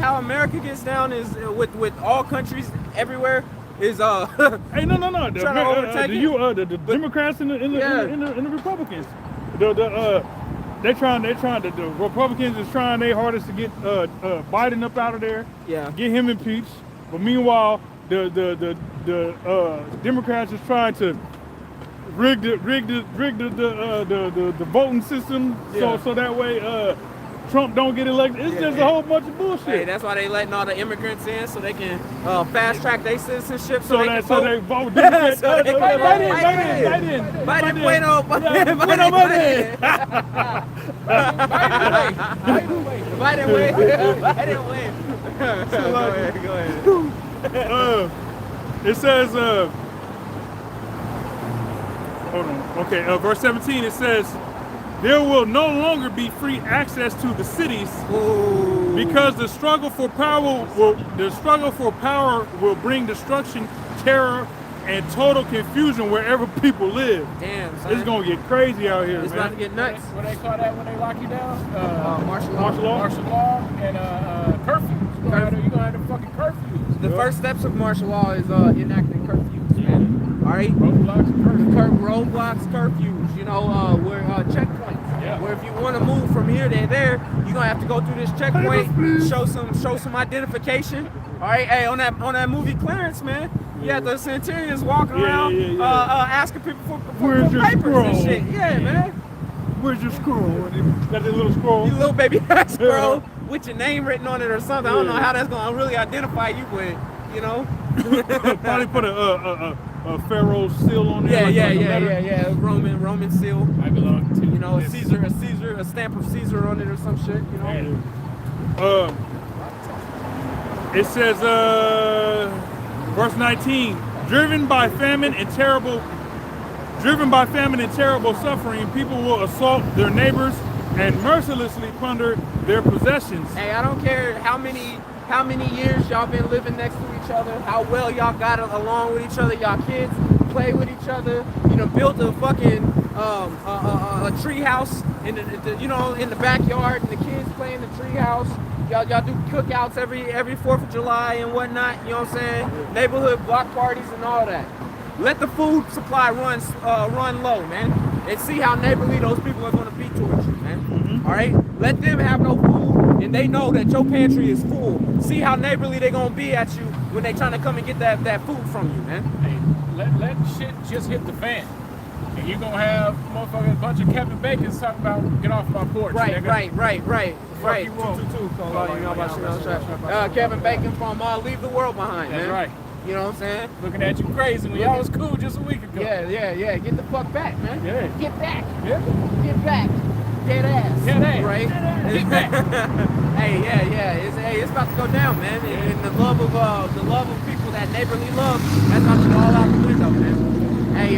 how America gets down? Is with all countries everywhere? Is Hey, no. The Democrats and the Republicans. The Republicans is trying their hardest to get Biden up out of there. Yeah. Get him impeached. But meanwhile, the Democrats is trying to rig the voting system so that way Trump don't get elected. It's just a whole bunch of bullshit. Hey, that's why they letting all the immigrants in so they can fast track their citizenship so they vote. Bueno. by the way, By the way, by the way. Go ahead. It says, hold on. Okay, verse 17. It says, there will no longer be free access to the cities because the struggle for power will bring destruction, terror, and total confusion wherever people live. Damn, son. It's gonna get crazy out here, It's man. about to get nuts. What they call that when they lock you down? Martial law. Martial law and curfews. You're gonna have the fucking curfews. The first steps of martial law is enacting curfews, man. All right? Roadblocks and curfews. Roadblocks, curfews, you know, where checkpoints. Yeah. Where if you want to move from here to there, you're gonna have to go through this checkpoint, show some identification. All right, hey, on that movie Clearance, man, you had the Centurions walking around asking people for papers scroll? and shit. Yeah, man. Where's your scroll? Got that little scroll. You little baby scroll with your name written on it or something. I don't know how that's gonna really identify you, but you know. Probably put a Pharaoh's seal on there. Yeah. Roman seal. I belong to. You know, a this. Caesar, a stamp of Caesar on it or some shit. You know. It says, verse 19, driven by famine and terrible suffering, people will assault their neighbors and mercilessly plunder their possessions. Hey, I don't care how many years y'all been living next to each other, how well y'all got along with each other, y'all kids play with each other, you know, built a fucking a tree house in the in the backyard, and the kids play in the tree house. Y'all do cookouts every 4th of July and whatnot, you know what I'm saying? Neighborhood block parties and all that. Let the food supply run low, man, and see how neighborly those people are gonna be towards you, man. All right, let them have no food, and they know that your pantry is full. See how neighborly they gonna be at you when they trying to come and get that food from you, man. Hey, let shit just hit the fan. And you're gonna have a bunch of Kevin Bacons talking about get off my porch. Right. You won't. Kevin Bacon from Leave the World Behind, That's man. right. You know what I'm saying? Looking at you crazy when y'all was cool just a week ago. Yeah. Get the fuck back, man. Yeah. Get back. Yeah. Get back. Dead ass. Dead ass. Right? Get back. It's about to go down, man. And the love of people, that neighborly love, that's about to go all out the window, man. Hey,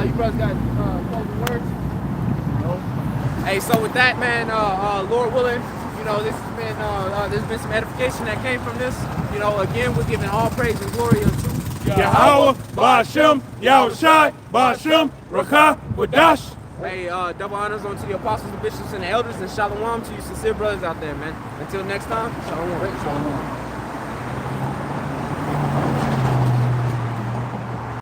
you brothers got closing words? No. Hey, so with that, man, Lord willing, you know, there's been some edification that came from this. You know, again, we're giving all praise and glory unto Yahweh, Ba'ashem, Yahushai, Ba'ashem, Rakah, Wadash. Hey, double honors unto the apostles, the bishops, and the elders, and shalom to you sincere brothers out there, man. Until next time, shalom.